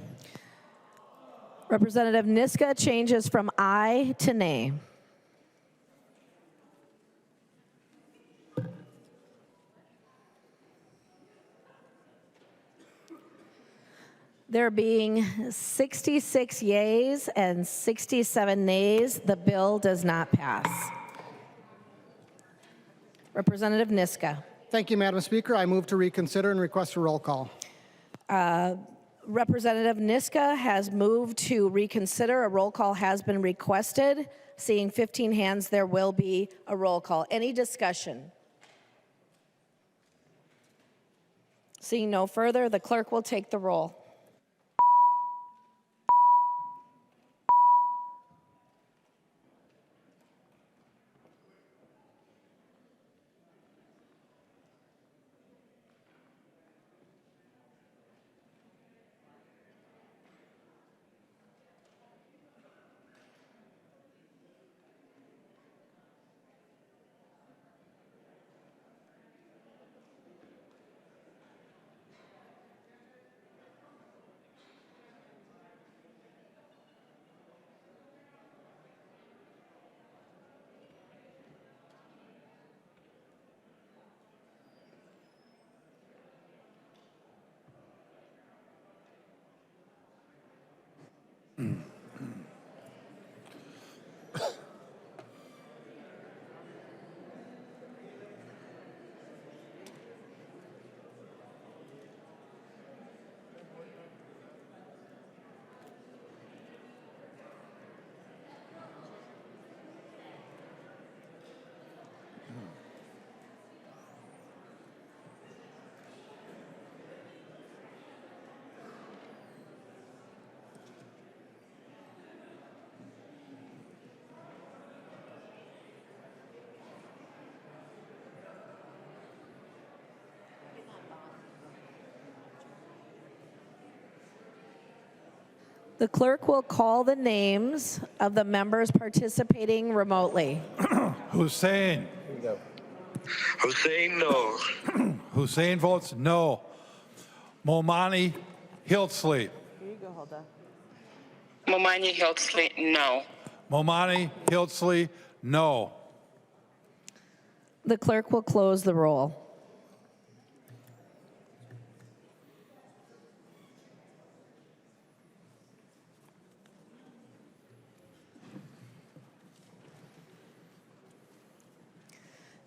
Representative Niska changes from aye to nay. There being 66 yeas and 67 nays, the bill does not pass. Representative Niska. Thank you, Madam Speaker. I move to reconsider and request a roll call. Representative Niska has moved to reconsider. A roll call has been requested. Seeing 15 hands, there will be a roll call. Any discussion? Seeing no further, the clerk will take the roll. The clerk will call the names of the members participating remotely. Hussein. Hussein, no. Hussein votes no. Momani Hiltsley. Here you go, Hulda. Momani Hiltsley, no. Momani Hiltsley, no. The clerk will close the roll.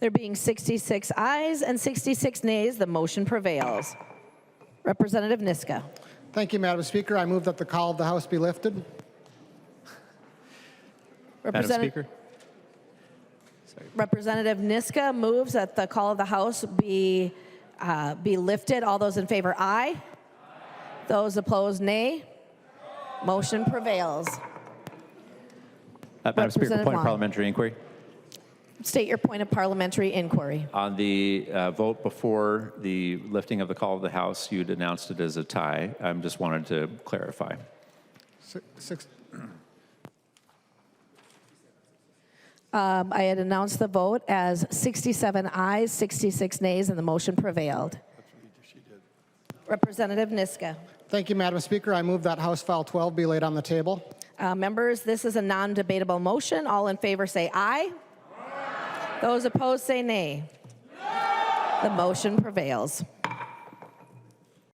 There being 66 ayes and 66 nays, the motion prevails. Representative Niska. Thank you, Madam Speaker. I move that the call of the House be lifted. Madam Speaker. Representative Niska moves that the call of the House be lifted. All those in favor, aye. Those opposed, nay. Motion prevails. Madam Speaker, Representative point of Long. parliamentary inquiry. State your point of parliamentary inquiry. On the vote before the lifting of the call of the House, you'd announced it as a tie. I just wanted to clarify. I had announced the vote as 67 ayes, 66 nays, and the motion prevailed. Representative Niska. Thank you, Madam Speaker. I move that House File 12 be laid on the table. Members, this is a non-debatable motion. All in favor say aye. Those opposed say nay. The motion prevails.